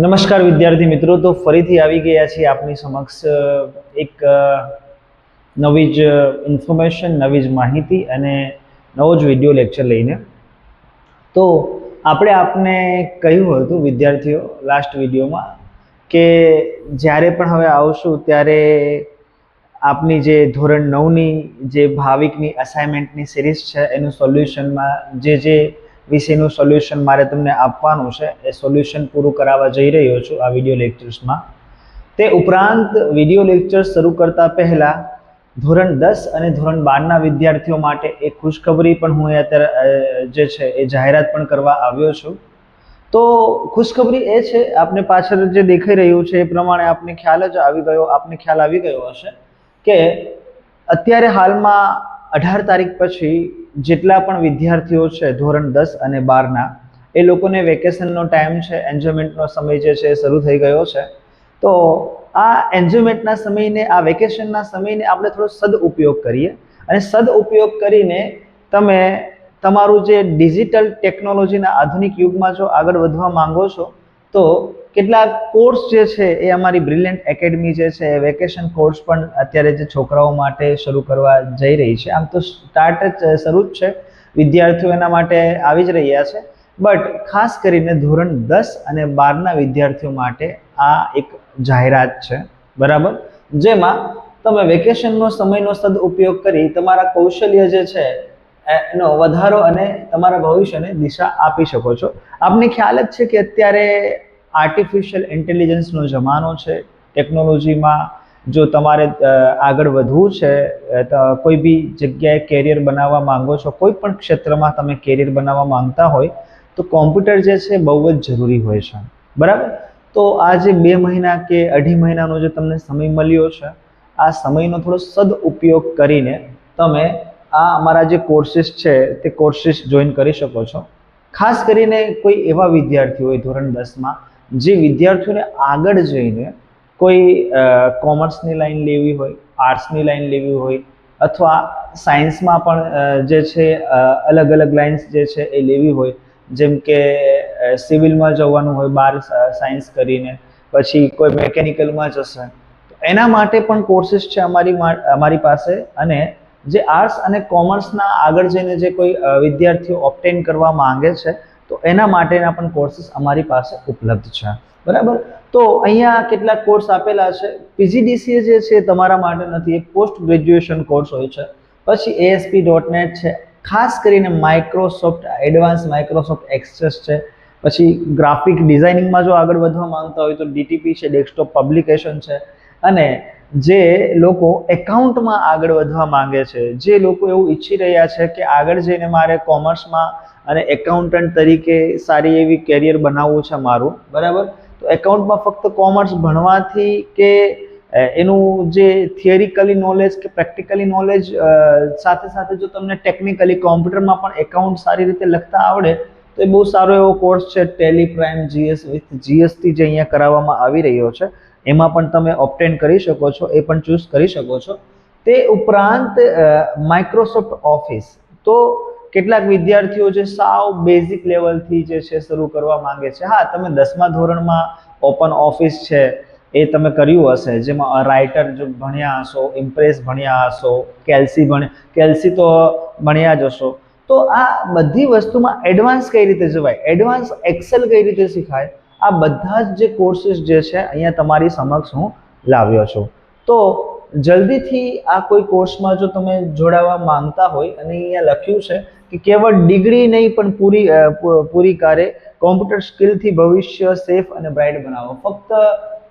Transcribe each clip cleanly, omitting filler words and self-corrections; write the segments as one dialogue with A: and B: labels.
A: નમસ્કાર વિદ્યાર્થી મિત્રો, તો ફરીથી આવી ગયા છીએ આપની સમક્ષ એક નવી જ ઇન્ફોર્મેશન, નવી જ માહિતી અને નવો જ વિડીયો લેક્ચર લઈને. તો આપણે આપને કહ્યું હતું વિદ્યાર્થીઓ લાસ્ટ વિડીયોમાં કે જ્યારે પણ હવે આવશું ત્યારે આપની જે ધોરણ 9ની જે ભાવિકની અસાઇનમેન્ટની સિરીઝ છે એનું સોલ્યુશનમાં જે વિષયનું સોલ્યુશન મારે તમને આપવાનું છે એ સોલ્યુશન પૂરું કરાવવા જઈ રહ્યો છું આ વિડીયો લેક્ચર્સમાં. તે ઉપરાંત વિડીયો લેક્ચર શરૂ કરતા પહેલા ધોરણ 10 અને ધોરણ 12ના વિદ્યાર્થીઓ માટે એક ખુશખબરી પણ હું અત્યારે જે છે એ જાહેરાત પણ કરવા આવ્યો છું. તો ખુશખબરી એ છે, આપને પાછળ જે દેખાઈ રહ્યું છે એ પ્રમાણે આપને ખ્યાલ આવી ગયો હશે કે અત્યારે હાલમાં 18 તારીખ પછી જેટલા પણ વિદ્યાર્થીઓ છે ધોરણ 10 અને 12ના, એ લોકોને વેકેશનનો ટાઈમ છે, એન્જોયમેન્ટનો સમય જે છે એ શરૂ થઈ ગયો છે. તો આ એન્જોયમેન્ટના સમયને, આ વેકેશનના સમયને આપણે થોડો સદઉપયોગ કરીએ અને સદઉપયોગ કરીને તમે તમારું જે ડિજિટલ ટેકનોલોજીના આધુનિક યુગમાં જો આગળ વધવા માંગો છો તો કેટલાક કોર્સ જે છે એ અમારી બ્રિલિયન્ટ એકેડમી જે છે એ વેકેશન કોર્સ પણ અત્યારે જે છોકરાઓ માટે શરૂ કરવા જઈ રહી છે. આમ તો સ્ટાર્ટ જ શરૂ જ છે, વિદ્યાર્થીઓ એના માટે આવી જ રહ્યા છે, બટ ખાસ કરીને ધોરણ 10 અને 12ના વિદ્યાર્થીઓ માટે આ એક જાહેરાત છે, બરાબર, જેમાં તમે વેકેશનનો સમયનો સદઉપયોગ કરી તમારા કૌશલ્ય જે છે એનો વધારો અને તમારા ભવિષ્યને દિશા આપી શકો છો. આપને ખ્યાલ જ છે કે અત્યારે આર્ટિફિશિયલ ઇન્ટેલિજન્સનો જમાનો છે. ટેકનોલોજીમાં જો તમારે આગળ વધવું છે, કોઈ બી જગ્યાએ કેરિયર બનાવવા માંગો છો, કોઈ પણ ક્ષેત્રમાં તમે કેરિયર બનાવવા માંગતા હોય તો કોમ્પ્યુટર જે છે બહુ જ જરૂરી હોય છે, બરાબર. તો આ જે 2 મહિના કે 2.5 મહિનાનો જે તમને સમય મળ્યો છે, આ સમયનો થોડો સદઉપયોગ કરીને તમે આ અમારા જે કોર્સીસ છે તે કોર્સીસ જોઈન કરી શકો છો. ખાસ કરીને કોઈ એવા વિદ્યાર્થીઓ હોય ધોરણ 10માં જે વિદ્યાર્થીઓને આગળ જઈને કોઈ કોમર્સની લાઈન લેવી હોય, આર્ટ્સની લાઈન લેવી હોય, અથવા સાયન્સમાં પણ જે છે અલગ અલગ લાઇન્સ જે છે એ લેવી હોય, જેમ કે સિવિલમાં જવાનું હોય 12 સાયન્સ કરીને, પછી કોઈ મેકેનિકલમાં જશે, તો એના માટે પણ કોર્સીસ છે અમારી પાસે. અને જે આર્ટ્સ અને કોમર્સના આગળ જઈને જે કોઈ વિદ્યાર્થીઓ ઓબ્ટેન કરવા માંગે છે તો એના માટેના પણ કોર્સીસ અમારી પાસે ઉપલબ્ધ છે, બરાબર. તો અહીંયા કેટલાક કોર્સ આપેલા છે. PGDCA જે છે તમારા માટે નથી, એક પોસ્ટ ગ્રેજ્યુએશન કોર્સ હોય છે. પછી ASP.NET છે, ખાસ કરીને માઇક્રોસોફ્ટ એડવાન્સ, માઇક્રોસોફ્ટ એક્સેસ છે. પછી ગ્રાફિક ડિઝાઇનિંગમાં જો આગળ વધવા માંગતા હોય તો DTP છે, ડેસ્કટોપ પબ્લિકેશન છે. અને જે લોકો એકાઉન્ટમાં આગળ વધવા માંગે છે, જે લોકો એવું ઈચ્છી રહ્યા છે કે આગળ જઈને મારે કોમર્સમાં અને એકાઉન્ટન્ટ તરીકે સારી એવી કેરિયર બનાવવું છે મારું, બરાબર, તો એકાઉન્ટમાં ફક્ત કોમર્સ ભણવાથી કે એનું જે થિયરિકલી નોલેજ કે પ્રેક્ટિકલી નોલેજ સાથે સાથે જો તમને ટેકનિકલી કોમ્પ્યુટરમાં પણ એકાઉન્ટ સારી રીતે લખતા આવડે તો એ બહુ સારો એવો કોર્સ છે. Tally prime GS with GST જે અહીંયા કરાવવામાં આવી રહ્યો છે, એમાં પણ તમે ઓબ્ટેન કરી શકો છો, એ પણ ચૂઝ કરી શકો છો. તે ઉપરાંત માઇક્રોસોફ્ટ ઓફિસ, તો કેટલાક વિદ્યાર્થીઓ જે સાવ બેઝિક લેવલથી જે છે શરૂ કરવા માંગે છે. હા, તમે 10મા ધોરણમાં ઓપન ઓફિસ છે એ તમે કર્યું હશે, જેમાં રાઇટર જો ભણ્યા હશો, ઇમ્પ્રેસ ભણ્યા હશો, કેલ્સી તો ભણ્યા જ હશો. તો આ બધી વસ્તુમાં એડવાન્સ કઈ રીતે જવાય, એડવાન્સ એક્સેલ કઈ રીતે શીખાય, આ બધા જ જે કોર્સીસ જે છે અહીંયા તમારી સમક્ષ હું લાવ્યો છું. તો જલ્દીથી આ કોઈ કોર્સમાં જો તમે જોડાવા માંગતા હોય, અને અહીંયા લખ્યું છે કે કેવળ ડિગ્રી નહીં પણ પૂરી કરે કોમ્પ્યુટર સ્કિલથી ભવિષ્ય સેફ અને બ્રાઇટ બનાવો. ફક્ત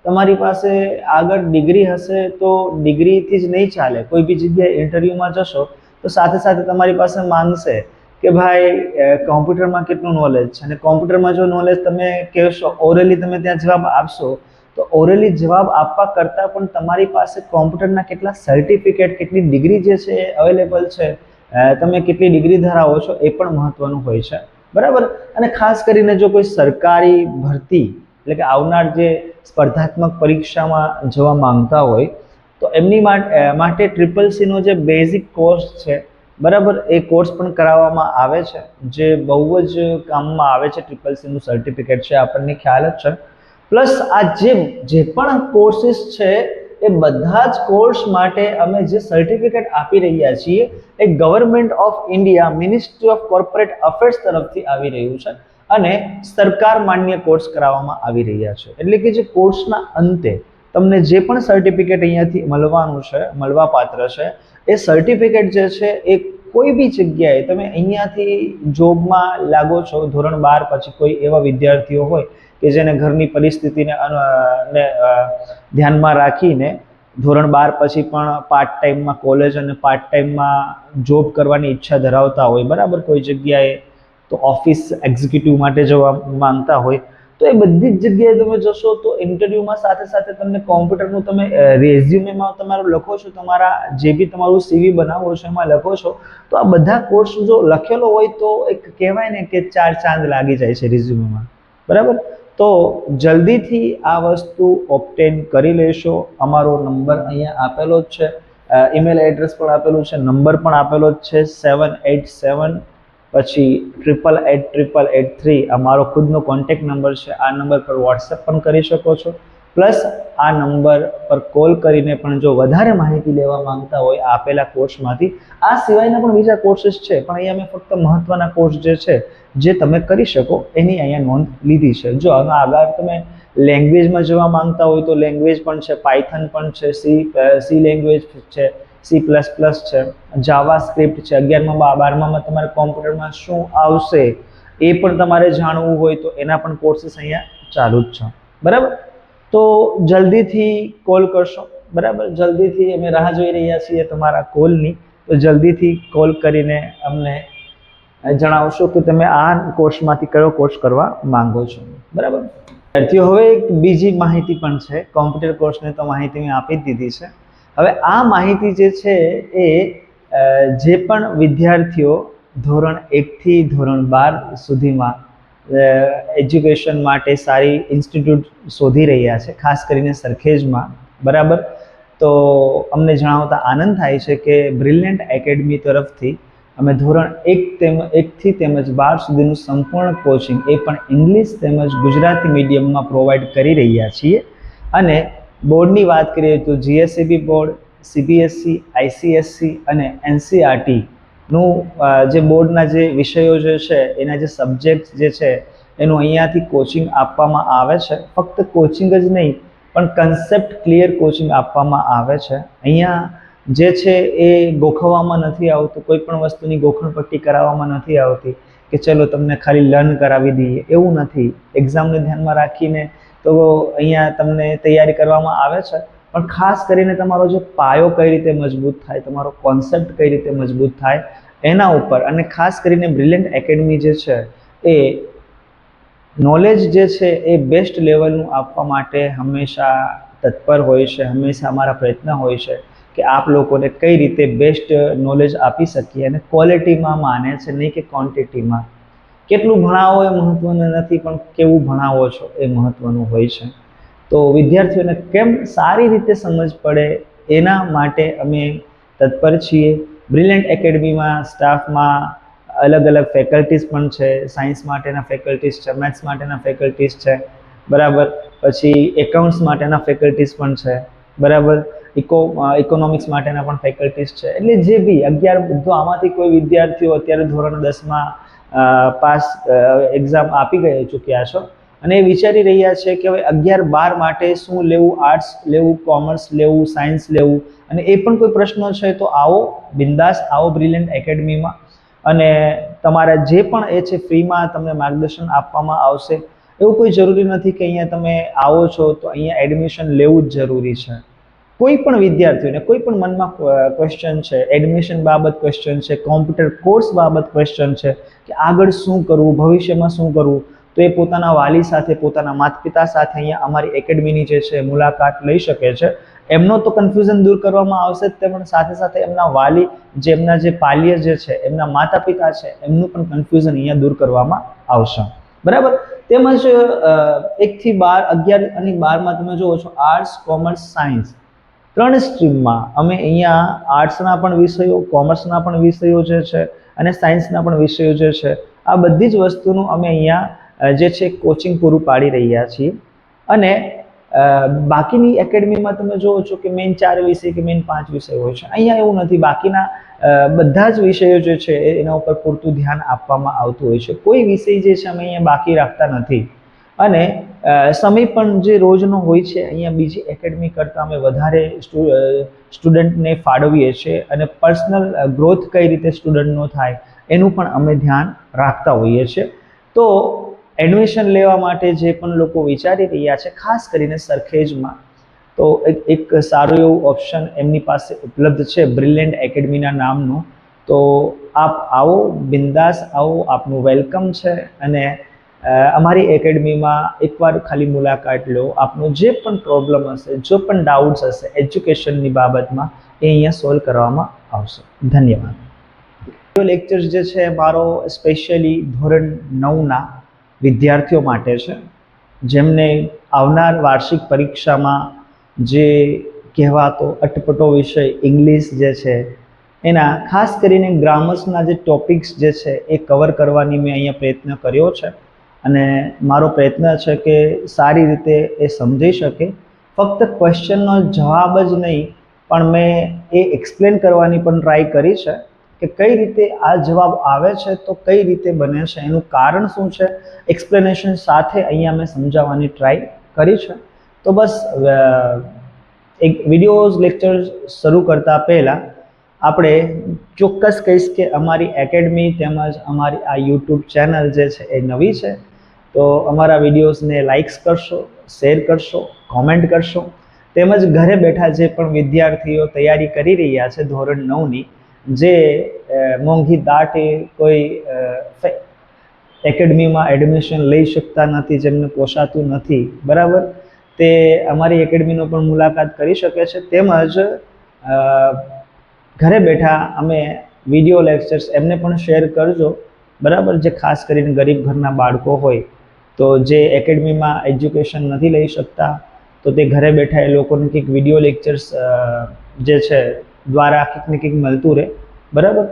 A: તમારી પાસે આગળ ડિગ્રી હશે તો ડિગ્રીથી જ નહીં ચાલે. કોઈ બી જગ્યાએ ઇન્ટરવ્યૂમાં જશો તો સાથે સાથે તમારી પાસે માંગશે કે ભાઈ કોમ્પ્યુટરમાં કેટલું નોલેજ છે, અને કોમ્પ્યુટરમાં જો નોલેજ તમે કહેશો, ઓરલી તમે ત્યાં જવાબ આપશો, તો ઓરલી જવાબ આપવા કરતાં પણ તમારી પાસે કોમ્પ્યુટરના કેટલા સર્ટિફિકેટ, કેટલી ડિગ્રી જે છે એ અવેલેબલ છે, તમે કેટલી ડિગ્રી ધરાવો છો એ પણ મહત્વનું હોય છે, બરાબર. અને ખાસ કરીને જો કોઈ સરકારી ભરતી એટલે કે આવનાર જે સ્પર્ધાત્મક પરીક્ષામાં જવા માંગતા હોય તો એમની માટે CCC નો જે બેઝિક કોર્સ છે, બરાબર, એ કોર્સ પણ કરાવવામાં આવે છે, જે બહુ જ કામમાં આવે છે. CCC નું સર્ટિફિકેટ છે, આપણને ખ્યાલ જ છે. પ્લસ આ જે પણ કોર્સીસ છે એ બધા જ કોર્સ માટે અમે જે સર્ટિફિકેટ આપી રહ્યા છીએ એ government of India ministry of corporate affairs તરફથી આવી રહ્યું છે અને સરકાર માન્ય કોર્સ કરાવવામાં આવી રહ્યા છે. એટલે કે જે કોર્સના અંતે તમને જે પણ સર્ટિફિકેટ અહીંયાથી મળવાનું છે, મળવાપાત્ર છે, એ સર્ટિફિકેટ જે છે એ કોઈ બી જગ્યાએ તમે અહીંયાથી જોબમાં લાગો છો, ધોરણ 12 પછી કોઈ એવા વિદ્યાર્થીઓ હોય કે જેને ઘરની પરિસ્થિતિને ધ્યાનમાં રાખીને ધોરણ 12 પછી પણ પાર્ટ ટાઈમમાં કોલેજ અને પાર્ટ ટાઈમમાં જોબ કરવાની ઈચ્છા ધરાવતા હોય, બરાબર, કોઈ જગ્યાએ તો ઓફિસ એક્ઝિક્યુટિવ માટે જવા માંગતા હોય, તો એ બધી જ જગ્યાએ તમે જશો તો ઇન્ટરવ્યુમાં સાથે સાથે તમને કોમ્પ્યુટરનું તમે રેઝ્યુમેમાં તમારું લખો છો, તમારા જે બી તમારું સીવી બનાવો છો એમાં લખો છો, તો આ બધા કોર્સ જો લખેલો હોય તો એક કહેવાય ને કે 4 ચાંદ લાગી જાય છે રિઝ્યુમેમાં, બરાબર. તો જલ્દીથી આ વસ્તુ ઓબ્ટેન કરી લેશો. અમારો નંબર અહીંયા આપેલો જ છે, ઈમેલ એડ્રેસ પણ આપેલું છે, નંબર પણ આપેલો જ છે 787 પછી 888883. આ મારો ખુદનો કોન્ટેક્ટ નંબર છે. આ નંબર પર વોટ્સએપ પણ કરી શકો છો, પ્લસ આ નંબર પર કોલ કરીને પણ જો વધારે માહિતી લેવા માંગતા હોય આપેલા કોર્સમાંથી, આ સિવાયના પણ બીજા કોર્सेस છે, પણ અહીંયા મેં ફક્ત મહત્વના કોર્સ જે છે જે તમે કરી શકો એની અહીંયા નોંધ લીધી છે. જો હવે આગળ તમે લેંગ્વેજમાં જવા માંગતા હોય તો લેંગ્વેજ પણ છે, પાયથન પણ છે, સી લેંગ્વેજ છે, C++ છે, જાવા સ્ક્રિપ્ટ છે. 11મા 12મામાં તમારે કોમ્પ્યુટરમાં શું આવશે એ પણ તમારે જાણવું હોય તો એના પણ કોર્सेस અહીંયા ચાલુ જ છે, બરાબર. તો જલ્દીથી કોલ કરશો, બરાબર, જલ્દીથી અમે રાહ જોઈ રહ્યા છીએ તમારા કોલની. તો જલ્દીથી કોલ કરીને અમને જણાવશો કે તમે આ કોર્સમાંથી કયો કોર્સ કરવા માંગો છો, બરાબર. વિદ્યાર્થીઓ, હવે એક બીજી માહિતી પણ છે. કોમ્પ્યુટર કોર્સની તો માહિતી મેં આપી જ દીધી છે. હવે આ માહિતી જે છે એ જે પણ વિદ્યાર્થીઓ ધોરણ 1 થી ધોરણ 12 સુધીમાં એજ્યુકેશન માટે સારી ઇન્સ્ટિટ્યૂટ શોધી રહ્યા છે, ખાસ કરીને સરખેજમાં, બરાબર, તો અમને જણાવતા આનંદ થાય છે કે બ્રિલિયન્ટ એકેડમી તરફથી અમે ધોરણ 1 થી તેમજ 12 સુધીનું સંપૂર્ણ કોચિંગ એ પણ ઇંગ્લિશ તેમજ ગુજરાતી મીડિયમમાં પ્રોવાઈડ કરી રહ્યા છીએ. અને બોર્ડની વાત કરીએ તો GSEB બોર્ડ, CBSE, ICSC અને NCERTનું જે બોર્ડના જે વિષયો જે છે એના જે સબ્જેક્ટ જે છે એનું અહીંયાથી કોચિંગ આપવામાં આવે છે. ફક્ત કોચિંગ જ નહીં પણ કન્સેપ્ટ ક્લિયર કોચિંગ આપવામાં આવે છે. અહીંયા જે છે એ ગોખવામાં નથી આવતું, કોઈ પણ વસ્તુની ગોખણપટ્ટી કરાવવામાં નથી આવતી કે ચલો તમને ખાલી લર્ન કરાવી દઈએ, એવું નથી. એક્ઝામને ધ્યાનમાં રાખીને તો અહીંયા તમને તૈયારી કરવામાં આવે છે, પણ ખાસ કરીને તમારો જે પાયો કઈ રીતે મજબૂત થાય, તમારો કોન્સેપ્ટ કઈ રીતે મજબૂત થાય એના ઉપર, અને ખાસ કરીને બ્રિલિયન્ટ એકેડમી જે છે એ નોલેજ જે છે એ બેસ્ટ લેવલનું આપવા માટે હંમેશા તત્પર હોય છે. હંમેશા અમારા પ્રયત્ન હોય છે કે આપ લોકોને કઈ રીતે બેસ્ટ નોલેજ આપી શકીએ, અને ક્વોલિટીમાં માને છે, નહીં કે ક્વોન્ટિટીમાં. કેટલું ભણાવો એ મહત્વનું નથી, પણ કેવું ભણાવો છો એ મહત્વનું હોય છે. તો વિદ્યાર્થીઓને કેમ સારી રીતે સમજ પડે એના માટે અમે તત્પર છીએ. બ્રિલિયન્ટ એકેડમીમાં સ્ટાફમાં અલગ અલગ ફેકલ્ટીઝ પણ છે. સાયન્સ માટેના ફેકલ્ટીઝ છે, મેથ્સ માટેના ફેકલ્ટીઝ છે, બરાબર, પછી એકાઉન્ટ્સ માટેના ફેકલ્ટીઝ પણ છે, બરાબર, ઇકોનોમિક્સ માટેના પણ ફેકલ્ટીઝ છે. એટલે જે બી 11 જો આમાંથી કોઈ વિદ્યાર્થીઓ અત્યારે ધોરણ 10માં પાસ એક્ઝામ આપી ચૂક્યા છો અને એ વિચારી રહ્યા છે કે હવે 11-12 માટે શું લેવું, આર્ટ્સ લેવું, કોમર્સ લેવું, સાયન્સ લેવું, અને એ પણ કોઈ પ્રશ્નો છે તો આવો, બિંદાસ આવો બ્રિલિયન્ટ એકેડમીમાં, અને તમારા જે પણ એ છે ફ્રીમાં તમને માર્ગદર્શન આપવામાં આવશે. એવું કોઈ જરૂરી નથી કે અહીંયા તમે આવો છો તો અહીંયા એડમિશન લેવું જ જરૂરી છે. કોઈ પણ વિદ્યાર્થીઓને કોઈ પણ મનમાં ક્વેશ્ચન છે, એડમિશન બાબત ક્વેશ્ચન છે, કોમ્પ્યુટર કોર્સ બાબત ક્વેશ્ચન છે કે આગળ શું કરવું, ભવિષ્યમાં શું કરવું, તો એ પોતાના વાલી સાથે, પોતાના માતા પિતા સાથે અહીંયા અમારી એકેડમીની જે છે મુલાકાત લઈ શકે છે. એમનો તો કન્ફ્યુઝન દૂર કરવામાં આવશે જ, પણ સાથે સાથે એમના વાલી, જે એમના જે પાલ્ય જે છે, એમના માતા પિતા છે, એમનું પણ કન્ફ્યુઝન અહીંયા દૂર કરવામાં આવશે, બરાબર. તેમજ 1 થી 12, 11 અને 12માં તમે જુઓ છો આર્ટ્સ, કોમર્સ, સાયન્સ 3 સ્ટ્રીમમાં અમે અહીંયા આર્ટ્સના પણ વિષયો, કોમર્સના પણ વિષયો જે છે અને સાયન્સના પણ વિષયો જે છે, આ બધી જ વસ્તુનું અમે અહીંયા જે છે કોચિંગ પૂરું પાડી રહ્યા છીએ. અને બાકીની એકેડમીમાં તમે જુઓ છો કે મેઇન 4 વિષય કે મેઇન 5 વિષય હોય છે. અહીંયા એવું નથી. બાકીના બધા જ વિષયો જે છે એના ઉપર પૂરતું ધ્યાન આપવામાં આવતું હોય છે. કોઈ વિષય જે છે અમે અહીંયા બાકી રાખતા નથી. અને સમય પણ જે રોજનો હોય છે અહીંયા બીજી એકેડમી કરતાં અમે વધારે સ્ટુડન્ટને ફાળવીએ છીએ અને પર્સનલ ગ્રોથ કઈ રીતે સ્ટુડન્ટનો થાય એનું પણ અમે ધ્યાન રાખતા હોઈએ છીએ. તો એડમિશન લેવા માટે જે પણ લોકો વિચારી રહ્યા છે, ખાસ કરીને સરખેજમાં, તો એક સારું એવું ઓપ્શન એમની પાસે ઉપલબ્ધ છે, બ્રિલિયન્ટ એકેડમીના નામનું. તો આપ આવો, બિંદાસ આવો, આપનું વેલકમ છે. અને અમારી એકેડમીમાં એકવાર ખાલી મુલાકાત લો. આપનો જે પણ પ્રોબ્લેમ હશે, જો પણ ડાઉટ્સ હશે એજ્યુકેશનની બાબતમાં, એ અહીંયા સોલ્વ કરવામાં આવશે. ધન્યવાદ. લેક્ચર્સ જે છે મારો સ્પેશિયલી ધોરણ 9ના વિદ્યાર્થીઓ માટે છે, જેમને આવનાર વાર્ષિક પરીક્ષામાં જે કહેવાતો અટપટો વિષય ઇંગ્લિશ જે છે એના ખાસ કરીને ગ્રામર્સના જે ટોપિક્સ જે છે એ કવર કરવાની મેં અહીંયા પ્રયત્ન કર્યો છે. અને મારો પ્રયત્ન છે કે સારી રીતે એ સમજી શકે. ફક્ત ક્વેશ્ચનનો જવાબ જ નહીં, પણ મેં એ એક્સપ્લેન કરવાની પણ ટ્રાય કરી છે કે કઈ રીતે આ જવાબ આવે છે, તો કઈ રીતે બને છે, એનું કારણ શું છે, એક્સપ્લેનેશન સાથે અહીંયા મેં સમજાવવાની ટ્રાય કરી છે. તો બસ એક વિડીયોઝ લેક્ચર શરૂ કરતા પહેલાં આપણે ચોક્કસ કહીશ કે અમારી એકેડમી તેમજ અમારી આ યુટ્યુબ ચેનલ જે છે એ નવી છે. તો અમારા વિડીયોઝને લાઇક્સ કરશો, શેર કરશો, કોમેન્ટ કરશો. તેમજ ઘરે બેઠા જે પણ વિદ્યાર્થીઓ તૈયારી કરી રહ્યા છે ધોરણ 9ની, જે મોંઘી દાટે કોઈ એકેડમીમાં એડમિશન લઈ શકતા નથી, જેમને પોસાતું નથી, બરાબર, તે અમારી એકેડમીનો પણ મુલાકાત કરી શકે છે. તેમજ ઘરે બેઠા અમે વિડીયો લેક્ચર્સ એમને પણ શેર કરજો, બરાબર, જે ખાસ કરીને ગરીબ ઘરના બાળકો હોય, તો જે એકેડમીમાં એજ્યુકેશન નથી લઈ શકતા, તો તે ઘરે બેઠા એ લોકોને કંઈક વિડીયો લેક્ચર્સ જે છે દ્વારા કંઈક ને કંઈક મળતું રહે, બરાબર.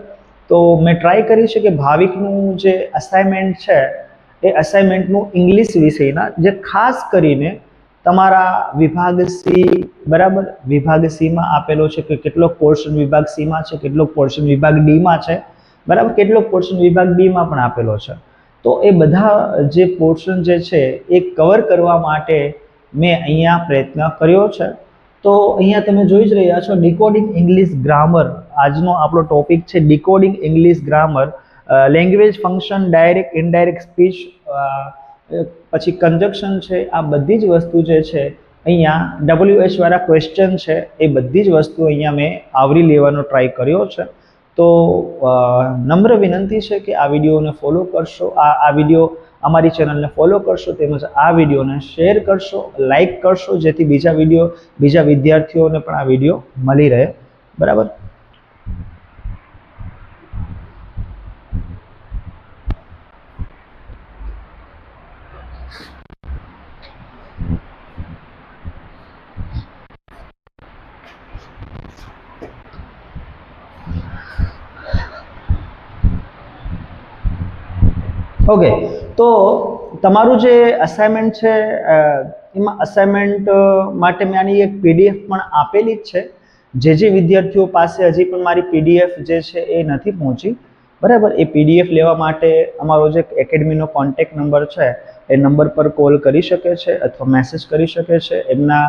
A: તો મેં ટ્રાય કરી છે કે ભાવિકનું જે અસાઇનમેન્ટ છે એ અસાઇનમેન્ટનું ઇંગ્લિશ વિષયના, જે ખાસ કરીને તમારા વિભાગ સી, બરાબર, વિભાગ સીમાં આપેલો છે કે કેટલોક પોર્શન વિભાગ સીમાં છે, કેટલોક પોર્શન વિભાગ ડીમાં છે, બરાબર, કેટલોક પોર્શન વિભાગ બીમાં પણ આપેલો છે. તો એ બધા જે પોર્શન જે છે એ કવર કરવા માટે મેં અહીંયા પ્રયત્ન કર્યો છે. તો અહીંયા તમે જોઈ જ રહ્યા છો ડિકોડિંગ ઇંગ્લિશ ગ્રામર. આજનો આપણો ટોપિક છે decoding English grammar, language function, direct indirect speech, પછી કન્જક્શન છે. આ બધી જ વસ્તુ જે છે અહીંયા WH વાળા ક્વેશ્ચન છે, એ બધી જ વસ્તુ અહીંયા મેં આવરી લેવાનો ટ્રાય કર્યો છે. તો નમ્ર વિનંતી છે કે આ વિડીયોને ફોલો કરશો, આ વિડીયો અમારી ચેનલને ફોલો કરશો, તેમજ આ વિડીયોને શેર કરશો, લાઈક કરશો, જેથી બીજા વિદ્યાર્થીઓને પણ આ વિડીયો મળી રહે, બરાબર. ઓકે, તો તમારું જે અસાઇનમેન્ટ છે એમાં અસાઇનમેન્ટ માટે મેં આની એક પીડીએફ પણ આપેલી જ છે. જે વિદ્યાર્થીઓ પાસે હજી પણ મારી પીડીએફ જે છે એ નથી પહોંચી, બરાબર, એ પીડીએફ લેવા માટે અમારો જે એકેડમીનો કોન્ટેક્ટ નંબર છે એ નંબર પર કોલ કરી શકે છે અથવા મેસેજ કરી શકે છે. એમના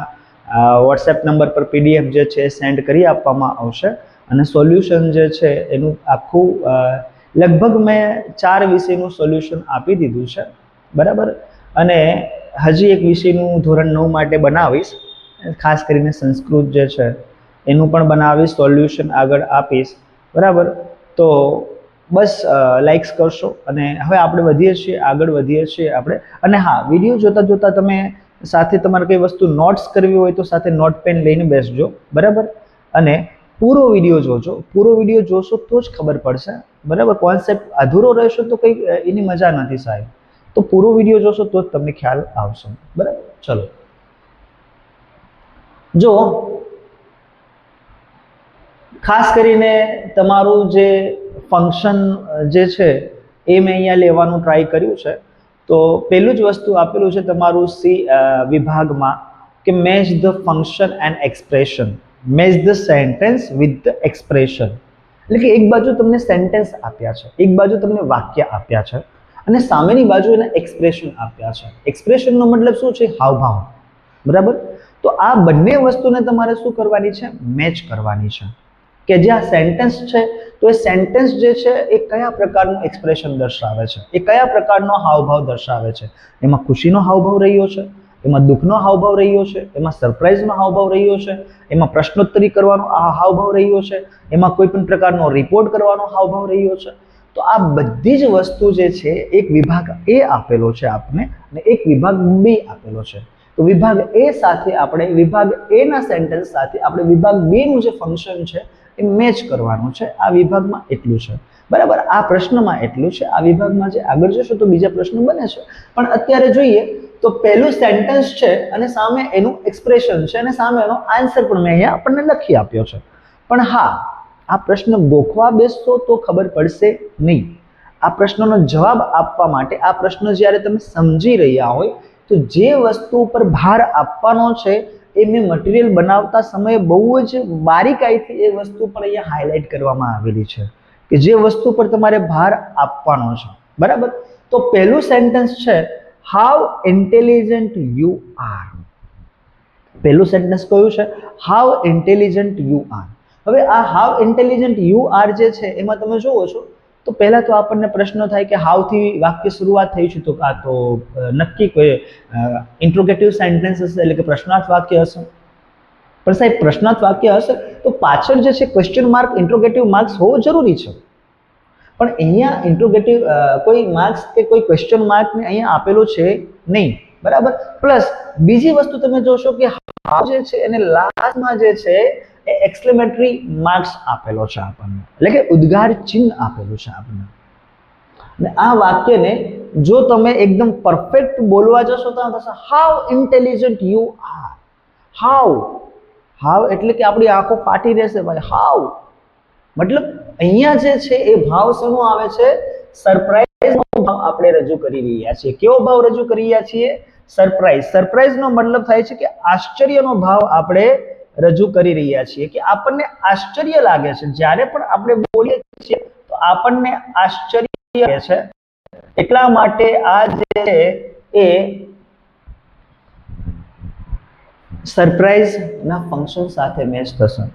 A: વોટ્સએપ નંબર પર પીડીએફ જે છે એ સેન્ડ કરી આપવામાં આવશે. અને સોલ્યુશન જે છે એનું આખું લગભગ મેં 4 વિષયનું સોલ્યુશન આપી દીધું છે, બરાબર. અને હજી એક વિષયનું ધોરણ 9 માટે બનાવીશ, ખાસ કરીને સંસ્કૃત જે છે એનું પણ બનાવીશ, સોલ્યુશન આગળ આપીશ, બરાબર. તો બસ લાઇક્સ કરશો. અને હવે આપણે આગળ વધીએ છીએ આપણે. અને હા, વિડીયો જોતા તમે સાથે તમારે કઈ વસ્તુ નોટ્સ કરવી હોય તો સાથે નોટ પેન લઈને બેસજો, બરાબર. અને પૂરો વિડીયો જોજો. પૂરો વિડીયો જોશો તો જ ખબર પડશે, બરાબર. કોન્સેપ્ટ અધૂરો રહેશે તો કંઈ એની મજા નથી સાહેબ. તો પૂરો વિડીયો જોશો તો જ તમને ખ્યાલ આવશે, બરાબર. ચલો, જો ખાસ કરીને તમારું જે ફંક્શન જે છે એ મેં અહીંયા લેવાનું ટ્રાય કર્યું છે. તો પહેલું જ વસ્તુ આપેલું છે તમારું સી વિભાગમાં કે match the function and expression, match the sentence with the expression. એટલે કે એક બાજુ તમને સેન્ટેન્સ આપ્યા છે, એક બાજુ તમને વાક્ય આપ્યા છે અને સામેની બાજુ એના એક્સપ્રેશન આપ્યા છે. એક્સપ્રેશનનો મતલબ શું છે? હાવભાવ. બરાબર. તો આ બંને વસ્તુને તમારે શું કરવાની છે? મેચ કરવાની છે. કે જે આ સેન્ટેન્સ છે તો એ સેન્ટેન્સ જે છે એ કયા પ્રકારનું એક્સપ્રેશન દર્શાવે છે, એ કયા પ્રકારનો હાવભાવ દર્શાવે છે. એમાં ખુશીનો હાવભાવ રહ્યો છે, એમાં દુઃખનો હાવભાવ રહ્યો છે, એમાં સરપ્રાઈઝનો હાવભાવ રહ્યો છે, એમાં પ્રશ્નોત્તરી કરવાનો આ હાવભાવ રહ્યો છે, એમાં કોઈ પણ પ્રકારનો રિપોર્ટ કરવાનો હાવભાવ રહ્યો છે. તો આ બધી જ વસ્તુ જે છે એક વિભાગ એ આપેલો છે આપને અને એક વિભાગ બી આપેલો છે. તો વિભાગ એ સાથે આપણે વિભાગ એ ના સેન્ટેન્સ સાથે આપણે વિભાગ બી નું જે ફંક્શન છે એ મેચ કરવાનું છે. આ વિભાગમાં એટલું છે. બરાબર. આ પ્રશ્નમાં એટલું છે. આ વિભાગમાં જે આગળ જશો તો બીજા પ્રશ્ન બને છે, પણ અત્યારે જોઈએ તો પહેલું સેન્ટેન્સ છે અને સામે એનું એક્સપ્રેશન છે અને સામે એનો આન્સર પણ મેં અહીંયા આપણને લખી આપ્યો છે. પણ હા, આ પ્રશ્ન ગોખવા બેસશો તો ખબર પડશે નહીં. આ પ્રશ્નનો જવાબ આપવા માટે આ પ્રશ્ન જ્યારે તમે સમજી રહ્યા હોય તો જે વસ્તુ ઉપર ભાર આપવાનો છે એ મેં મટીરિયલ બનાવતા સમયે બહુ જ બારીકાઈથી એ વસ્તુ પર અહીંયા હાઇલાઇટ કરવામાં આવેલી છે કે જે વસ્તુ પર તમારે ભાર આપવાનો છે. બરાબર. તો પહેલું સેન્ટેન્સ છે હાઉ ઇન્ટેલિજન્ટ યુ આર. પહેલું સેન્ટેન્સ કયું છે? How intelligent you are. હવે આ હાઉ ઇન્ટેલિજન્ટ યુ આર જે છે એમાં તમે જુઓ છો તો પહેલા તો આપણને પ્રશ્ન થાય કે હાઉ થી વાક્ય શરૂઆત થઈ છે, તો આ તો નક્કી કોઈ ઇન્ટ્રોગેટિવ સેન્ટેન્સ હશે, એટલે કે પ્રશ્નાર્થ વાક્ય હશે. પણ સાહેબ પ્રશ્નાર્થ વાક્ય હશે તો પાછળ જે છે ક્વેશ્ચન માર્ક ઇન્ટ્રોગેટિવ માર્ક્સ હોવો જરૂરી છે. પણ અહીંયા ઇન્ટ્રોગેટિવ કોઈ માર્ક્સ કે કોઈ ક્વેશ્ચન માર્ક ને અહીંયા આપેલો છે નહીં. બરાબર. પ્લસ બીજી વસ્તુ તમે જોશો કે હાઉ જે છે એને લાસ્ટમાં જે છે એ એક્સક્લેમેટરી માર્ક્સ આપેલો છે આપણને, એટલે કે ઉદ્ગાર ચિહ્ન આપેલું છે આપણને. અને આ વાક્યને જો તમે એકદમ પરફેક્ટ બોલવા જશો તો થશે how intelligent you are. How, how એટલે કે આપણી આંખો ફાટી રહેશે ભાઈ. હાઉ મતલબ અહીંયા જે છે એ ભાવ શેનો આવે છે? સરપ્રાઈઝનો ભાવ આપણે રજૂ કરી રહ્યા છીએ. કેવો ભાવ રજૂ કરી રહ્યા છીએ? સરપ્રાઈઝ. સરપ્રાઈઝનો મતલબ થાય છે કે આશ્ચર્યનો ભાવ આપણે રજૂ કરી રહ્યા છીએ, કે આપણને આશ્ચર્ય લાગે છે. જ્યારે પણ આપણે બોલીએ છીએ તો આપણને આશ્ચર્ય લાગે છે. એટલા માટે આ જે છે એ સરપ્રાઈઝ ના ફંક્શન સાથે મેચ થશે.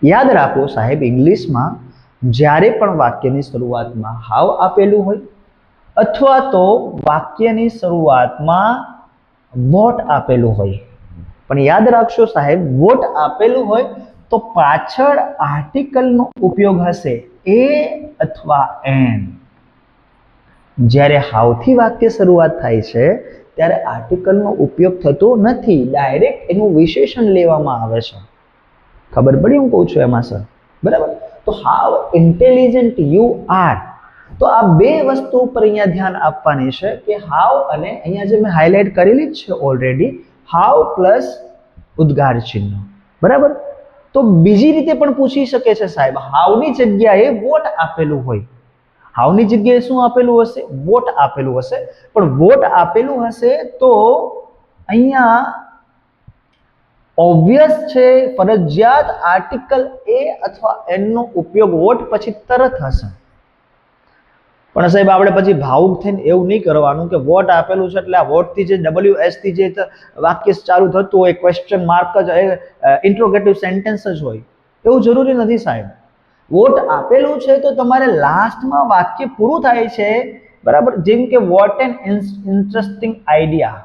A: યાદ રાખો સાહેબ, ઇંગ્લિશમાં જ્યારે પણ વાક્યની શરૂઆતમાં હાવ આપેલું હોય અથવા તો વાક્યની શરૂઆતમાં વોટ આપેલું હોય, પણ યાદ રાખશો સાહેબ, વોટ આપેલું હોય તો પાછળ આર્ટિકલનો ઉપયોગ હશે એ અથવા એન. જ્યારે હાવથી વાક્ય શરૂઆત થાય છે ત્યારે આર્ટિકલનો ઉપયોગ થતો નથી, ડાયરેક્ટ એનું વિશેષણ લેવામાં આવે છે. ખબર પડી હું કહું છું એમાં સર? બરાબર. તો હાઉ ઇન્ટેલિજન્ટ યુ આર. તો આ બે વસ્તુ ઉપર અહીંયા ધ્યાન આપવાની છે કે હાઉ અને અહીંયા જે મેં હાઇલાઇટ કરેલી જ છે ઓલરેડી, હાઉ પ્લસ ઉદ્ગાર ચિહ્ન. બરાબર. તો બીજી રીતે પણ પૂછી શકે છે સાહેબ, હાઉની જગ્યાએ વોટ આપેલું હોય. હાઉની જગ્યાએ શું આપેલું હશે? વોટ આપેલું હશે. પણ વોટ આપેલું હશે તો અહીંયા ઓબ્વિયસ છે, ફરજિયાત આર્ટિકલ એ અથવા એન નો ઉપયોગ વોટ પછી તરત હશે. પણ સાહેબ આપણે પછી ભાવુક થઈને એવું નહીં કરવાનું કે વોટ આપેલું છે એટલે આ વોટ થી જે WS થી જે વાક્ય ચાલુ થતું હોય ક્વેશ્ચન માર્ક જ ઇન્ટ્રોગેટિવ સેન્ટેન્સ જ હોય, એવું જરૂરી નથી સાહેબ. વોટ આપેલું છે તો તમારે લાસ્ટમાં વાક્ય પૂરું થાય છે. બરાબર. જેમ કે વોટ એન ઇન્ટરેસ્ટિંગ આઈડિયા.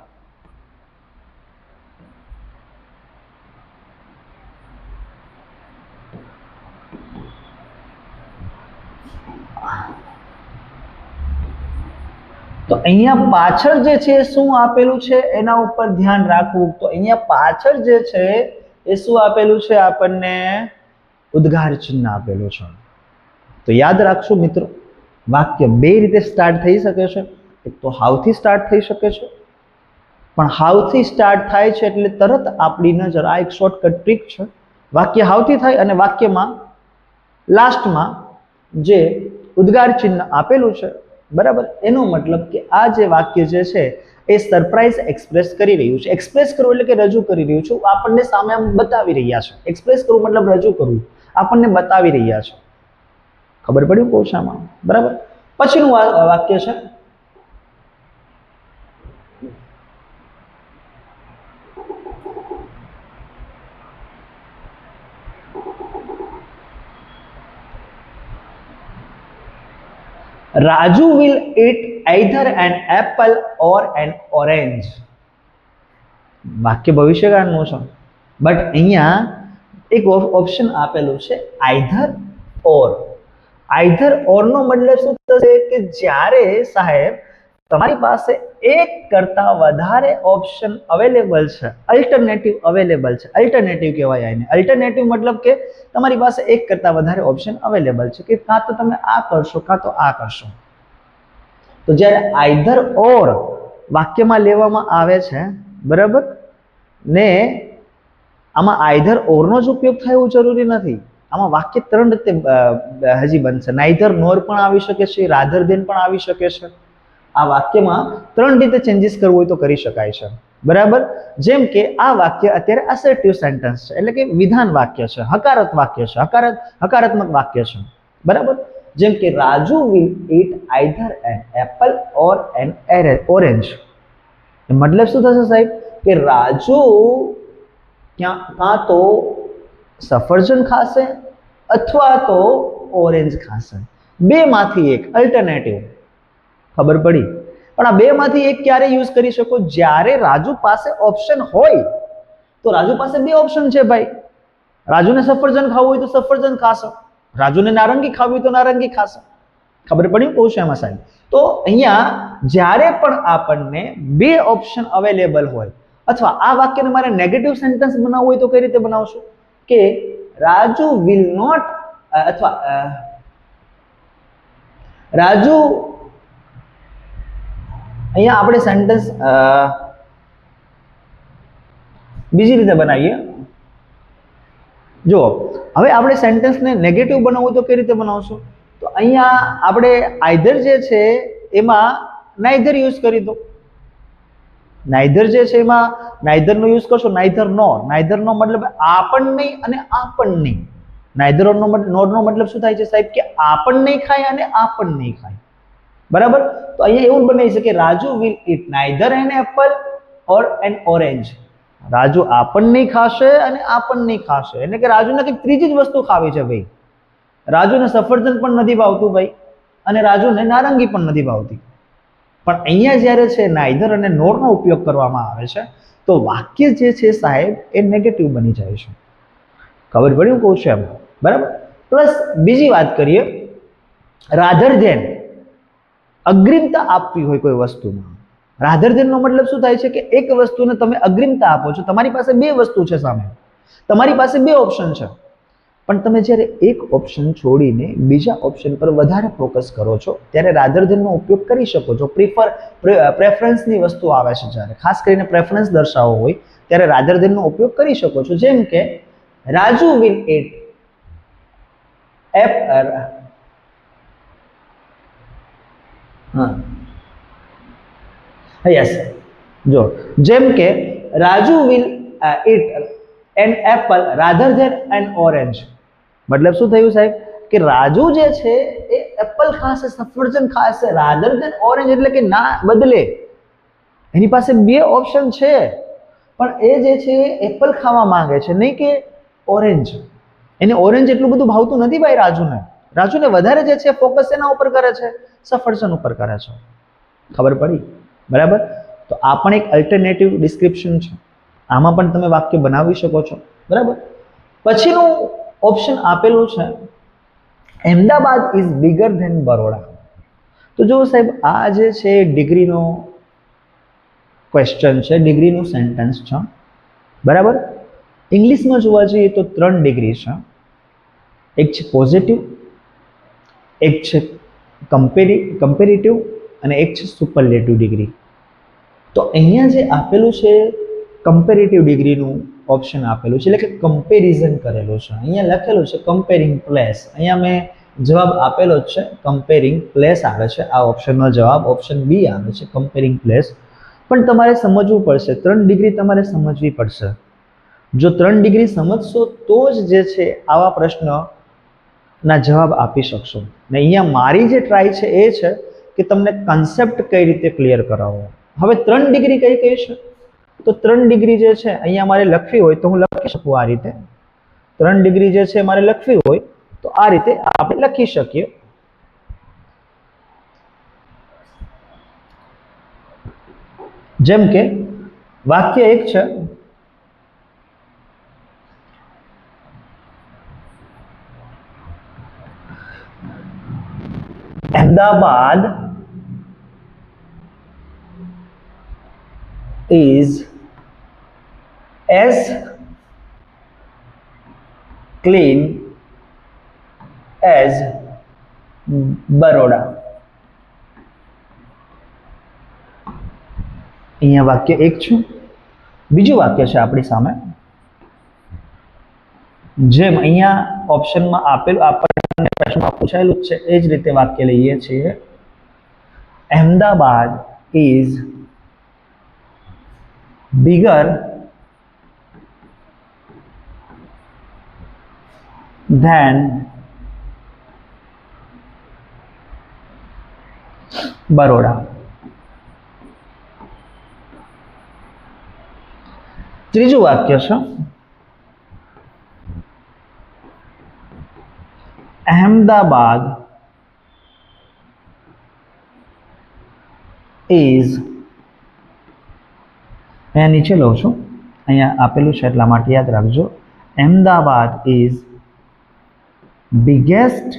A: તો અહીંયા પાછળ જે છે શું આપેલું છે એના ઉપર ધ્યાન રાખવું. તો અહીંયા પાછળ જે છે એ શું આપેલું છે આપણને? ઉદ્ગાર ચિહ્ન આપેલું છે. તો યાદ રાખશો મિત્રો, વાક્ય બે રીતે સ્ટાર્ટ થઈ શકે છે. એક તો હાઉથી સ્ટાર્ટ થઈ શકે છે, પણ હાઉથી સ્ટાર્ટ થાય છે એટલે તરત આપણી નજર, આ એક શોર્ટકટ ટ્રીક છે, વાક્ય હાઉથી થાય અને વાક્યમાં લાસ્ટમાં જે ઉદ્ગાર ચિહ્ન આપેલું છે બરાબર. એનો મતલબ કે આ જે વાક્ય જે છે એ સરપ્રાઈઝ એક્સપ્રેસ કરી રહ્યું છે. એક્સપ્રેસ કરવું એટલે કે રજૂ કરી રહ્યું છું, આપણને સામે આમ બતાવી રહ્યા છે. એક્સપ્રેસ કરવું મતલબ રજૂ કરવું, આપણને બતાવી રહ્યા છે. ખબર પડી કોશામાં? બરાબર. પછીનું વાક્ય છે Raju will eat either an apple or an orange. વાક્ય ભવિષ્યકાળનું છે, બટ અહીંયા એક ઓપ્શન આપેલું છે આઈધર ઓર. આઈધર ઓર નો મતલબ શું થશે કે જ્યારે સાહેબ તમારી પાસે એક કરતા વધારે ઓપ્શન અવેલેબલ છે, અલ્ટરનેટિવ અવેલેબલ છે. અલ્ટરનેટિવ કહેવાય એને. અલ્ટરનેટિવ મતલબ કે તમારી પાસે એક કરતા વધારે ઓપ્શન અવેલેબલ છે કે કાં તો તમે આ કરશો કાં તો આ કરશો. તો જ્યારે આઈધર ઓર વાક્યમાં લેવામાં આવે છે, બરાબર, ને આમાં આઈધર ઓર નો જ ઉપયોગ થાય એવું જરૂરી નથી. આમાં વાક્ય ત્રણ રીતે હજી બનશે. નાઈધર નોર પણ આવી શકે છે, રાધર દેન પણ આવી શકે છે. આ વાક્યમાં ત્રણ રીતે ચેન્જીસ કરવું હોય તો કરી શકાય છે, બરાબર. જેમ કે આ વાક્ય અત્યારે અસર્ટિવ સેન્ટેન્સ છે, એટલે કે વિધાન વાક્ય છે, હકારાત્મક વાક્ય છે, હકારાત્મક વાક્ય છે, બરાબર. જેમ કે Raju will eat either an apple or an orange. મતલબ શું થશે સાહેબ કે રાજુ કાં તો સફરજન ખાશે અથવા તો ઓરેન્જ ખાશે. બે માંથી એક, અલ્ટરનેટિવ. ખબર પડી? પણ આ બે માંથી એક ક્યારે યુઝ કરી શકો? જ્યારે રાજુ પાસે ઓપ્શન હોય. તો રાજુ પાસે બે ઓપ્શન છે ભાઈ. રાજુને સફરજન ખાવું હોય તો સફરજન ખાશે, રાજુને નારંગી ખાવી હોય તો નારંગી ખાશે. ખબર પડી કહું છું એમાં સાહેબ? તો અહીંયા જ્યારે પણ આપણને બે ઓપ્શન અવેલેબલ હોય, અથવા આ વાક્યને મારે નેગેટિવ સેન્ટેન્સ બનાવવું હોય તો કઈ રીતે બનાવશો કે રાજુ વિલ નોટ, અથવા રાજુ, અહીંયા આપણે સેન્ટેન્સ બીજી રીતે બનાવીએ. જો હવે આપણે સેન્ટેન્સને નેગેટિવ બનાવવું તો કઈ રીતે બનાવશું? તો અહીંયા આપણે આઈધર જે છે એમાં નાઈધર યુઝ કરી દો. નાઈધર જે છે એમાં નાઈધર નો યુઝ કરશો, નાઈધર નોર. નાઈધર નો મતલબ આ પણ નહીં અને આ પણ નહીં. નાઈધર નો મતલબ શું થાય છે સાહેબ કે આ પણ નહીં ખાય અને આ પણ નહીં ખાય, બરાબર. તો અહીંયા એવું બનાવી શકે Raju will eat neither an apple or an orange. Raju આ પણ નહીં ખાશે અને આ પણ નહીં ખાશે, એટલે કે રાજુને કંઈક ત્રીજી જ વસ્તુ ખાવી છે ભાઈ. રાજુને સફરજન પણ નથી ભાવતું ભાઈ, અને રાજુને નારંગી પણ નથી ભાવતી. પણ અહીંયા જ્યારે છે નાઈધર અને નોર નો ઉપયોગ કરવામાં આવે છે તો વાક્ય જે છે સાહેબ એ નેગેટિવ બની જાય છે. ખબર પડી હું કહું છું એમ? બરાબર. પ્લસ બીજી વાત કરીએ, રાધર ધેન અગ્રિમતા આપવી હોય કોઈ વસ્તુમાં. રાધર ધેન નો મતલબ શું થાય છે કે એક વસ્તુને તમે અગ્રિમતા આપો છો. તમારી પાસે બે વસ્તુ છે સામે, તમારી પાસે બે ઓપ્શન છે, પણ તમે જ્યારે એક ઓપ્શન છોડીને બીજા ઓપ્શન પર વધારે ફોકસ કરો છો ત્યારે રાધર ધેન નો ઉપયોગ કરી શકો છો. પ્રેફરન્સની વસ્તુ આવે છે જ્યારે, ખાસ કરીને પ્રેફરન્સ દર્શાવવો હોય ત્યારે રાધર ધેન નો ઉપયોગ કરી શકો છો. જેમ કે રાજુ વિલ eat યસ, જો જેમ કે Raju will eat an apple rather than an orange. મતલબ શું થયું સાહેબ કે રાજુ જે છે એ એપલ ખાશે, સફરજન ખાશે, rather than orange એટલે કે ના બદલે. એની પાસે બે ઓપ્શન છે પણ એ જે છે એપલ ખાવા માંગે છે, નહીં કે ઓરેન્જ. એને ઓરેન્જ એટલું બધું ભાવતું નથી ભાઈ રાજુને. રાજુને વધારે જે છે ફોકસ એના ઉપર કરે છે, સફરજન ઉપર કરે છે. ખબર પડી? બરાબર. તો આ પણ એક અલ્ટરનેટિવ ડિસ્ક્રિપ્શન છે, આમાં પણ તમે વાક્ય બનાવી શકો છો, બરાબર. પછીનું ઓપ્શન આપેલું છે Ahmedabad is bigger than Baroda. તો જો સાહેબ આ જે છે ડિગ્રીનો ક્વેશ્ચન છે, ડિગ્રીનું સેન્ટેન્સ છે, બરાબર. ઇંગ્લિશમાં જોવા જઈએ તો 3 ડિગ્રી છે. એક છે પોઝિટિવ, એક છે કમ્પેરેટિવ અને એક છે સુપરલેટિવ ડિગ્રી. તો અહીંયા જે આપેલું છે કમ્પેરેટિવ ડિગ્રીનું ઓપ્શન આપેલું છે, એટલે કે કમ્પેરિઝન કરેલું છે. અહીંયા લખેલું છે કમ્પેરિંગ પ્લેસ. અહીંયા મેં જવાબ આપેલો જ છે, કમ્પેરિંગ પ્લેસ આવે છે. આ ઓપ્શનનો જવાબ ઓપ્શન બી આવે છે, કમ્પેરિંગ પ્લેસ. પણ તમારે સમજવું પડશે, 3 ડિગ્રી તમારે સમજવી પડશે. જો 3 ડિગ્રી સમજશો તો જ જે છે આવા પ્રશ્નના જવાબ આપી શકશો. ને અહીંયા મારી જે ટ્રાય છે એ છે કે તમને કન્સેપ્ટ કઈ રીતે ક્લિયર કરાવવો. હવે 3 ડિગ્રી કઈ કઈ છે? તો 3 ડિગ્રી જે છે અહીંયા મારે લખવી હોય તો હું લખી શકું આ રીતે. 3 ડિગ્રી જે છે મારે લખવી હોય તો આ રીતે આપણે લખી શકીએ. જેમ કે વાક્ય એક છે, Ahmedabad is as clean as Baroda. અહીંયા વાક્ય એક છે. બીજું વાક્ય છે આપણી સામે, જેમ અહીંયા ઓપ્શનમાં આપેલું આપણને પ્રશ્નમાં પૂછાયેલું છે એ જ રીતે વાક્ય લઈએ છીએ. Ahmedabad is bigger than Baroda. ત્રીજું વાક્ય છે, અહેમદાબાદ is, અહીંયા નીચે લઉં છું, અહીંયા આપેલું છે એટલા માટે યાદ રાખજો. Ahmedabad is biggest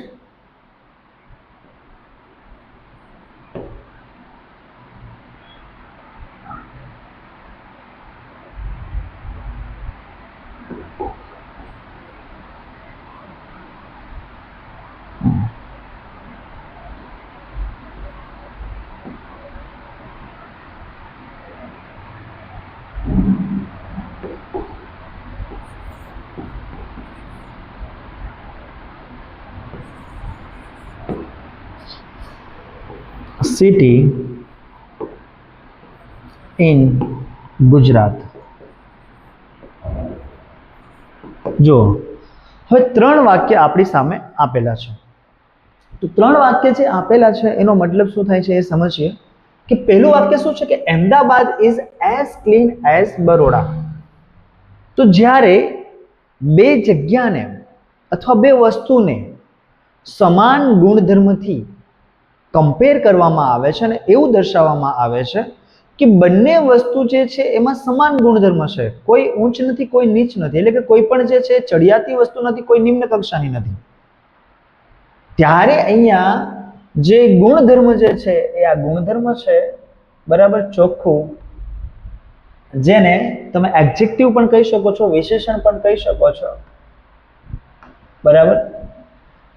A: city in Gujarat. જો હવે 3 વાક્ય આપણી સામે આપેલા છે, તો 3 વાક્ય જે આપેલા છે એનો મતલબ શું થાય છે એ સમજીએ. કે પહેલું વાક્ય શું છે કે Ahmedabad is as clean as Baroda. તો જ્યારે બે જગ્યાને અથવા બે વસ્તુને સમાન ગુણધર્મથી કમ્પેર કરવામાં આવે છે અને એવું દર્શાવવામાં આવે છે કે બંને વસ્તુ જે છે એમાં સમાન ગુણધર્મ છે, કોઈ ઊંચ નથી કોઈ નીચ નથી, એટલે કે કોઈ પણ જે છે ચડિયાતી વસ્તુ નથી, કોઈ નિમ્ન કક્ષાની નથી, ત્યારે અહીંયા જે ગુણધર્મ જે છે એ આ ગુણધર્મ છે બરાબર ચોખ્ખું, જેને તમે એડજેક્ટિવ પણ કહી શકો છો, વિશેષણ પણ કહી શકો છો બરાબર.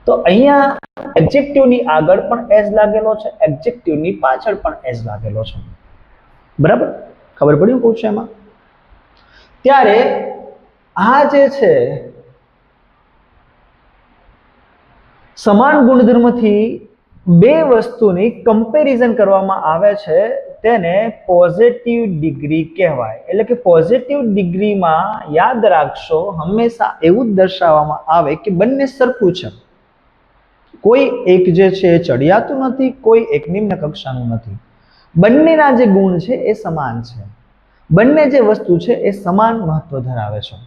A: તો અહીંયા એડજેક્ટિવની આગળ પણ એઝ લાગેલો છે, એડજેક્ટિવની પાછળ પણ એઝ લાગેલો છે બરાબર. ખબર પડી હું છે એમાં? ત્યારે આ જે છે સમાન ગુણધર્મથી બે વસ્તુની કમ્પેરિઝન કરવામાં આવે છે, તેને પોઝિટિવ ડિગ્રી કહેવાય. એટલે કે પોઝિટિવ ડિગ્રીમાં યાદ રાખશો હંમેશા એવું જ દર્શાવવામાં આવે કે બંને સરખું છે, કોઈ એક જે છે એ ચડિયાતું નથી, કોઈ એક નિમ્ન કક્ષાનું નથી, બંનેના જે ગુણ છે એ સમાન છે, બંને જે વસ્તુ છે એ સમાન મહત્વ ધરાવે છે.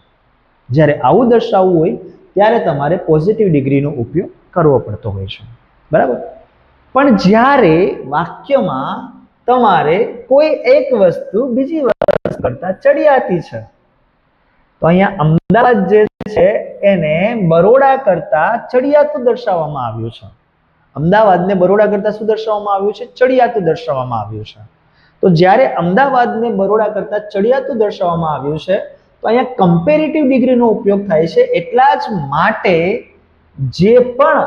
A: જ્યારે આવું દર્શાવવું હોય ત્યારે તમારે પોઝિટિવ ડિગ્રીનો ઉપયોગ કરવો પડતો હોય છે બરાબર. પણ જ્યારે વાક્યમાં તમારે કોઈ એક વસ્તુ બીજી વસ્તુ કરતા ચડિયાતી છે, તો અહીંયા અમદાવાદ જે છે એને બરોડા કરતા ચડિયાતું દર્શાવવામાં આવ્યું છે. અમદાવાદને બરોડા કરતા શું દર્શાવવામાં આવ્યું છે? ચડિયાતું દર્શાવવામાં આવ્યું છે. તો જ્યારે અમદાવાદને બરોડા કરતા ચડિયાતું દર્શાવવામાં આવ્યું છે તો અહીંયા કમ્પેરેટિવ ડિગ્રીનો ઉપયોગ થાય છે. એટલા જ માટે જે પણ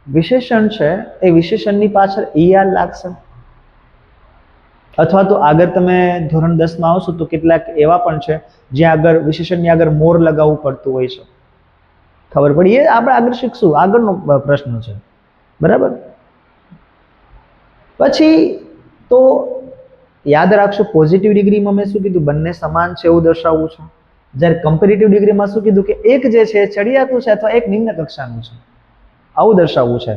A: વિશેષણ છે એ વિશેષણની પાછળ ER લાગશે, અથવા તો આગળ તમે ધોરણ 10 માં આવશો તો કેટલાક એવા પણ છે જ્યાં આગળ વિશેષણની આગળ મોર લગાવવું પડતું હોય છે ખબર પડી? એ આપણે આગળ શીખશું, આગળનો પ્રશ્ન છે, બરાબર. પછી તો યાદ રાખશો, પોઝિટિવ ડિગ્રીમાં મેં શું કીધું, બંને સમાન છે એવું દર્શાવવું છે. જ્યારે કમ્પેરેટિવ ડિગ્રીમાં શું કીધું કે એક જે છે ચડિયાતું છે અથવા એક નિમ્ન કક્ષાનું છે, આવું દર્શાવવું છે,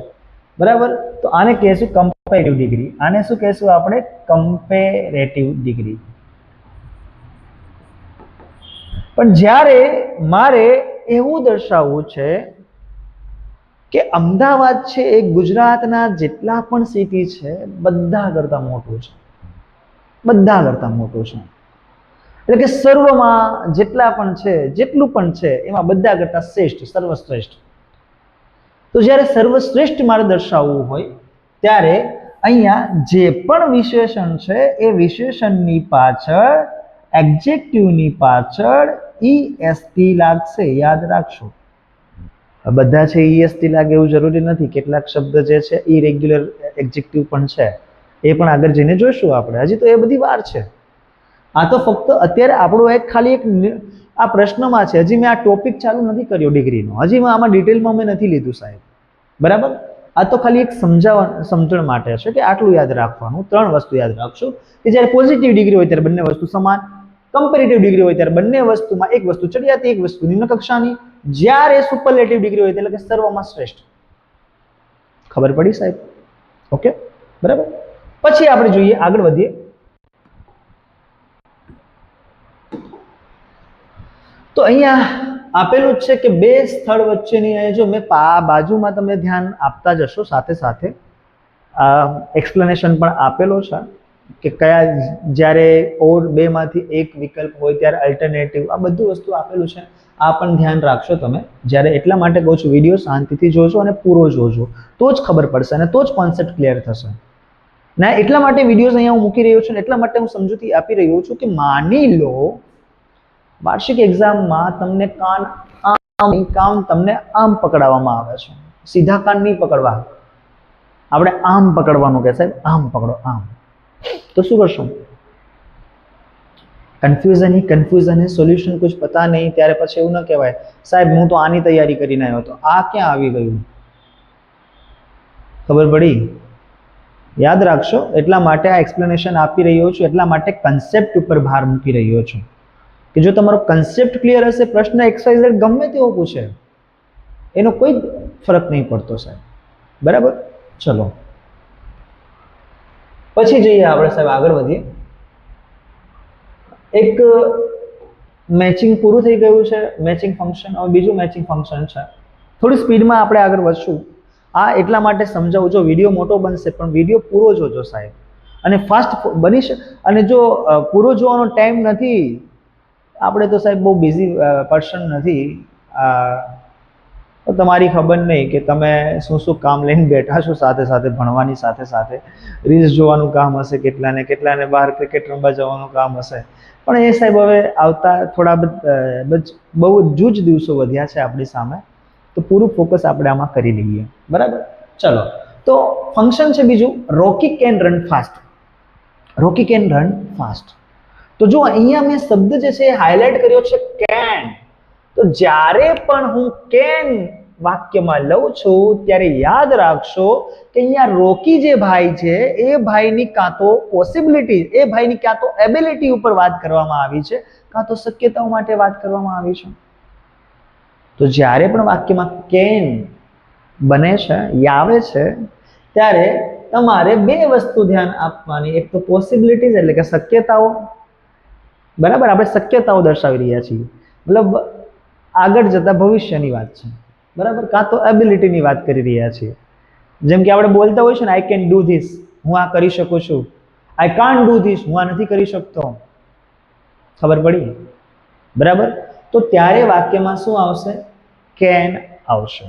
A: બરાબર. તો આને કહેશું કમ્પેરેટિવ ડિગ્રી. આને શું કહેશું આપણે? Comparative degree. પણ જ્યારે મારે એવું દર્શાવવું છે કે અમદાવાદ છે એ ગુજરાતના જેટલા પણ સિટી છે બધા કરતા મોટું છે, બધા કરતા મોટું છે, એટલે કે સર્વમાં જેટલા પણ છે, જેટલું પણ છે એમાં બધા કરતા શ્રેષ્ઠ, સર્વશ્રેષ્ઠ. તો જ્યારે સર્વશ્રેષ્ઠ મારે દર્શાવવું હોય ત્યારે અહીંયા જે પણ વિશેષણ છે એ વિશેષણની પાછળ, એડજેક્ટિવની પાછળ EST લાગશે, યાદ રાખશો. બધા છે EST લાગે એવું જરૂરી નથી, કેટલાક શબ્દ જે છે ઇરેગ્યુલર એડજેક્ટિવ પણ છે, એ પણ આગળ જઈને જોઈશું આપણે. હજી તો એ બધી વાર છે. આ તો ફક્ત અત્યારે આપણું એક ખાલી એક આ પ્રશ્નમાં છે. હજી મેં આ ટોપિક ચાલુ નથી કર્યો ડિગ્રીનો, હજી મેં આમાં ડિટેલમાં મેં નથી લીધું સાહેબ, બરાબર. આ તો ખાલી એક સમજણ માટે છે કે આટલું યાદ રાખવાનું. 3 વસ્તુ યાદ રાખશો કે જ્યારે પોઝિટિવ ડિગ્રી હોય ત્યારે બંને વસ્તુ સમાન, કમ્પેરેટિવ ડિગ્રી હોય ત્યારે બંને વસ્તુમાં એક વસ્તુ ચડિયાતી, એક વસ્તુ નિમ્ન કક્ષાની, જ્યારે સુપરલેટિવ ડિગ્રી હોય એટલે કે સર્વમાં શ્રેષ્ઠ. ખબર પડી સાહેબ? ઓકે, બરાબર. પછી આપણે જોઈએ, આગળ વધીએ. તો અહીંયા આપેલું જ છે કે બે સ્થળ વચ્ચેની, જો મેં બાજુમાં તમે ધ્યાન આપતા જશો, સાથે સાથે એક્સપ્લેનેશન પણ આપેલો છે કે કયા જ્યારે ઓર બેમાંથી એક વિકલ્પ હોય ત્યારે અલ્ટરનેટિવ, આ બધું વસ્તુ આપેલું છે. આ પણ ધ્યાન રાખશો તમે જ્યારે. એટલા માટે કહું છું વિડીયો શાંતિથી જોજો અને પૂરો જોજો, તો જ ખબર પડશે અને તો જ કોન્સેપ્ટ ક્લિયર થશે. ના એટલા માટે વિડીયોઝ અહીંયા હું મૂકી રહ્યો છું, એટલા માટે હું સમજૂતી આપી રહ્યો છું કે માની લો વાર્ષિક એક્ઝામમાં તમને કામ તમને આમ પકડાવવામાં આવે છે, સીધા કાન નહીં પકડવા, આપણે આમ પકડવાનું કે સાહેબ આમ પકડો, આમ. तो શું કરશો? કન્ફ્યુઝન है, સોલ્યુશન कुछ पता नहीं, ત્યારે પછી એવું ન કહેવાય સાહેબ હું તો આની તૈયારી કરીને આવ્યો હતો, આ ક્યાં આવી ગયું? ખબર પડી? યાદ રાખશો. એટલા માટે આ એક્સપ્લેનેશન આપી રહ્યો છું, એટલા માટે કન્સેપ્ટ ઉપર ભાર મૂકી રહ્યો છું કે જો તમારો કન્સેપ્ટ ક્લિયર હશે, પ્રશ્ન XYZ ગમે તેવો પૂછે એનો કોઈ ફરક નહીં પડતો સાહેબ, બરાબર. ચલો પછી જઈએ આપણે સાહેબ, આગળ વધીએ. એક મેચિંગ પૂરું થઈ ગયું છે, મેચિંગ ફંક્શન. હવે બીજું મેચિંગ ફંક્શન છે. થોડી સ્પીડમાં આપણે આગળ વધશું. આ એટલા માટે સમજાવું, જો વિડીયો મોટો બનશે પણ વિડીયો પૂરો જોજો સાહેબ, અને ફાસ્ટ બની શકે. અને જો પૂરો જોવાનો ટાઈમ નથી, આપણે તો સાહેબ બહુ બિઝી પર્સન નથી, તો તમારી ખબર નહીં કે તમે શું શું કામ લઈને બેઠા છો, સાથે સાથે ભણવાની સાથે સાથે રીલ્સ જોવાનું કામ હશે, કેટલાને બહાર ક્રિકેટ રમવા જવાનું કામ હશે. પણ એ સાહેબ હવે આવતા થોડા બહુ જૂજ દિવસો વધ્યા છે આપણી સામે, તો પૂરું ફોકસ આપણે આમાં કરી લઈએ, બરાબર. ચલો, તો ફંક્શન છે બીજું, Rocky can run fast. Rocky can run fast. તો જો અહીંયા મેં શબ્દ જે છે હાઇલાઇટ કર્યો છે કેન. તો જ્યારે પણ હું કેન વાક્યમાં લઉં છું ત્યારે યાદ રાખશો કે અહીંયા રોકી જે ભાઈ છે એ ભાઈની કાં તો પોસિબિલિટી, એ ભાઈની કાં તો એબિલિટી ઉપર વાત કરવામાં આવી છે, કાં તો શક્યતાઓ માટે વાત કરવામાં આવી છે. તો જ્યારે પણ વાક્યમાં કેન બને છે, આવે છે, ત્યારે તમારે બે વસ્તુ ધ્યાન આપવાની. એક તો પોસિબિલિટીઝ એટલે કે શક્યતાઓ, બરાબર. આપણે શક્યતાઓ દર્શાવી રહ્યા છીએ, મતલબ આગળ જતા ભવિષ્યની વાત છે, બરાબર. કાં તો એબિલિટીની વાત કરી રહ્યા છીએ. જેમ કે આપણે બોલતા હોય છે ને, આઈ કેન ડુ ધીસ, હું આ કરી શકું છું. આઈ કાન્ટ ડુ ધીસ, હું આ નથી કરી શકતો. ખબર પડી? બરાબર. તો ત્યારે વાક્યમાં શું આવશે? કેન આવશે,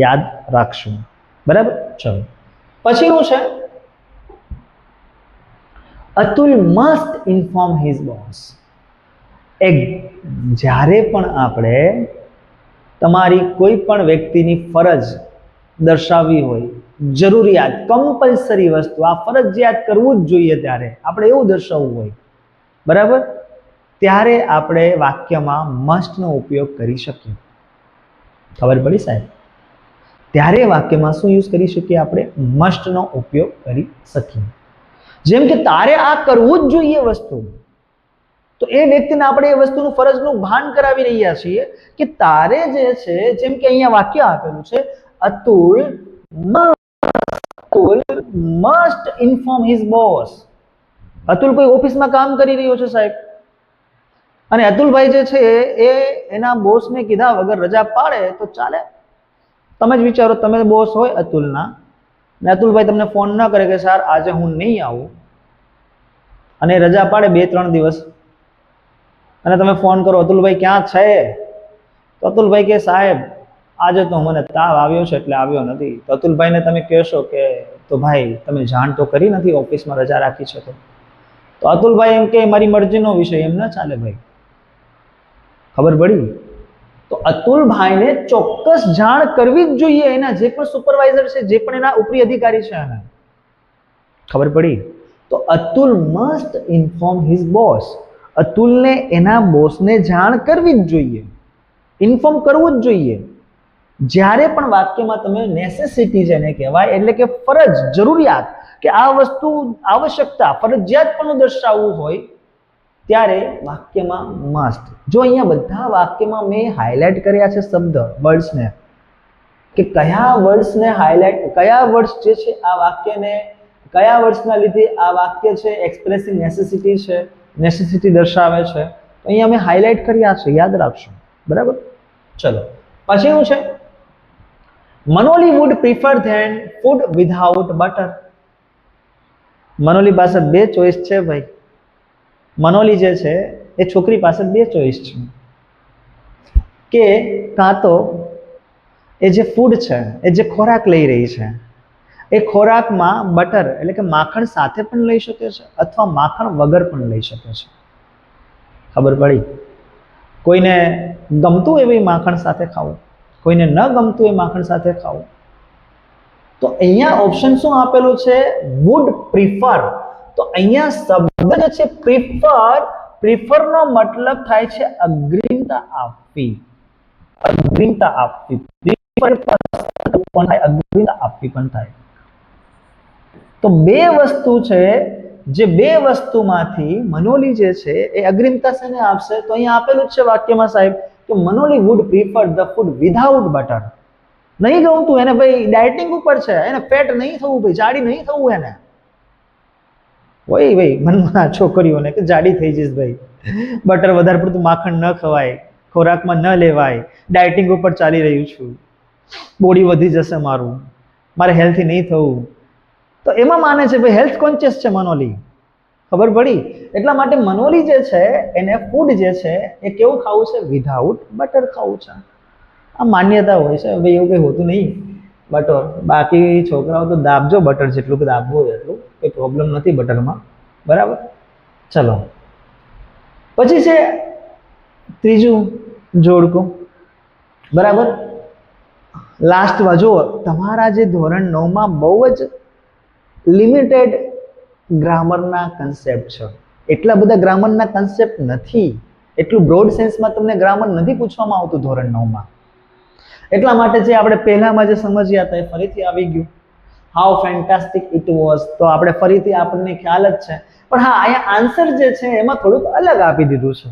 A: યાદ રાખશું, બરાબર. ચલો પછીનું છે, Atul must inform his boss. જ્યારે પણ આપણે તમારી કોઈ પણ વ્યક્તિની ફરજ દર્શાવવી હોય, જરૂરિયાત, કમ્પલસરી વસ્તુ, આ ફરજિયાત કરવું જ જોઈએ, ત્યારે આપણે એવું દર્શાવવું હોય, બરાબર, ત્યારે આપણે વાક્યમાં મસ્ટનો ઉપયોગ કરી શકીએ. ખબર પડી સાહેબ? ત્યારે વાક્યમાં શું યુઝ કરી શકીએ આપણે? મસ્ટનો ઉપયોગ કરી શકીએ. જેમ કે તારે આ કરવું જ જોઈએ વસ્તુ, તો એ વ્યક્તિને આપણે એ વસ્તુનું ફરજનું ભાન કરાવી રહ્યા છીએ કે તારે જે છે, જેમ કે અહીંયા વાક્ય આપેલું છે, Atul must inform his boss. Atul કોઈ ઓફિસમાં કામ કરી રહ્યો છે સાહેબ, અને અતુલભાઈ જે છે એ એના બોસને કીધા વગર રજા પાડે તો ચાલે? તમે જ વિચારો, તમે બોસ હોય અતુલના, ને અતુલભાઈ તમને ફોન ન કરે કે સર આજે હું નહીં આવું, અને રજા પાડે 2-3 દિવસ, અને તમે ફોન કરો અતુલભાઈ ક્યાં છે, તો અતુલભાઈ કે સાહેબ આજે તો મને તાવ આવ્યો છે એટલે આવ્યો નથી. તો અતુલભાઈને તમે કહેશો કે તો ભાઈ તમે જાણ તો કરી નથી ઓફિસમાં રજા રાખી છે? તો અતુલભાઈ એમ કે મારી મરજીનો વિષય, એમ ના ચાલે ભાઈ. ખબર પડી? તો અતુલભાઈને ચોક્કસ જાણ કરવી જ જોઈએ એના જે પણ સુપરવાઇઝર છે, જે પણ એના ઉપરી અધિકારી છે એને. ખબર પડી? તો Atul must inform his boss. અતુલને એના બોસને જાણ કરવી જ જોઈએ, ઇન્ફોર્મ કરવું જ જોઈએ. જ્યારે પણ વાક્યમાં તમે નેસેસિટી જેને કહેવાય, એટલે કે ફરજ, જરૂરિયાત, કે આ વસ્તુ આવશ્યકતા, ફરજિયાત પણ દર્શાવવું હોય, ત્યારે વાક્યમાં મસ્ટ. જો અહીંયા બધા વાક્યમાં મેં હાઇલાઇટ કર્યા છે શબ્દ, વર્ડ્સને, કે કયા વર્ડ્સને હાઇલાઇટ, કયા વર્ડ્સ જે છે આ વાક્યને, કયા વર્ડ્સના લીધે આ વાક્ય છે એક્સપ્રેસિંગ નેસેસિટી છે, નેસેસિટી દર્શાવે છે, તો અહીંયા મેં હાઇલાઇટ કર્યા છે, યાદ રાખશો. બરાબર? ચલો પછીનું છે, Manoli would prefer then food without butter. Manoli પાસે 2 ચોઈસ છે ભાઈ. મનોલી જે છે એ છોકરી પાસે 2 ચોઈસ છે, કે કાં તો એ જે ફૂડ છે, એ જે ખોરાક લઈ રહી છે, એ ખોરાકમાં બટર એટલે કે માખણ સાથે પણ લઈ શકે છે, અથવા માખણ વગર પણ લઈ શકે છે. ખબર પડી? કોઈને ગમતું એવી માખણ સાથે ખાવું, કોઈને ન ગમતું એ માખણ સાથે ખાવું. તો અહીંયા ઓપ્શન શું આપેલું છે? Would prefer. તો અહીંયા શબ્દ જે છે પ્રિફર, પ્રિફરનો મતલબ થાય છે અગ્રિમતા આપવી. અગ્રિમતા આપવી, પ્રિફર પણ થાય, અગ્રિમતા આપવી પણ થાય. તો 2 વસ્તુ છે, જે 2 વસ્તુમાંથી મનોલી જે છે એ અગ્રિમતા શેને આપશે? તો અહીંયા આપેલું છે વાક્યમાં સાહેબ કે Manoli would prefer the food without butter. નહીં ગમતું એને ભાઈ, ડાયટિંગ ઉપર છે, એને ફેટ નહીં થવું ભાઈ, જાડી નહીં થવું એને. હોય ભાઈ મનમાં છોકરીઓને કે જાડી થઈ જઈશ ભાઈ, બટર વધારે પડતું માખણ ન ખવાય, ખોરાકમાં ન લેવાય, ડાયટિંગ ઉપર ચાલી રહ્યું છું, બોડી વધી જશે મારું, મારે હેલ્થી નહીં થવું. તો એમાં માને છે ભાઈ, હેલ્થ કોન્શિયસ છે મનોલી. ખબર પડી? એટલા માટે મનોલી જે છે એને ફૂડ જે છે એ કેવું ખાવું છે? વિધાઉટ બટર ખાવું છે. આ માન્યતા હોય છે ભાઈ, એવું કંઈ હોતું નહીં બટર. બાકી છોકરાઓ તો દાબજો બટર, જેટલું કે દાબવું હોય એટલું, કંઈ પ્રોબ્લેમ નથી બટરમાં. બરાબર? ચલો પછી છે ત્રીજું જોડકું. બરાબર? લાસ્ટમાં જુઓ, તમારા જે ધોરણ 9માં બહુ જ લિમિટેડ ગ્રામરના કન્સેપ્ટ છે. એટલા બધા ગ્રામરના કન્સેપ્ટ નથી, એટલું બ્રોડ સેન્સમાં તમને ગ્રામર નથી પૂછવામાં આવતું ધોરણ 9માં. એટલા માટે જે આપણે પહેલામાં જે સમજ્યા હતા એ ફરીથી આવી ગયું. હાઉ ફેન્ટાસ્ટિક ઇટ વોઝ, તો આપણે ફરીથી આપણને ખ્યાલ જ છે. પણ હા, અહીંયા આન્સર જે છે એમાં થોડુંક અલગ આપી દીધું છે.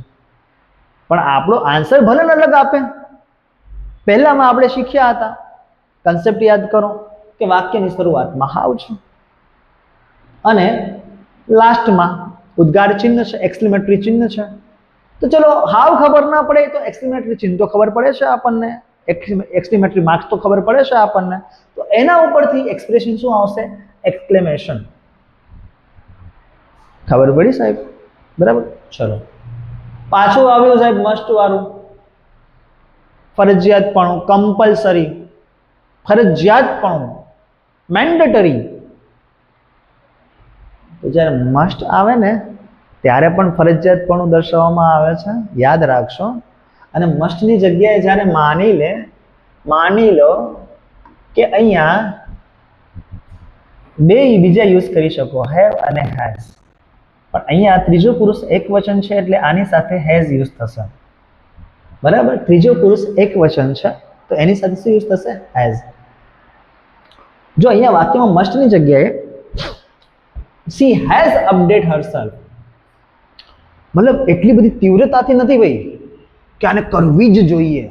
A: પણ આપણો આન્સર ભલે અલગ આપે. પહેલામાં આપણે શીખ્યા હતા, કન્સેપ્ટ યાદ કરો, કે વાક્યની શરૂઆતમાં હાવ છે, અને લાસ્ટમાં ઉદ્ગાર ચિહ્ન છે, એક્સક્લેમેટરી ચિહ્ન છે. તો ચલો હાવ ખબર ના પડે તો એક્સક્લેમેટરી ચિહ્ન તો ખબર પડે છે આપણને, એક્સક્લેમેટરી માર્ક્સ તો ખબર પડે છે આપણને. તો એના ઉપરથી એક્સપ્રેશન શું આવશે? એક્સક્લેમેશન. ખબર પડી સાહેબ? બરાબર? ચલો પાછું આવ્યું સાહેબ મસ્ટ વાળું, ફરજિયાતપણું, કમ્પલસરી, ફરજિયાતપણું, મેન્ડેટરી. તો જ્યારે મસ્ટ આવે ને ત્યારે પણ ફરજિયાતપણું દર્શાવવામાં આવે છે, યાદ રાખશો. અને મસ્ટની જગ્યાએ જ્યારે માની લો કે અહીંયા 2 બીજા યુઝ કરી શકો, હેવ અને હેઝ. પણ અહીંયા ત્રીજો પુરુષ એકવચન છે એટલે આની સાથે હેઝ યુઝ થશે. બરાબર? ત્રીજો પુરુષ એકવચન છે તો તો એની સાથે શું યુઝ થશે? હેઝ. જો અહીંયા વાક્યમાં મસ્ટની જગ્યાએ she has updated herself, મતલબ એટલી બધી તીવ્રતાથી નથી ભાઈ કે આને કરવી જ જોઈએ,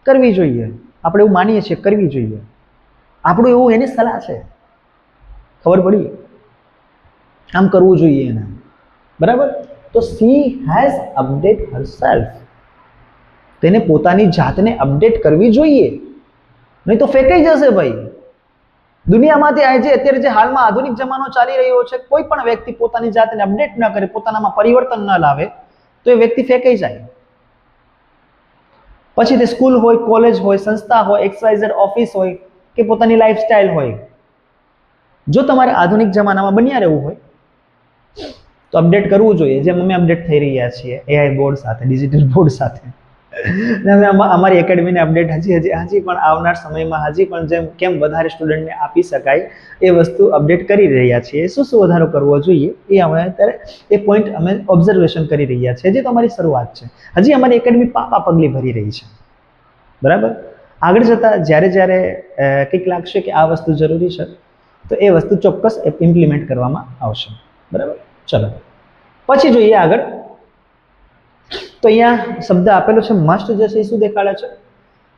A: કરવી જોઈએ, આપણે એવું માનીએ છીએ કરવી જોઈએ, આપણું એવું એની સલાહ છે, ખબર પડી આમ કરવું જોઈએ એને, બરાબર. તો she has updated herself, તેને પોતાની જાતને અપડેટ કરવી જોઈએ, નહીં તો ફેંકાઈ જશે ભાઈ. દુનિયામાંથી આજે અત્યારે જે હાલમાં આધુનિક જમાનો ચાલી રહ્યો છે, કોઈ પણ વ્યક્તિ પોતાની જાતને અપડેટ ન કરે, પોતાનામાં પરિવર્તન ન લાવે તો એ વ્યક્તિ ફેંકાઈ જાય. પછી તે સ્કૂલ હોય, કોલેજ હોય, સંસ્થા હોય, XYZ ઓફિસ હોય કે પોતાની લાઈફસ્ટાઈલ હોય, જો તમારે આધુનિક જમાનામાં બન્યા રહેવું હોય તો અપડેટ કરવું જોઈએ. જેમ અમે અપડેટ થઈ રહ્યા છીએ AI બોર્ડ સાથે, ડિજિટલ બોર્ડ સાથે, અમે અમારી એકેડમીને અપડેટ હજી પણ આવનાર સમયમાં હજી પણ જેમ કેમ વધારે સ્ટુડન્ટને આપી શકાય એ વસ્તુ અપડેટ કરી રહ્યા છીએ. શું શું વધારો કરવો જોઈએ એ અમે અત્યારે એ પોઈન્ટ અમે ઓબ્ઝર્વેશન કરી રહ્યા છીએ. હજી તો અમારી શરૂઆત છે, હજી અમારી એકેડમી પાપા પગલી ભરી રહી છે, બરાબર. આગળ જતાં જ્યારે જ્યારે કંઈક લાગશે કે આ વસ્તુ જરૂરી છે તો એ વસ્તુ ચોક્કસ ઇમ્પ્લિમેન્ટ કરવામાં આવશે, બરાબર. ચલો પછી જોઈએ આગળ. તો અહીંયા શબ્દ આપેલો છે મસ્ટ, જે છે એ શું દેખાડે છે?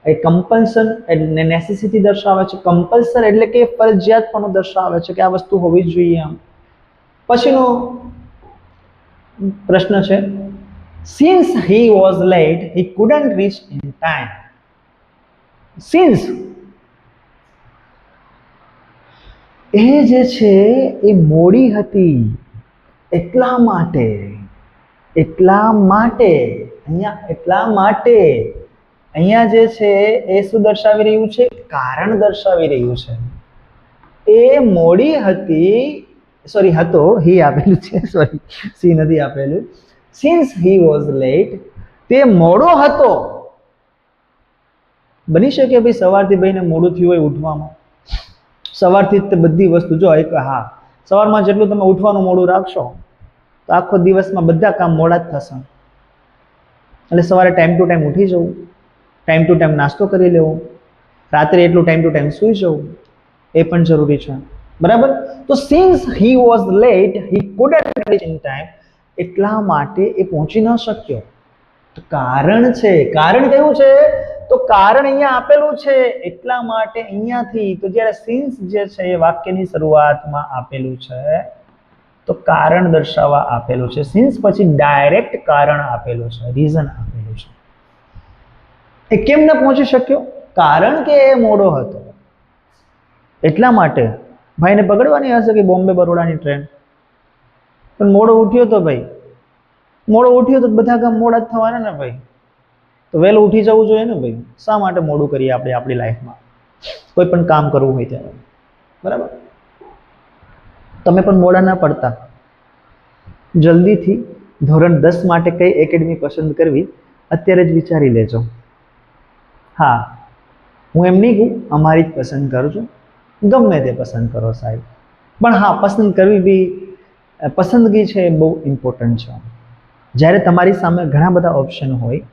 A: એ કમ્પલ્સન એટલે નેસેસિટી દર્શાવે છે. કમ્પલ્સર એટલે કે ફરજિયાતપણું દર્શાવે છે કે આ વસ્તુ હોવી જ જોઈએ આમ. પછીનો પ્રશ્ન છે since he was late he couldn't reach in time. since એ જે છે એ મોડી હતી એટલા માટે, એટલા માટે, અહીંયા એટલા માટે, અહીંયા જે છે એ શું દર્શાવી રહ્યું છે? કારણ દર્શાવી રહ્યું છે. એ મોડી હતી, સોરી હતો, હી આપેલું છે, સોરી સી નથી આપેલું. સિન્સ હી વોઝ લેટ, તે મોડો હતો. બની શકે ભાઈ સવારથી ભાઈને મોડું થયું હોય ઉઠવામાં, સવારથી જ બધી વસ્તુ જો એક, હા સવારમાં જેટલું તમે ઉઠવાનું મોડું રાખશો તો આખો દિવસમાં બધા કામ મોડા જ થશે. એટલે સવારે ટાઈમ ટુ ટાઈમ ઉઠી જવું, ટાઈમ ટુ ટાઈમ નાસ્તો કરી લેવો, રાત્રે એટલું ટાઈમ ટુ ટાઈમ સૂઈ જવું એ પણ જરૂરી છે, બરાબર. તો since he was late he couldn't reach in time, એટલા માટે એ પહોંચી ન શક્યો. તો કારણ છે, કારણ કયું છે? તો કારણ અહીંયા આપેલું છે એટલા માટે અહીંયાથી. તો જ્યારે સિન્સ જે છે એ વાક્યની શરૂઆતમાં આપેલું છે તો કારણ દર્શાવવા આપેલું છે. સિન્સ પછી ડાયરેક્ટ કારણ આપેલું છે, રીઝન આપેલું છે. એ કેમ ન પહોંચી શક્યો? કારણ કે એ મોડો હતો એટલા માટે. ભાઈને પકડવાની હશે કે બોમ્બે બરોડાની ટ્રેન, પણ મોડો ઉઠ્યો તો ભાઈ, મોડો ઉઠ્યો તો બધા કામ મોડા જ થવાના ને ભાઈ. તો વહેલું ઉઠી જવું જોઈએ ને ભાઈ. શા માટે મોડું કરીએ આપણે આપણી લાઈફમાં કોઈ પણ કામ કરવું હોય ત્યારે, બરાબર. તમે પણ મોડા ના પડતા. જલ્દીથી ધોરણ 10 માટે કઈ એકેડમી પસંદ કરવી અત્યારે જ વિચારી લેજો. હા, હું એમ નહીં કહું અમારી જ પસંદ કરજો, ગમે તે પસંદ કરો સાહેબ, પણ હા પસંદ કરવી બી, પસંદગી છે એ બહુ ઇમ્પોર્ટન્ટ છે. જ્યારે તમારી સામે ઘણા બધા ઓપ્શન હોય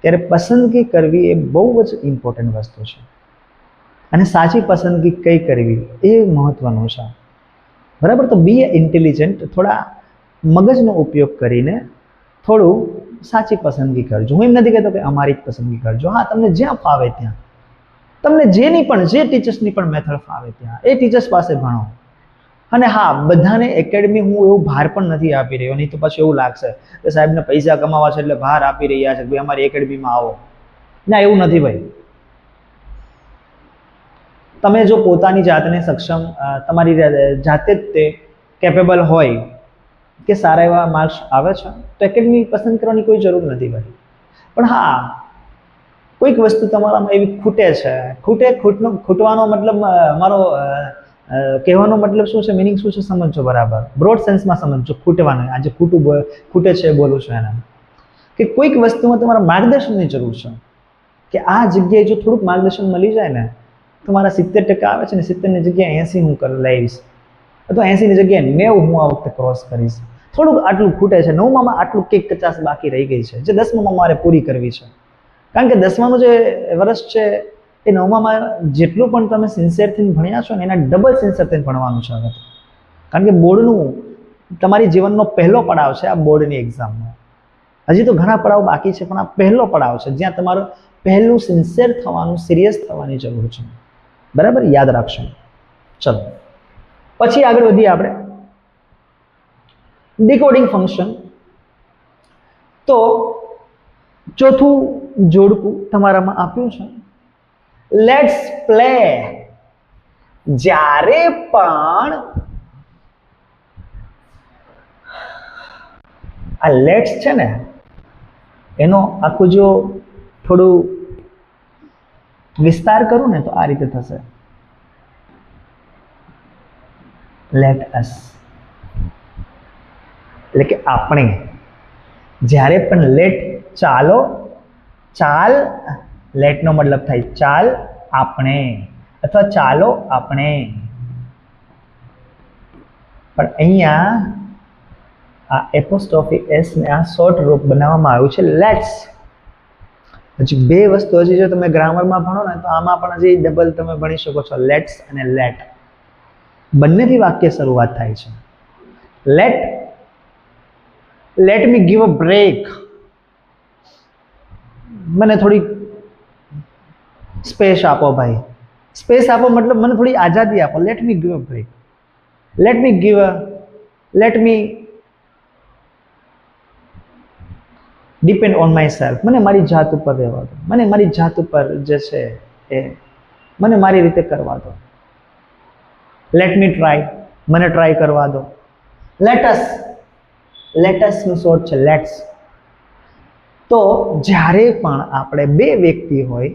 A: ત્યારે પસંદગી કરવી એ બહુ જ ઇમ્પોર્ટન્ટ વસ્તુ છે. અને સાચી પસંદગી કઈ કરવી એ મહત્વનું છે, બરાબર. તો બી ઇન્ટેલિજન્ટ, થોડા મગજનો ઉપયોગ કરીને થોડું સાચી પસંદગી કરજો. હું એમ નથી કહેતો કે અમારી જ પસંદગી કરજો. હા, તમને જ્યાં ફાવે ત્યાં, તમને જેની પણ, જે ટીચર્સની પણ મેથડ ફાવે ત્યાં એ ટીચર્સ પાસે ભણો. અને હા, બધાને એકેડમી હું એવું ભાર પણ નથી આપી રહ્યો, નહીં તો પછી એવું લાગશે કે સાહેબને પૈસા કમાવા છે એટલે ભાર આપી રહ્યા છે ભાઈ અમારી એકેડમીમાં આવો. ના, એવું નથી ભાઈ. તમે જો પોતાની જાતને સક્ષમ, તમારી જાતે જ તે કેપેબલ હોય કે સારા એવા માર્ક્સ આવે છે તો એકેડમી પસંદ કરવાની કોઈ જરૂર નથી ભાઈ. પણ હા, કોઈક વસ્તુ તમારામાં એવી ખૂટે છે, ખૂટવાનો મતલબ મારો કહેવાનો મતલબ શું છે, મિનિંગ શું છે સમજજો બરાબર, બ્રોડ સેન્સમાં સમજજો. ખૂટવાનું, આજે ખૂટે છે બોલું છું એના, કે કોઈક વસ્તુમાં તમારા માર્ગદર્શનની જરૂર છે, કે આ જગ્યાએ જો થોડુંક માર્ગદર્શન મળી જાય ને તો મારા 70% આવે છે ને 70ની જગ્યાએ 80 હું લઈશ, અથવા 80ની જગ્યાએ 90 હું આ વખતે ક્રોસ કરીશ. થોડુંક આટલું ખૂટે છે, 9માં આટલું કંઈક 50 બાકી રહી ગઈ છે જે 10માં મારે પૂરી કરવી છે. કારણ કે 10માનું જે વર્ષ છે એ 9મામાં જેટલું પણ તમે સિન્સિયર થઈને ભણ્યા છો ને એના ડબલ સિન્સિયર થઈને ભણવાનું છે હવે. કારણ કે બોર્ડનું તમારી જીવનનો પહેલો પડાવ છે આ બોર્ડની એક્ઝામનો. હજી તો ઘણા પડાવ બાકી છે પણ આ પહેલો પડાવ છે જ્યાં તમારું પહેલું સિન્સિયર થવાનું, સિરિયસ થવાની જરૂર છે. બરાબર, યાદ રાખશો. ચલો પછી આગળ વધીએ આપણે ડીકોડિંગ ફંક્શન. તો ચોથું જોડકું તમારામાં આપ્યું છે, લેટ્સ પ્લે. જ્યારે પણ આ લેટ્સ છે ને એનો આખું જો થોડું વિસ્તાર કરું ને તો આ રીતે થશે, લેટ અસ. એટલે કે આપણે. જ્યારે પણ લેટ, ચાલો, ચાલ, લેટ નો મતલબ થાય ચાલ, આપણે અથવા ચાલો આપણે. પણ અહીંયા આ એપોસ્ટ્રોફી એસ ને આ શોર્ટ રૂપ બનાવવામાં આવ્યું છે લેટ્સ. હજી બે વસ્તુ હજી જો તમે ગ્રામરમાં ભણો ને તો આમાં પણ હજી ડબલ તમે ભણી શકો છો, લેટ્સ અને લેટ. બંનેથી વાક્ય શરૂઆત થાય છે. Let me give a break. મને થોડી સ્પેસ આપો ભાઈ. સ્પેસ આપો મતલબ મને થોડી આઝાદી આપો. Let me give a break. Let me depend on myself. મને મારી જાત ઉપર રહેવા દો. મને મારી જાત ઉપર જે છે એ મને મારી રીતે કરવા દો. Let me try. મને ટ્રાય કરવા દો. લેટસ નું શોર્ટ છે લેટ્સ. તો જ્યારે પણ આપણે બે વ્યક્તિ હોય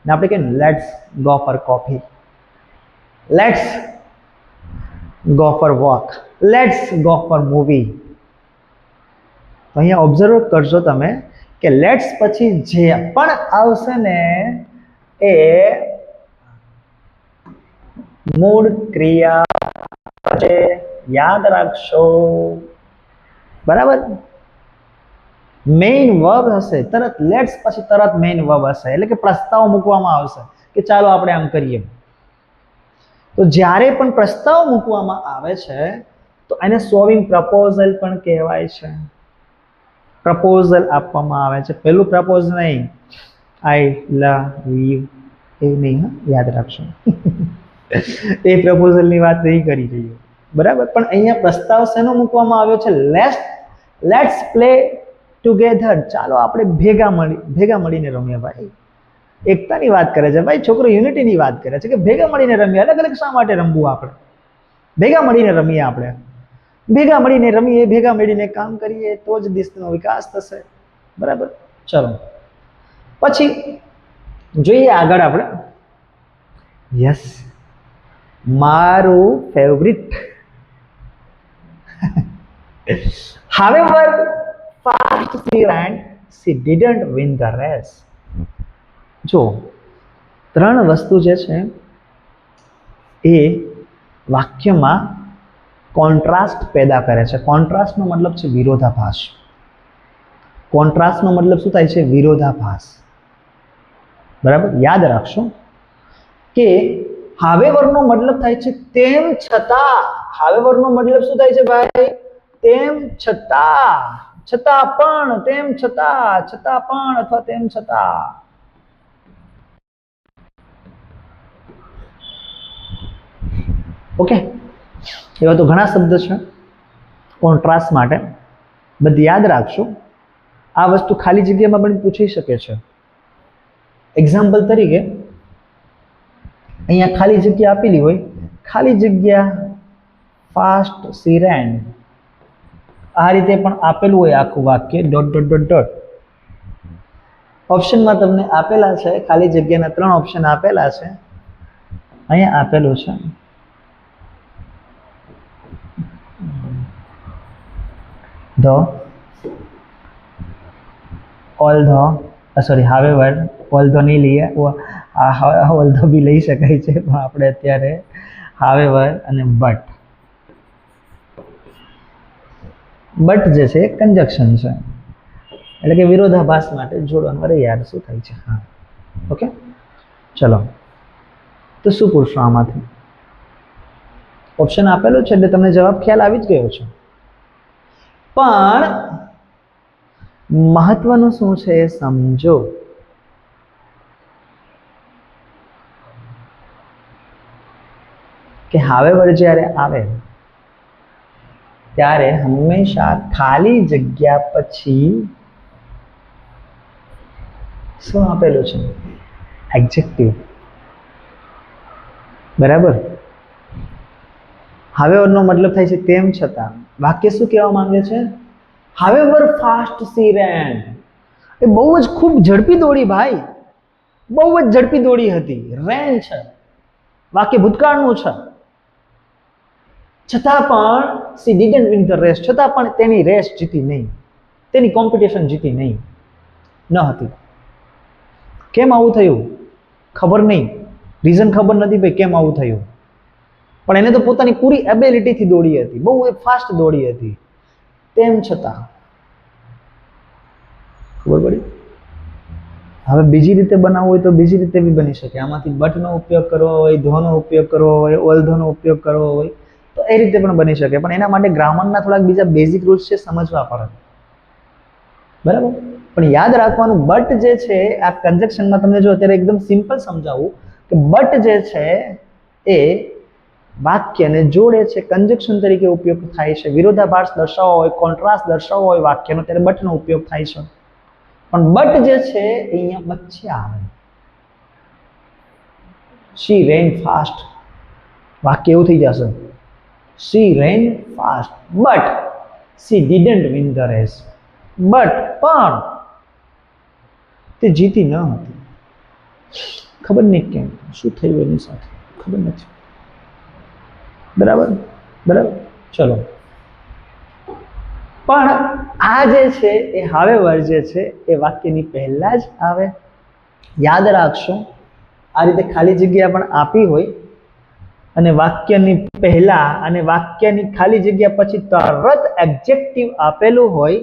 A: ને આપણે કહીએ let's go for coffee, let's go for walk, let's go for movie. તો અહીંયા ઓબ્ઝર્વ કરજો તમે કે લેટ્સ પછી જે પણ આવશે ને એ મૂળ ક્રિયા છે, યાદ રાખશો. બરાબર, મેઇન વર્બ હશે તરત લેટ્સ પછી તરત મેઇન વર્બ હશે. એટલે કે પ્રસ્તાવ મૂકવામાં આવશે કે ચાલો આપણે આમ કરીએ. તો જ્યારે પણ પ્રસ્તાવ મૂકવામાં આવે છે તો એને સોવિંગ પ્રપોઝલ પણ કહેવાય છે. પ્રપોઝલ આપવામાં આવે છે. પેલું પ્રપોઝ નહીં, આઈ લવ યુ એ નહીં, યાદ રાખશો. એ પ્રપોઝલની વાત નહીં કરી રહીએ. બરાબર, પણ અહીંયા પ્રસ્તાવ શેનો મૂકવામાં આવ્યો છે? Let's play together. ચાલો આપણે ભેગા મળીને રમીએ. ભાઈ એકતાની વાત કરે છે, ભાઈ છોકરો યુનિટીની વાત કરે છે કે ભેગા મળીને રમીએ. અલગ અલગ શા માટે રમવું? આપણે ભેગા મળીને રમીએ. આપણે ભેગા મળીને રમીએ, ભેગા મળીને કામ કરીએ તો જ દેશનો વિકાસ થશે. બરાબર, ચલો પછી જોઈએ આગળ આપણે. યસ, મારું favourite. However, fast she ran, she didn't win the race. જો ત્રણ વસ્તુ જે છે એ વાક્યમાં કોન્ટ્રાસ્ટ પેદા કરે છે. કોન્ટ્રાસ્ટનો મતલબ છે વિરોધાભાસ. કોન્ટ્રાસ્ટનો મતલબ શું થાય છે? વિરોધાભાસ. બરાબર, યાદ રાખશો કે હાવેવરનો મતલબ થાય છે તેમ છતાં. હાવેવરનો મતલબ શું થાય છે ભાઈ? તેમ છતાં, છતાં પણ, તેમ છતાં, છતાં પણ અથવા તેમ છતાં. ઓકે, એવા તો ઘણા શબ્દ છે કોન્ટ્રાસ્ટ માટે. બધી યાદ રાખશો. આ વસ્તુ ખાલી જગ્યામાં પણ પૂછી શકે છે. એક્ઝામ્પલ તરીકે અહીંયા ખાલી જગ્યા આપેલી હોય, ખાલી જગ્યા ફાસ્ટ સી રેન. આ રીતે પણ આપેલું હોય આખું વાક્ય, ડોટ ડોટ ડોટ ડોટ. ઓપ્શનમાં તમને આપેલા છે ખાલી જગ્યાના 3 ઓપ્શન આપેલા છે. અહીંયા આપેલું છે the, although, sorry however, although નહીં લઈએ, although બી લઈ શકાય છે પણ આપણે અત્યારે however અને but. બટ જે છે કન્જક્શન છે. એટલે કે વિરોધાભાસ માટે જોડવાનું. અરે યાર શું થાય છે? હા, ઓકે, ચલો. તો શું પૂછશો આમાંથી? ઓપ્શન આપેલો છે એટલે તમને જવાબ ખ્યાલ આવી જ ગયો છે. પણ મહત્વનું શું છે એ સમજો. કે હાવેવર જ્યારે આવે ત્યારે હંમેશા ખાલી જગ્યા પછી શું આપેલું છે? એડજેક્ટિવ. બરાબર. હાવેવરનો મતલબ થાય છે તેમ છતાં. વાક્ય શું કહેવા માંગે છે? હાવેવર ફાસ્ટ સી રેન. એ બહુ જ ખૂબ ઝડપી દોડી ભાઈ, બહુ જ ઝડપી દોડી હતી. રેન છે, વાક્ય ભૂતકાળનું છે. છતાં પણ she didn't win the race, છતાં પણ તેની રેસ જીતી નહીં, તેની કોમ્પિટિશન જીતી નહીં ન હતી. કેમ આવું થયું ખબર નહીં, રીઝન ખબર નથી ભાઈ કેમ આવું થયું, પણ એને તો પોતાની પૂરી એબિલિટીથી દોડી હતી, બહુ ફાસ્ટ દોડી હતી. તેમ છતાં ખબર પડી. હવે બીજી રીતે બનાવવું હોય તો બીજી રીતે બી બની શકે. આમાંથી બટનો ઉપયોગ કરવો હોય, ધોનો ઉપયોગ કરવો હોય, ઓલધોનો ઉપયોગ કરવો હોય તો એ રીતે પણ બની શકે. પણ એના માટે ગ્રામરના થોડાક બીજા બેઝિક રૂલ્સ છે, સમજવા પડે. બરાબર. પણ યાદ રાખવાનું, બટ જે છે આ કન્જક્શનમાં તમને જો અત્યારે એકદમ સિમ્પલ સમજાવું કે બટ જે છે એ વાક્યને જોડે છે, કન્જક્શન તરીકે ઉપયોગ થાય છે. વિરોધાભાસ દર્શાવવો હોય, કોન્ટ્રાસ્ટ દર્શાવવો હોય વાક્યનો, ત્યારે બટનો ઉપયોગ થાય છે. પણ બટ જે છે એ અહીંયા વચ્ચે આવે. શી રેન ફાસ્ટ, વાક્ય એવું થઈ જશે, she ran fast but she didn't win the race. But પણ તે જીતી ન હતી. ખબર નહીં કેમ, શું થયું એની સાથે ખબર નથી. બરાબર બરાબર. ચલો, પણ આ જે છે એ હાવેવર જે છે એ વાક્યની પહેલા જ આવે. યાદ રાખશો, આ રીતે ખાલી જગ્યા પણ આપી હોય અને વાક્યની પહેલા અને વાક્યની ખાલી જગ્યા પછી તરત એડજેક્ટિવ આપેલું હોય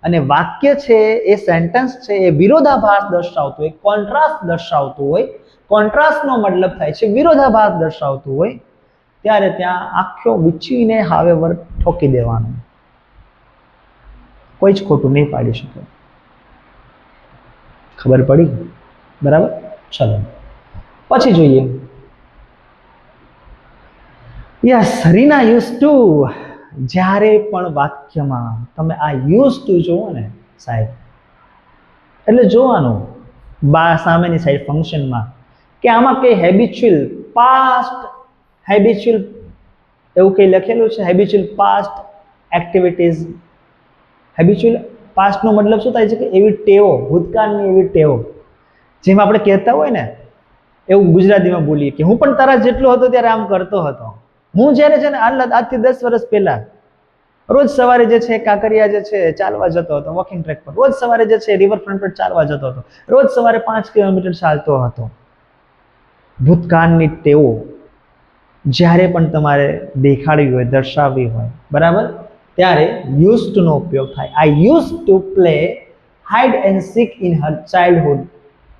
A: અને વાક્ય છે એ સેન્ટેન્સ છે એ વિરોધાભાસ દર્શાવતું હોય, કોન્ટ્રાસ્ટ દર્શાવતું હોય, કોન્ટ્રાસ્ટનો મતલબ થાય છે વિરોધાભાસ દર્શાવતું હોય, ત્યારે ત્યાં આખો વિચીને હાવેવર ઠોકી દેવાનું. કોઈ જ ખોટું નહીં પાડી શકે. ખબર પડી? બરાબર. ચલો પછી જોઈએ. Yes, Reena use to. જ્યારે પણ વાક્યમાં તમે આ યુઝ ટુ જુઓ ને સાહેબ, એટલે જોવાનું સામેની સાઈડ ફંક્શનમાં કે આમાં કઈ હેબિચ્યુઅલ પાસ્ટ, હેબિચ્યુઅલ એવું કંઈ લખેલું છે, હેબિચ્યુઅલ પાસ્ટ એક્ટિવિટીઝ. હેબિચ્યુઅલ પાસ્ટનો મતલબ શું થાય છે કે એવી ટેવો, ભૂતકાળની એવી ટેવો, જેમ આપણે કહેતા હોય ને એવું ગુજરાતીમાં બોલીએ કે હું પણ તારા જેટલો હતો ત્યારે આમ કરતો હતો. હું જ્યારે છે ને આજથી 10 વર્ષ પહેલા રોજ સવારે જે છે કાંકરિયા જે છે ચાલવા જતો હતો, વોકિંગ ટ્રેક પર. રોજ સવારે જે છે રિવરફ્રન્ટ પર ચાલવા જતો હતો. રોજ સવારે 5 કિલોમીટર ચાલતો હતો. ભૂતકાળની ટેવો જ્યારે પણ તમારે દેખાડવી હોય, દર્શાવવી હોય, બરાબર, ત્યારે યુઝ ટુ નો ઉપયોગ થાય. I use to play hide and seek in her childhood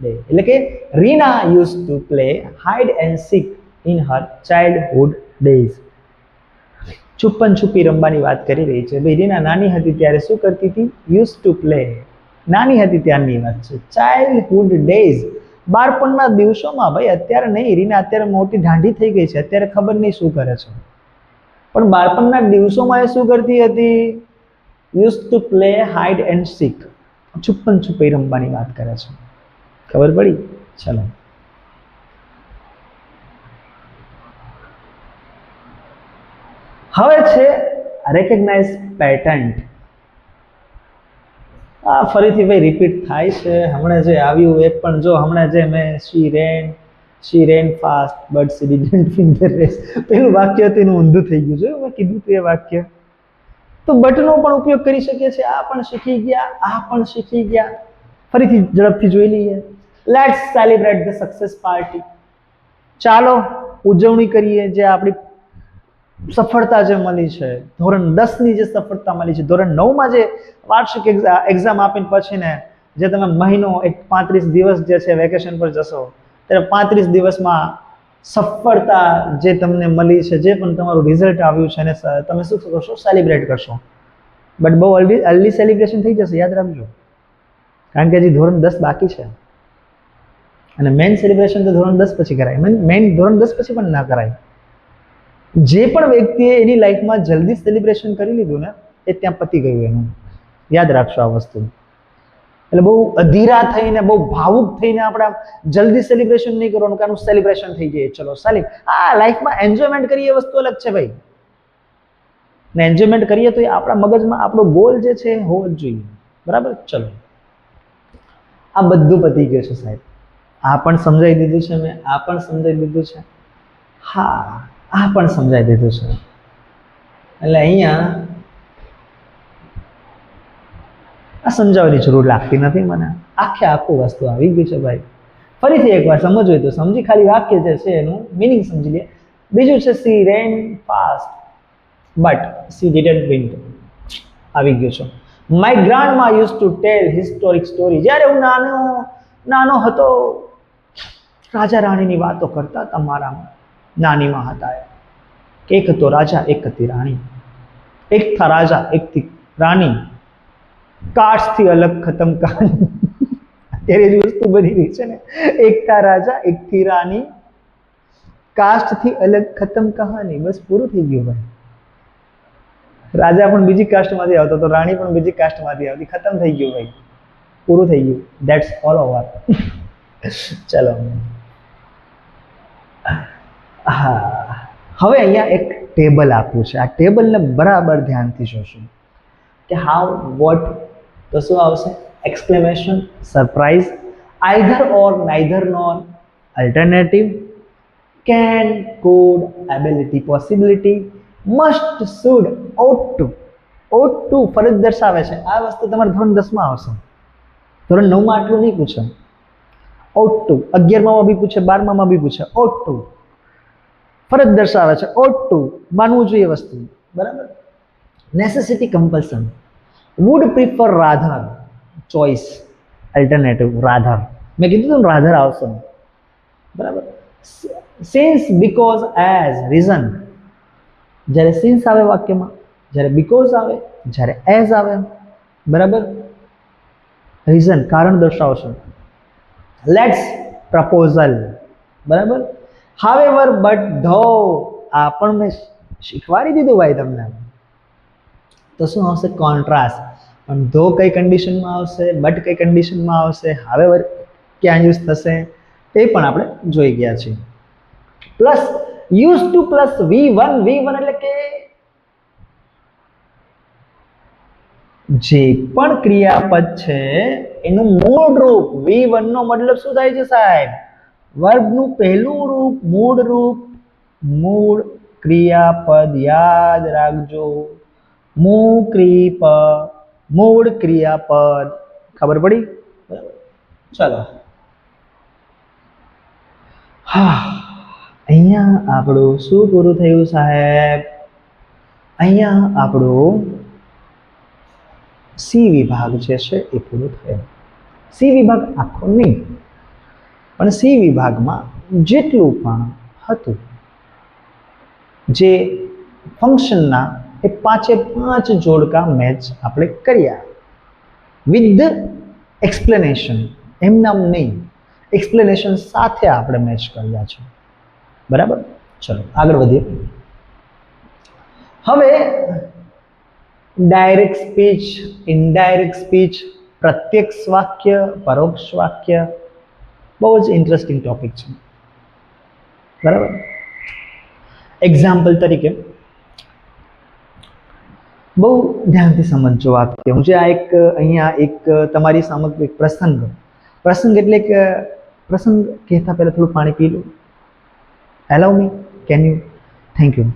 A: day. એટલે કે Reena use to play hide and seek in her childhood days. છુપ્પન છુપી રમવાની વાત કરી રહી છે. ભાઈ રીના નાની હતી ત્યારે શું કરતી હતી? Use to play. નાની હતી ત્યારની વાત છે. ચાઇલ્ડહુડ ડેઝ, બાળપણના દિવસોમાં. ભાઈ અત્યારે નહીં, રીના અત્યારે મોટી ઢાંઢી થઈ ગઈ છે, અત્યારે ખબર નહીં શું કરે છે, પણ બાળપણના દિવસોમાં એ શું કરતી હતી? Use to play hide and seek, છુપ્પન છુપી રમવાની વાત કરે છે. ખબર પડી? ચલો હવે છે રેકગ્નાઇઝ પેટર્ન. આ ફરીથી ભાઈ રિપીટ થાય છે. હમણાં જે આવ્યું એ પણ જો, હમણાં જે મેં she ran fast but she didn't win the race, પેલું વાક્ય હતું એનું ઊંધું થઈ ગયું છે. મેં કીધું હતું એ વાક્ય. તો બટનો પણ ઉપયોગ કરી શકીએ છીએ. આ પણ શીખી ગયા, આ પણ શીખી ગયા. ફરીથી ઝડપથી જોઈ લઈએ. Let's celebrate the success party. ચાલો ઉજવણી કરીએ જે આપણી સફળતા જે મળી છે, ધોરણ 10ની જે સફળતા મળી છે, ધોરણ 9માં જે વાર્ષિક એક્ઝામ આપીને પછી ને જે તમે મહિનો એક 35 દિવસ જે છે વેકેશન પર જશો, ત્યારે 35 દિવસમાં સફળતા જે તમને મળી છે, જે પણ તમારું રિઝલ્ટ આવ્યું છે એને તમે શું કરશો? સેલિબ્રેટ કરશો. બટ બહુ અર્લી સેલિબ્રેશન થઈ જશે, યાદ રાખજો, કારણ કે હજી ધોરણ 10 બાકી છે અને મેઇન સેલિબ્રેશન તો ધોરણ 10 પછી કરાય. મેઇન ધોરણ 10 પછી પણ ના કરાય. જે પણ વ્યક્તિએ એની લાઈફમાં જલ્દી સેલિબ્રેશન કરી લીધું ને, એ ત્યાં પતી ગયું એનું. યાદ રાખશો આ વસ્તુ. એટલે બહુ અધીરા થઈને, બહુ ભાવુક થઈને આપણે જલ્દી સેલિબ્રેશન નહીં કરવાનું, કારણ સેલિબ્રેશન થઈ જાય, ચલો લાઈફમાં એન્જોયમેન્ટ કરીએ એ વસ્તુ અલગ છે ભાઈ. ને એન્જોયમેન્ટ કરીએ તો એ આપણા મગજમાં આપણો ગોલ જે છે હોવો જ જોઈએ. બરાબર? ચલો, આ બધું પતી ગયું છે સાહેબ. આ પણ સમજાવી દીધું છે મેં, આ પણ સમજાવી દીધું છે, હા આ પણ સમજાવી દીધું છે. એટલે અહીંયા આ સમજાવવાની જરૂર લાગતી નથી મને, આખું વસ્તુ આવી ગયું છે ભાઈ. ફરીથી એકવાર સમજવું હોય તો સમજી, ખાલી વાક્ય જે છે એનું મિનિંગ સમજી લે. બીજું છે she ran fast but she didn't went. આવી ગયું છે. My grandma use to tell historic story. જ્યારે હું નાનો હતો, રાજા રાણીની વાતો કરતા હતા મારા નાનીમાં હતા. એક હતો રાજા, એક હતી રાણી. એક થા રાજા, એક થી રાણી. કાસ્ટ થી અલગ ખતમ કહાની. અત્યારે જ વસ્તુ બની રહી છે ને, એક થા રાજા, એક થી રાણી, કાસ્ટ થી અલગ ખતમ કહાની. બસ પૂરું થઈ ગયું ભાઈ. રાજા પણ બીજી કાસ્ટમાંથી આવતો તો, રાણી પણ બીજી કાસ્ટમાંથી આવતી. ખતમ થઈ ગયું ભાઈ, પૂરું થઈ ગયું. That's all over. ચલો, હા, હવે અહીંયા એક ટેબલ આપ્યું છે. આ ટેબલને બરાબર ધ્યાનથી જોશું કે હાઉ, વોટ, તો શું આવશે? Exclamation, surprise, either or, neither nor, alternative, can, could, ability, possibility, must, should, ought to. ought to ફરજ દર્શાવે છે. આ વસ્તુ તમારે ધોરણ 10માં આવશે. ધોરણ 9માં આટલું નહીં પૂછે. ought to 11માં બી પૂછે, 12માં બી પૂછે. ought to ફરજ દર્શાવે છે. ought to માનવું જોઈએ વસ્તુ. બરાબર? Necessity, compulsion. would prefer, rather, choice, alternative, rather. મેં કીધું ને રાધર આવશે. બરાબર? Since, because, as, reason. જ્યારે સિન્સ આવે વાક્યમાં, જ્યારે બીકોઝ આવે, જ્યારે એઝ આવે. બરાબર? રીઝન, કારણ દર્શાવશે. Let's, proposal. બરાબર? હાવેવર, બટ, ધો. આ પણ મેં શીખવાડી દીધું ભાઈ તમને. તો શું આવશે? કોન્ટ્રાસ્ટ. પણ ધો કઈ કન્ડિશનમાં આવશે, બટ કઈ કન્ડિશનમાં આવશે, હાવેવર ક્યાં યુઝ થશે, તે પણ આપણે જોઈ ગયા છીએ. Plus use to plus V1. V1 એટલે કે જે પણ ક્રિયાપદ છે એનું મૂળ રૂપ. V1 નો મતલબ શું થાય છે સાહેબ? વર્બનું પહેલું રૂપ, મૂળ રૂપ. મૂળ ક્રિયાપદ, યાદ રાખજો. મૂળ ક્રિયાપદ. ખબર પડી? ચલો, હા, અહીંયા આપણું શું પૂરું થયું સાહેબ? અહીંયા આપણું સી વિભાગ જે છે એ પૂરો થયો. સી વિભાગ આખો નહીં, પણ સી વિભાગમાં જેટલું પણ હતું, જે ફંક્શનના એ 5 જોડકા મેચ આપણે કર્યા વિથ એક્સપ્લેનેશન. એમ નામ નહીં, એક્સપ્લેનેશન સાથે આપણે મેચ કર્યા છે. બરાબર? ચલો આગળ વધીએ. હવે ડાયરેક્ટ સ્પીચ, ઇનડાયરેક્ટ સ્પીચ, પ્રત્યક્ષ વાક્ય, પરોક્ષ વાક્ય, બહુ જ ઇન્ટરેસ્ટિંગ ટોપિક છે. બરાબર? એક્ઝામ્પલ તરીકે બહુ ધ્યાનથી સમજજો વાક્ય. હું જે આ એક અહીંયા એક તમારી સામગ્રી પ્રસંગ એટલે કે પ્રસંગ કહેતા પહેલા થોડું પાણી પી લો. Allow me, can you? Thank you.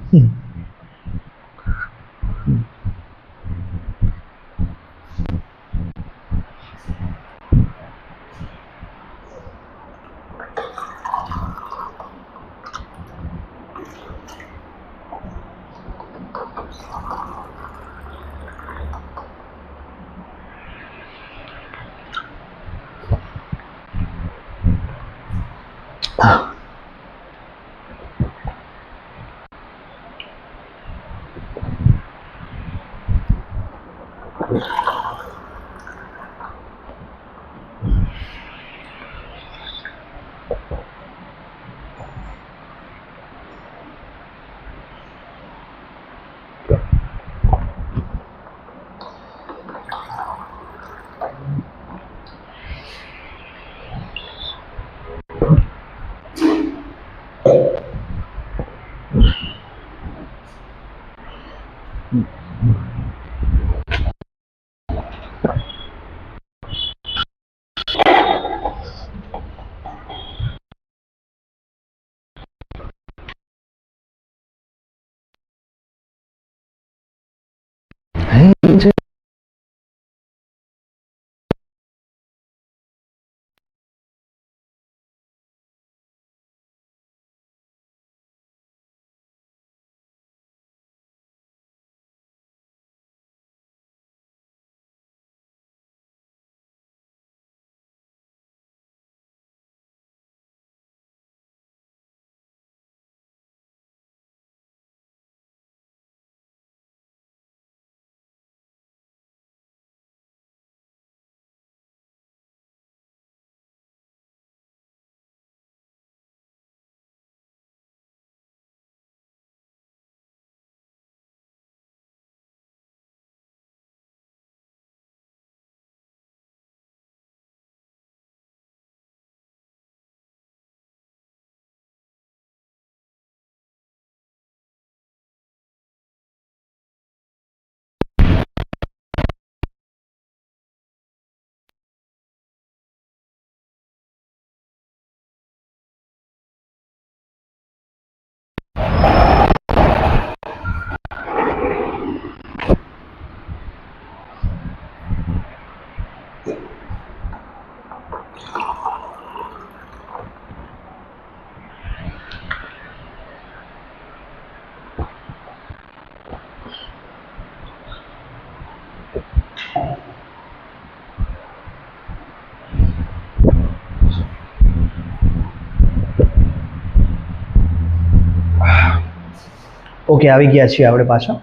A: Okay, આવી ગયા છીએ આપણે પાછા.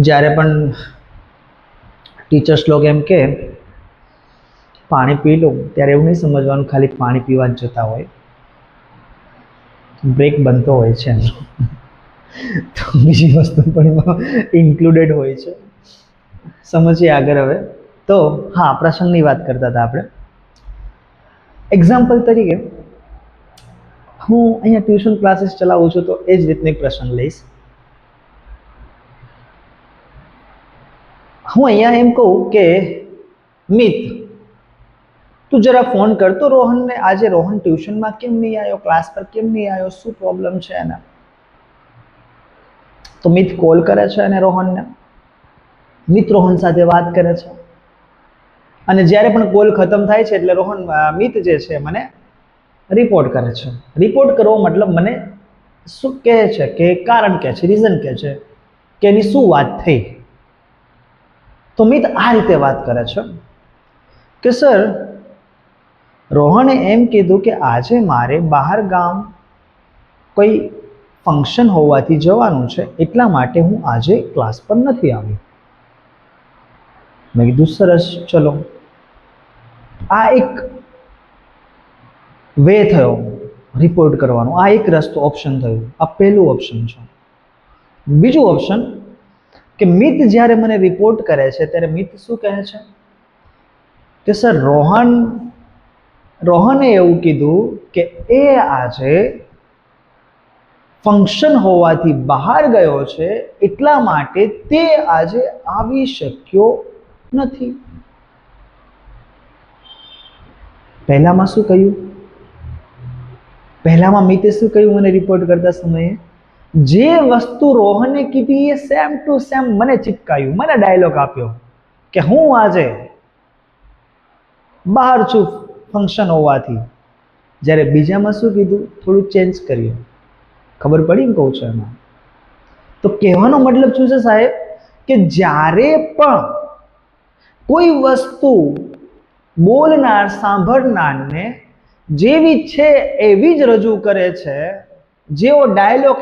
A: જ્યારે પણ ટીચર્સ લોકો એમ કે પાણી પી લો, ત્યારે એવું નહીં સમજવાનું ખાલી પાણી પીવા જ જતા હોય, બ્રેક બનતો હોય છે એનો. તો બીજી વસ્તુ પણ એમાં ઇન્ક્લુડેડ હોય છે. સમજીએ આગળ હવે. તો હા, પ્રસંગની વાત કરતા હતા આપણે. એક્ઝામ્પલ તરીકે હું અહીંયા ટ્યુશન ક્લાસીસ ચલાવું છું, તો એ જ રીતનો એક પ્રસંગ લઈશ. હું અહીંયા એમ કહું કે મિત, તું જરા ફોન કરતો રોહનને, આજે રોહન ટ્યુશનમાં કેમ નહીં આવ્યો, ક્લાસ પર કેમ નહીં આવ્યો, શું પ્રોબ્લેમ છે એને. તો મિત કોલ કરે છે અને રોહનને, મિત રોહન સાથે વાત કરે છે, અને જ્યારે પણ કોલ ખતમ થાય છે એટલે રોહન મિત જે છે મને રિપોર્ટ કરે છે. રિપોર્ટ કરવો મતલબ મને શું કહે છે કે કારણ કહે છે, રીઝન કહે છે કે એની શું વાત થઈ. તો મિત આ રીતે વાત કરે છે કે સર, રોહણે એમ કીધું કે આજે મારે બહાર ગામ કોઈ ફંક્શન હોવાથી જવાનું છે, એટલા માટે હું આજે ક્લાસ પર નથી આવ્યો. મેં કીધું સરસ, ચલો. આ એક વે થયો રિપોર્ટ કરવાનો, આ એક રસ્તો ઓપ્શન થયું. આ પહેલું ઓપ્શન છે. બીજું ઓપ્શન કે મિત જ્યારે મને રિપોર્ટ કરે છે ત્યારે મિત શું કહે છે કે સર, રોહને એવું કીધું કે એ આજે ફંક્શન હોવાથી બહાર ગયો છે, એટલા માટે તે આજે આવી શક્યો નથી. પહેલામાં શું કહ્યું? પહેલામાં મિતે શું કહ્યું મને રિપોર્ટ કરતા સમયે? જે વસ્તુ રોહને કીધી એ સેમ ટુ સેમ મને ચિપકાયું, મને ડાયલોગ આપ્યો કે હું આજે બહાર છું ફંક્શન હોવાથી. જ્યારે બીજામાં શું કીધું, થોડું ચેન્જ કર્યું. ખબર પડી ને કહું છું એમાં? તો કહેવાનો મતલબ શું છે સાહેબ, કે જ્યારે પણ કોઈ વસ્તુ બોલનાર સાંભળનારને જેવી છે એવી જ રજૂ કરે છે, જેવો ડાયલોગ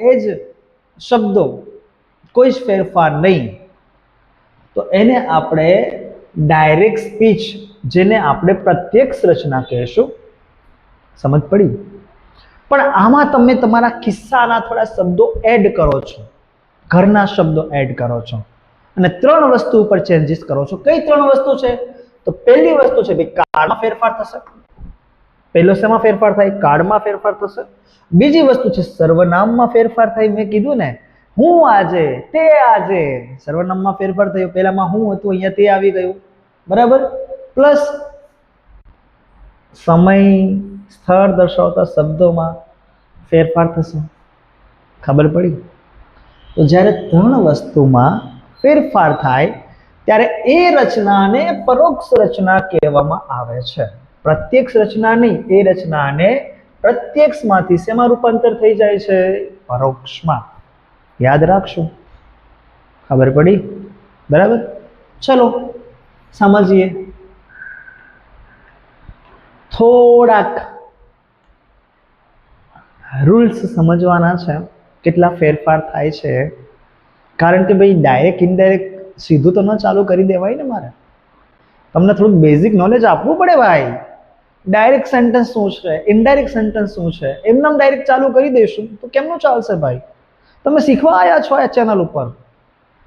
A: એ જ શબ્દો, કોઈ જ ફેરફાર નહીં, તો એને આપણે ડાયરેક્ટ સ્પીચ, જેને આપણે પ્રત્યક્ષ રચના કહેશું. સમજ પડી? પણ આમાં તમે તમારા કિસ્સાના થોડા શબ્દો એડ કરો છો, ઘરના શબ્દો એડ કરો છો અને 3 વસ્તુ ઉપર ચેન્જીસ કરો છો. કઈ 3 વસ્તુ છે? તો પહેલી વસ્તુ છે ભાઈ, કાળમાં ફેરફાર થશે. પહેલો શેમાં ફેરફાર થાય? કાળમાં ફેરફાર થશે. બીજી વસ્તુ છે સર્વનામમાં ફેરફાર થાય. મેં કીધું ને, હું આજે, તે આજે, સર્વનામમાં ફેરફાર થયો. પહેલામાં હું હતું, અહીંયા તે આવી ગયું, બરાબર. પ્લસ સમય સ્થળ દર્શાવતા શબ્દોમાં ફેરફાર થશે. ખબર પડી? તો જ્યારે 3 વસ્તુમાં ફેરફાર થાય ત્યારે એ રચનાને પરોક્ષ રચના કહેવામાં આવે છે. પ્રત્યક્ષ રચના નહીં, એ રચનાને પ્રત્યક્ષમાંથી શેમાં રૂપાંતર થઈ જાય છે? પરોક્ષમાં. યાદ રાખશું. ખબર પડી? બરાબર. ચલો સમજીએ. થોડાક રૂલ્સ સમજવાના છે, કેટલા ફેરફાર થાય છે. કારણ કે ભાઈ ડાયરેક્ટ ઇનડાયરેક્ટ સીધું તો ન ચાલુ કરી દેવાય ને. મારે તમને થોડુંક બેઝિક નોલેજ આપવું પડે ભાઈ. ડાયરેક્ટ સેન્ટેન્સ શું છે, ઇનડાયરેક્ટ સેન્ટેન્સ શું છે, એમનામ ડાયરેક્ટ ચાલુ કરી દઈશું તો કેમનું ચાલશે ભાઈ? તમે શીખવા આવ્યા છો આ ચેનલ ઉપર,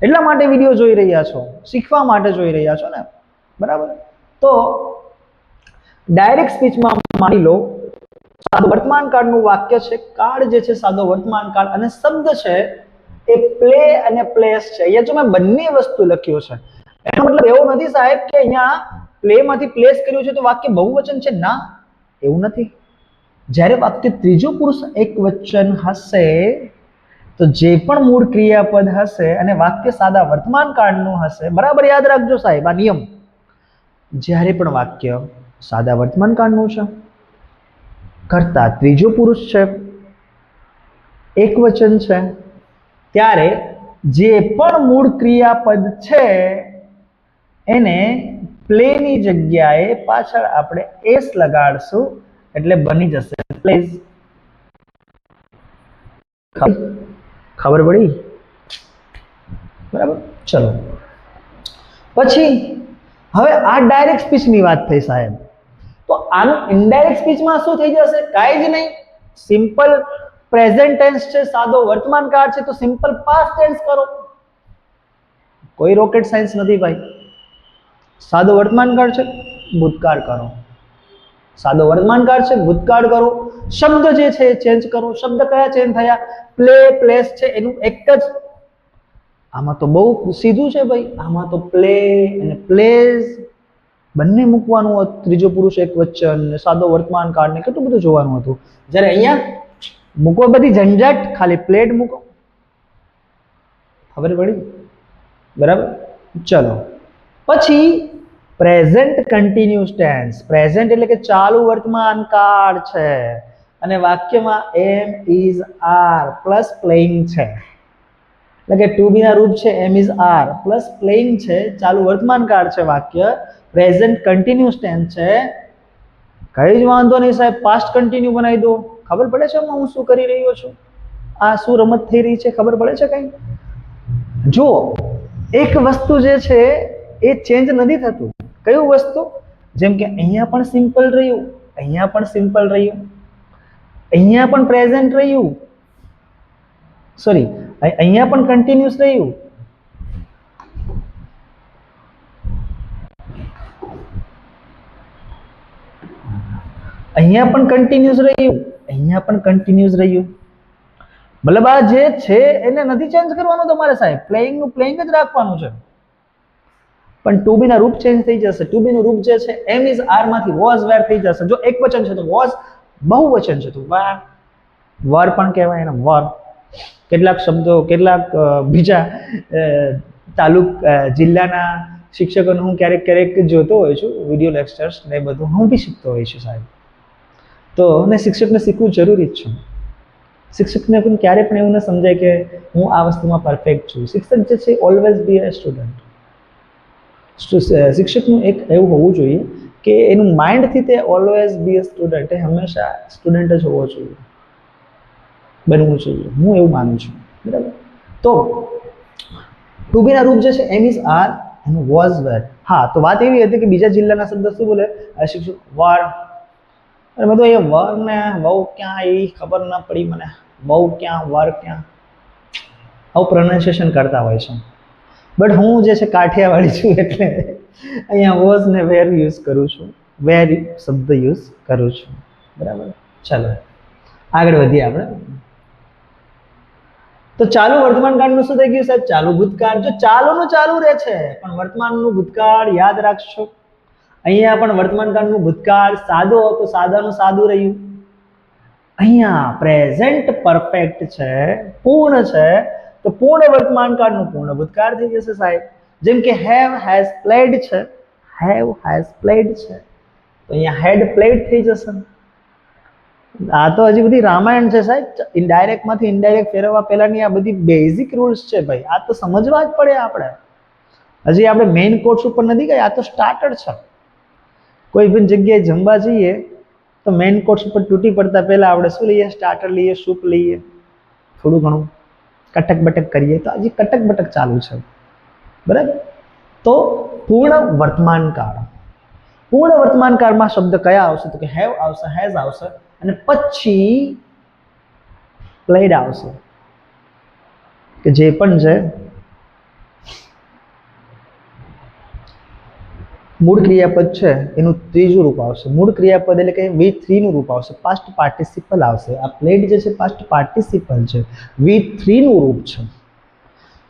A: એટલા માટે વિડીયો જોઈ રહ્યા છો, શીખવા માટે જોઈ રહ્યા છો ને, બરાબર. તો ડાયરેક્ટ સ્પીચમાં માની લો સાદો વર્તમાન કાળનું વાક્ય છે. કાળ જે છે સાદો વર્તમાન કાળ, અને શબ્દ છે એ પ્લે અને પ્લેસ છે. અહીંયા જો મેં બંને વસ્તુ લખ્યો છે, એનો મતલબ એવો નથી સાહેબ કે અહીંયા પ્લે માંથી પ્લેસ કર્યું છે તો વાક્ય બહુવચન છે. ના, એવું નથી. જ્યારે વાક્ય ત્રીજો પુરુષ એકવચન હશે તો જે પણ મૂળ ક્રિયાપદ હશે અને વાક્ય સાદા વર્તમાન કાળનું હશે, બરાબર યાદ રાખજો સાહેબ આ નિયમ. જ્યારે પણ વાક્ય સાદા વર્તમાન કાળનું છે, કરતા ત્રીજો પુરુષ છે, એકવચન છે, ત્યારે જે પણ મૂળ ક્રિયાપદ છે એને પ્લેની જગ્યાએ પાછળ આપણે એસ લગાડશું એટલે બની જશે પ્લેઝ. ખબર પડી? બરાબર. ચલો પછી હવે આ ડાયરેક્ટ સ્પીચની વાત થઈ સાહેબ. તો આનું ઇનડાયરેક્ટ સ્પીચમાં શું થઈ જશે? કાંઈ જ નહીં. સિમ્પલ પ્રેઝન્ટ ટેન્સ છે, સાદો વર્તમાન કાળ છે, તો સિમ્પલ પાસ્ટ ટેન્સ કરો. કોઈ રોકેટ સાયન્સ નથી ભાઈ. સાદો વર્તમાન કાળ છે, ભૂતકાળ કરો. સાદો વર્તમાન કાળ છે, ભૂતકાળ કરો. શબ્દ જે છે એ ચેન્જ કરો. શબ્દ કયા ચેન્જ થયા? પ્લે, પ્લેસ છે એનું એક જ. આમાં તો બહુ સીધું છે ભાઈ. આમાં તો પ્લે અને પ્લેસ બંને મૂકવાનું હતું. ત્રીજો પુરુષ એકવચન, સાદો વર્તમાન કાળ ને કેટલું બધું જોવાનું હતું. જ્યારે અહીંયા મૂકો બધી ઝંઝટ, ખાલી પ્લેટ મૂકો. ખબર પડી? બરાબર. ચલો પછી પ્રેઝન્ટ કન્ટિન્યુઅસ ટેન્સ. પ્રેઝન્ટ એટલે કે ચાલુ વર્તમાન કાળ છે અને વાક્યમાં એમ ઇઝ આર પ્લસ પ્લેઇંગ છે, એટલે કે ટુ બી ના રૂપ છે એમ ઇઝ આર પ્લસ પ્લેઇંગ છે, ચાલુ વર્તમાન કાળ છે વાક્ય, પ્રેઝન્ટ કન્ટિન્યુઅસ ટેન્સ છે. કઈ જ વાંધો નહીં સાહેબ, પાસ્ટ કન્ટિન્યુ બનાવી દો. ખબર પડે છે હું શું કરી રહ્યો છું? આ શું રમત થઈ રહી છે? ખબર પડે છે કઈ? જો એક વસ્તુ જે છે એ ચેન્જ નથી થતું. કયું વસ્તુ? જેમ કે અહીંયા પણ સિમ્પલ રહ્યું, અહીંયા પણ સિમ્પલ રહ્યું, અહીંયા પણ પ્રેઝન્ટ રહ્યું, સોરી અહીંયા પણ કન્ટિન્યુઅસ રહ્યું, અહીંયા પણ કન્ટિન્યુઅસ રહ્યું, અહીંયા પણ કન્ટિન્યુઅસ રહ્યું. મતલબ આ જે છે એને નથી ચેન્જ કરવાનું તમારે સાહેબ, પ્લેઇંગ નું પ્લેઇંગ જ રાખવાનું છે. પણ ટુ બી ના રૂપ ચેન્જ થઈ જશે. ટુ બી નું રૂપ જે છે એમ ઇઝ આર માંથી વોઝ વેર થઈ જશે. જો એક વચન છે તો વોઝ, બહુવચન છે તો વર પણ કહેવાય એને વર. કેટલાક શબ્દો, કેટલાક બીજા જિલ્લાના શિક્ષકોને હું ક્યારેક ક્યારેક જોતો હોઉં છું, વિડીયો લેક્ચર્સ ને બધું હું બી શીખતો હોઉં છું સાહેબ. તો અને શિક્ષકને શીખવું જરૂરી જ છે. શિક્ષકને પણ ક્યારે પણ એવું ન સમજાય કે હું આ વસ્તુમાં પરફેક્ટ છું. શિક્ષક જે છે ઓલવેઝ બી અ સ્ટુડન્ટ. શિક્ષકનું એક એવું હોવું જોઈએ કે એનું માઇન્ડથી તે ઓલવેઝ બી અ સ્ટુડન્ટ, એ હંમેશા સ્ટુડન્ટ જ હોવો જોઈએ. બનવું જોઈએ, હું એવું માનું છું, બરાબર. તો ટુ બીના રૂપ જે છે એમ ઇઝ આર અને વોઝ વેર. હા, તો વાત એવી હતી કે બીજા જિલ્લાના શબ્દ શું બોલે શિક્ષક વાર, અને મેં તો એ વર ને વહુ ક્યાં એ ખબર ના પડી મને, વહુ ક્યાં વર ક્યાં, આવું પ્રોનાઉન્સિએશન કરતા હોય છે. બટ હું જે છે કાઠિયાવાડી છું એટલે અહીંયા વોઝ ને વેર યુઝ કરું છું, વેર શબ્દ યુઝ કરું છું, બરાબર. ચાલો આગળ વધીએ આપણે. તો ચાલુ વર્તમાન કાળનું શું થઈ ગયું સાહેબ? ચાલુ ભૂતકાળ. જો ચાલુનું ચાલુ રહે છે પણ વર્તમાનનું ભૂતકાળ યાદ રાખશો. અહીંયા પણ વર્તમાન કાળનું ભૂતકાળ સાદો તો સાદાનું સાદું રહ્યું. અહીંયા પ્રેઝન્ટ પરફેક્ટ છે, પૂર્ણ છે, તો પૂર્ણ વર્તમાન કાળનું પૂર્ણ ભૂતકાળ થઈ જશે સાહેબ. જેમ કે હેવ હેઝ પ્લેડ છે, હેવ હેઝ પ્લેડ છે, તો અહીંયા હેડ પ્લેડ થઈ જશે. આ તો હજી બધી રામાયણ છે સાહેબ, ઇનડાયરેક્ટ માંથી ઇનડાયરેક્ટ ફેરવવા પહેલાની આ બધી બેઝિક રૂલ્સ છે ભાઈ, આ તો સમજવા જ પડે આપણે. હજી આપણે મેઇન કોર્સ ઉપર નથી ગયા, આ તો સ્ટાર્ટર છે. કોઈ પણ જગ્યાએ જમવા જઈએ તો મેઇન કોર્સ ઉપર તૂટી પડતા પહેલા આપણે શું લઈએ? સ્ટાર્ટર લઈએ, સૂપ લઈએ, થોડું ઘણું કટક બટક કરીએ. તો હજી કટક બટક ચાલુ છે, બરાબર. તો પૂર્ણ વર્તમાન કાળ, પૂર્ણ વર્તમાન કાળમાં શબ્દ કયા આવશે? તો કે હેવ આવશે, હેઝ આવશે, અને પછી પ્લેડ આવશે, કે જે પણ છે મૂળ ક્રિયાપદ છે એનું ત્રીજું રૂપ આવશે. મૂળ ક્રિયાપદ એટલે કે V3 નું રૂપ આવશે, પાસ્ટ પાર્ટિસિપલ આવશે. આ પ્લેડ જે છે પાસ્ટ પાર્ટિસિપલ છે, V3 નું રૂપ છે.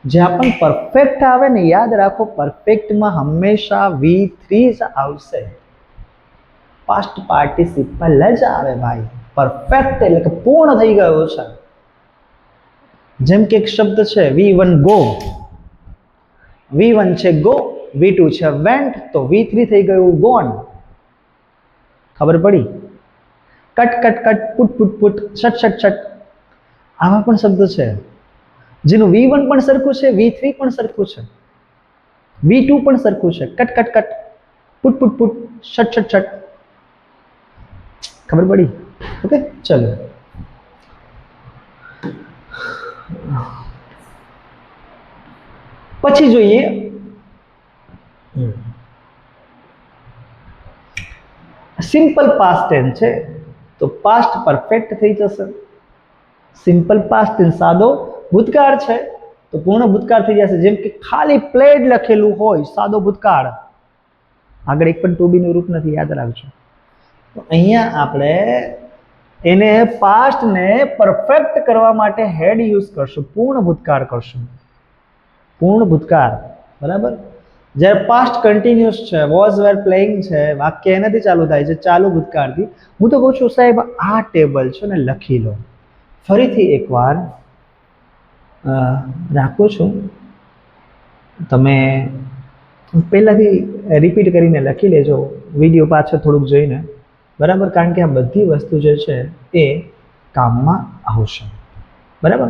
A: જ્યાં પણ પરફેક્ટ આવે ને, યાદ રાખો પરફેક્ટમાં હંમેશા V3 જ આવશે, પાસ્ટ પાર્ટિસિપલ જ આવે ભાઈ. પરફેક્ટ એટલે કે પૂર્ણ થઈ ગયો છે. જેમ કે એક શબ્દ છે V1 ગો, V1 છે ગો, V2 છે વેન્ટ, તો V3 થઈ ગયું ગોન. ખબર પડી? Cut cut cut, put put put, છટ છટ છટ, આવા પણ શબ્દ છે જેનું V1 પણ સરખું છે, V3 પણ સરખું છે, V2 પણ સરખું છે. Cut cut cut, put put put, છટ છટ છટ. ખબર પડી? ઓકે, ચલો પછી જોઈએ સિમ્પલ પાસ્ટ ટેન્સ છે, તો પાસ્ટ પરફેક્ટ થઈ જશે. સિમ્પલ પાસ્ટ ટેન્સ સાદો ભૂતકાળ છે તો પૂર્ણ ભૂતકાળ થઈ જશે. જેમ કે ખાલી પ્લેડ લખેલું હોય, સાદો ભૂતકાળ, આગળ એક પણ ટુ બી નું રૂપ નથી, યાદ રાખજો. તો અહીંયા આપણે એને પાસ્ટ ને પરફેક્ટ કરવા માટે હેડ યુઝ કરશું, પૂર્ણ ભૂતકાળ કરશું, પૂર્ણ ભૂતકાળ, બરાબર. જ્યારે પાસ્ટ કન્ટિન્યુઅસ છે, વોઝ વેર પ્લેઇંગ છે, વાક્ય એનાથી ચાલુ થાય છે, ચાલુ ભૂતકાળથી. હું તો કહું છું સાહેબ આ ટેબલ છે ને લખી લો. ફરીથી એકવાર રાખું છું, તમે પહેલાંથી રિપીટ કરીને લખી લેજો, વિડીયો પાછળ થોડુંક જોઈને, બરાબર. કારણ કે આ બધી વસ્તુ જે છે એ કામમાં આવશે, બરાબર.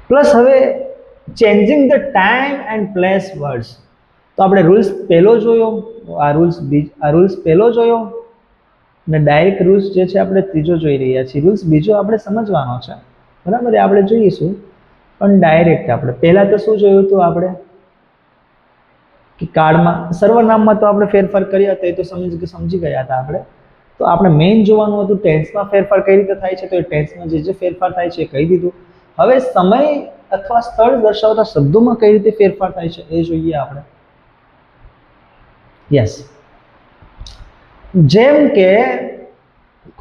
A: પ્લસ હવે changing the time and place words, તો આપણે રૂલ્સ પહેલો જોયો, આ રૂલ્સ પહેલો જોયો ને ડાયરેક્ટ રૂલ્સ જે છે આપણે ત્રીજો જોઈ રહ્યા છીએ. રૂલ્સ બીજો આપણે સમજવાનો છે, બરાબર, એ આપણે જોઈશું. પણ ડાયરેક્ટ આપણે પહેલાં તો શું જોયું હતું આપણે કે કાળમાં સર્વનામમાં તો આપણે ફેરફાર કર્યા હતા, એ તો સમજી ગયા હતા આપણે. તો આપણે મેઇન જોવાનું હતું ટેન્સમાં ફેરફાર કઈ રીતે થાય છે, તો એ ટેન્સમાં જે ફેરફાર થાય છે એ કહી દીધું. હવે સમય અથવા સ્થળ દર્શાવતા શબ્દોમાં કઈ રીતે ફેરફાર થાય છે એ જોઈએ આપણે. યસ, જેમ કે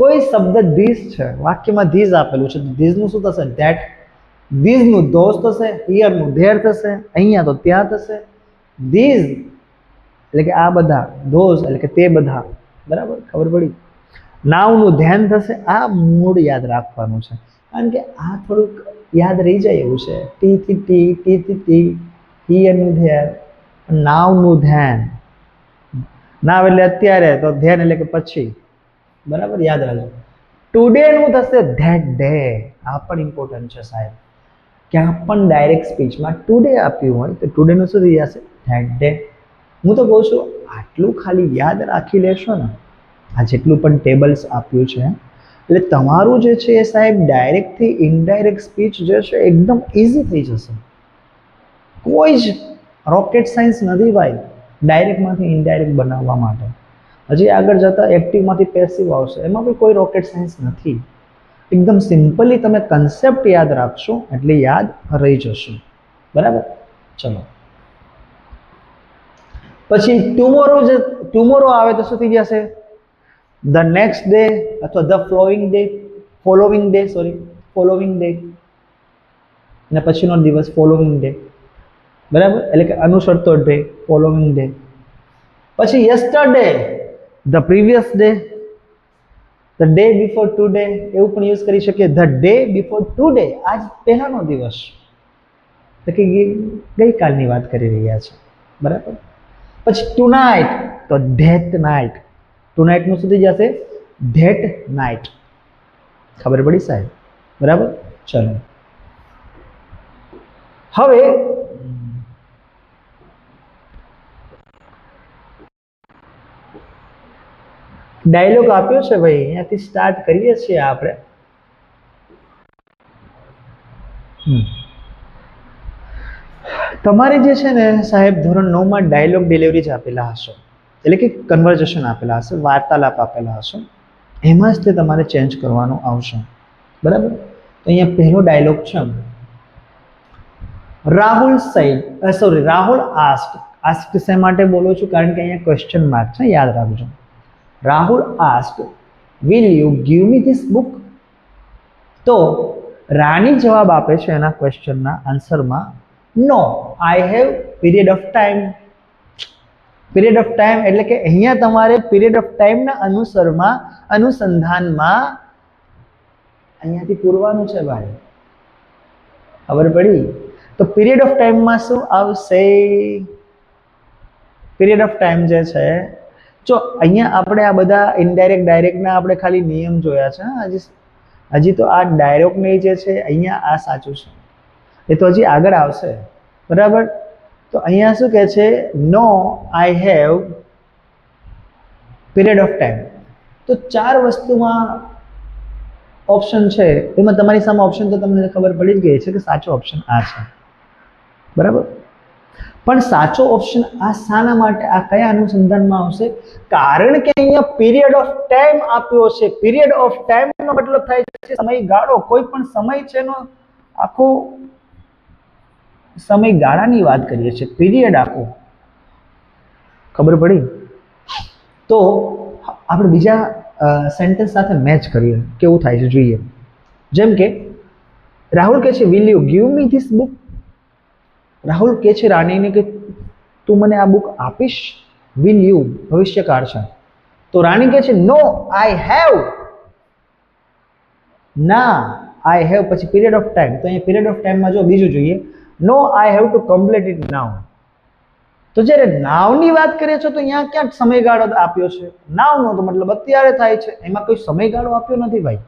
A: કોઈ શબ્દ ધીસ છે, વાક્યમાં ધીસ આપેલું છે, ધીસનું શું થશે? ધેટ. ધીસનું ધોસ થશે, હિયરનું ધેર થશે, અહીંયા તો ત્યાં થશે. ધીસ એટલે કે આ બધા, ધોસ એટલે કે તે બધા, બરાબર. ખબર પડી? નાવનું ધ્યાન થશે. આ મૂળ યાદ રાખવાનું છે, કારણ કે આ થોડુંક યાદ રહી જાય એવું છે. ટી થી ટી, ટી થી ટી, હિયરનું ધેર, નાવનું ધ્યાન. નાવ એટલે અત્યારે, તો ધ્યાન એટલે કે પછી, બરાબર. યાદ રાખજો. ટુડે નું થશે ધેટ ડે. આ પણ ઇમ્પોર્ટન્ટ છે સાહેબ. ક્યાં પણ ડાયરેક્ટ સ્પીચમાં ટુડે આપ્યું હોય તો ટુડે નું શું થઈ જશે? That day. હું તો કહું છું આટલું ખાલી યાદ રાખી લેશો ને, આ જેટલું પણ ટેબલ્સ આપ્યું છે એટલે તમારું જે છે એ સાહેબ ડાયરેક્ટથી ઇનડાયરેક્ટ સ્પીચ જે છે એકદમ ઇઝી થઈ જશે. કોઈ જ રોકેટ સાયન્સ નથી ભાઈ ડાયરેક્ટમાંથી ઇનડાયરેક્ટ બનાવવા માટે. હજી આગળ જતાં એક્ટિવમાંથી પેસિવ આવશે, એમાં બી કોઈ રોકેટ સાયન્સ નથી. એકદમ સિમ્પલી તમે કન્સેપ્ટ યાદ રાખશો એટલે યાદ રહી જશે. બરાબર? ચલો પછી ટુમોરો આવે તો શું થઈ જશે? ધ નેક્સ્ટ ડે અથવા ધ ફોલોવિંગ ડે ને પછીનો દિવસ ફોલોવિંગ ડે. બરાબર? એટલે કે અનુસરતો ડે, ફોલોવિંગ ડે. પછી yesterday, the previous day, the day before today એવું પણ યુઝ કરી શકીએ. ધ ડે બિફોર ટુડે, આજ પહેલાનો દિવસ, એટલે કે ગઈકાલની વાત કરી રહ્યા છે. બરાબર? પછી ટુનાઇટ તો ધેટ નાઇટ, ટુનાઇટનું શું થઈ જશે? That night. ખબર પડી સાહેબ? બરાબર? ચલો હવે ડાયલોગ આપ્યો છે ભાઈ, અહીંયાથી સ્ટાર્ટ કરીએ છીએ આપણે. તમારે જે છે ને સાહેબ ધોરણ 9 માં ડાયલોગ ડિલિવરી જ આપેલા હશે, એટલે કે કન્વર્ઝેશન આપેલા હશે, વાર્તાલાપ આપેલા હશે, એમાં જ તે તમારે ચેન્જ કરવાનું આવશે. બરાબર? તો અહીંયા પહેલો ડાયલોગ છે, રાહુલ આસ્ક્ડ શા માટે બોલું છું? કારણ કે અહીંયા ક્વેશ્ચન માર્ક છે, યાદ રાખજો. Rahul asked will you give me this book? તો રાણી જવાબ આપે છે એના ક્વેશ્ચનના આન્સરમાં, no I have period of time. Period of time એટલે કે અહીંયા તમારે પીરિયડ ઓફ ટાઈમના અનુસંધાનમાં અહીંયાથી પૂરવાનું છે ભાઈ. ખબર પડી? તો પીરિયડ ઓફ ટાઈમમાં શું આવશે? પીરિયડ ઓફ ટાઈમ જે છે, જો અહીંયા આપણે આ બધા ઇનડાયરેક્ટ ડાયરેક્ટના આપણે ખાલી નિયમ જોયા છે. હજી તો આ ડાયરેક્ટ નહીં જે છે અહીંયા આ સાચું છે, એ તો હજી આગળ આવશે. બરાબર? તો અહીંયા શું કહે છે? No I have period of time. તો 4 વસ્તુમાં ઓપ્શન છે, એમાં તમારી સામે ઓપ્શન તો તમને ખબર પડી જ ગઈ છે કે સાચો ઓપ્શન આ છે. બરાબર? પણ સાચો ઓપ્શન આ શાના માટે, આ કયા અનુસંધાનમાં આવશે? કારણ કે અહીંયા પીરિયડ ઓફ ટાઈમ આપ્યો છે. પીરિયડ ઓફ ટાઈમ નો મતલબ થાય છે સમયગાળો. કોઈ પણ સમય છે નો આખો સમયગાળાની વાત કરીએ છીએ, પીરિયડ આખો. ખબર પડી? તો આપણે બીજા સેન્ટેન્સ સાથે મેચ કરીએ કેવું થાય છે જોઈએ. જેમ કે રાહુલ કહે છે will you give me this book? Rahul કહે છે રાણીને કે તું મને આ બુક આપીશ? વિલ યુ ભવિષ્યકાળ છે, તો રાણી કહે છે નો આઈ હેવ. ના આઈ હેવ પછી પીરિયડ ઓફ ટાઈમ. તો અહીંયા પીરિયડ ઓફ ટાઈમમાં જો બીજું જોઈએ, no I have to complete it now. તો જ્યારે નાવની વાત કરીએ છો તો અહીંયા ક્યાંક સમયગાળો આપ્યો છે. નાવનો તો મતલબ અત્યારે થાય છે, એમાં કોઈ સમયગાળો આપ્યો નથી ભાઈ,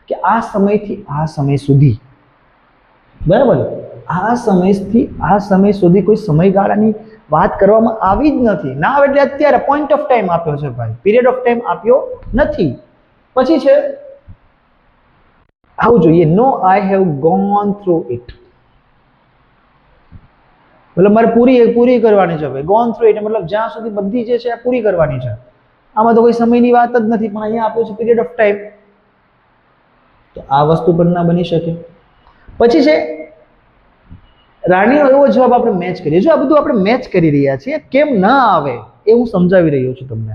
A: કે આ સમયથી આ સમય સુધી. બરાબર? આ સમયથી આ સમય સુધી કોઈ સમયગાળાની વાત કરવામાં આવી જ નથી. નાવ એટલે અત્યારે પોઈન્ટ ઓફ ટાઈમ આપ્યો છે ભાઈ, પીરિયડ ઓફ ટાઈમ આપ્યો નથી. પછી છે આવું જોઈએ, no I have gone through it. મતલબ મારે પૂરી કરવાની છે ભાઈ. ગોન થ્રુ ઇટ મતલબ જ્યાં સુધી બધી જે છે આ પૂરી કરવાની છે. આમાં તો કોઈ સમયની વાત જ નથી, પણ અહીંયા આપ્યું છે પીરિયડ ઓફ ટાઈમ. તો આ વસ્તુ પણ ના બની શકે. પછી છે રાણીનો એવો જવાબ આપણે મેચ કરીએ. જો આ બધું આપણે મેચ કરી રહ્યા છીએ, કેમ ના આવે એ હું સમજાવી રહ્યો છું તમને.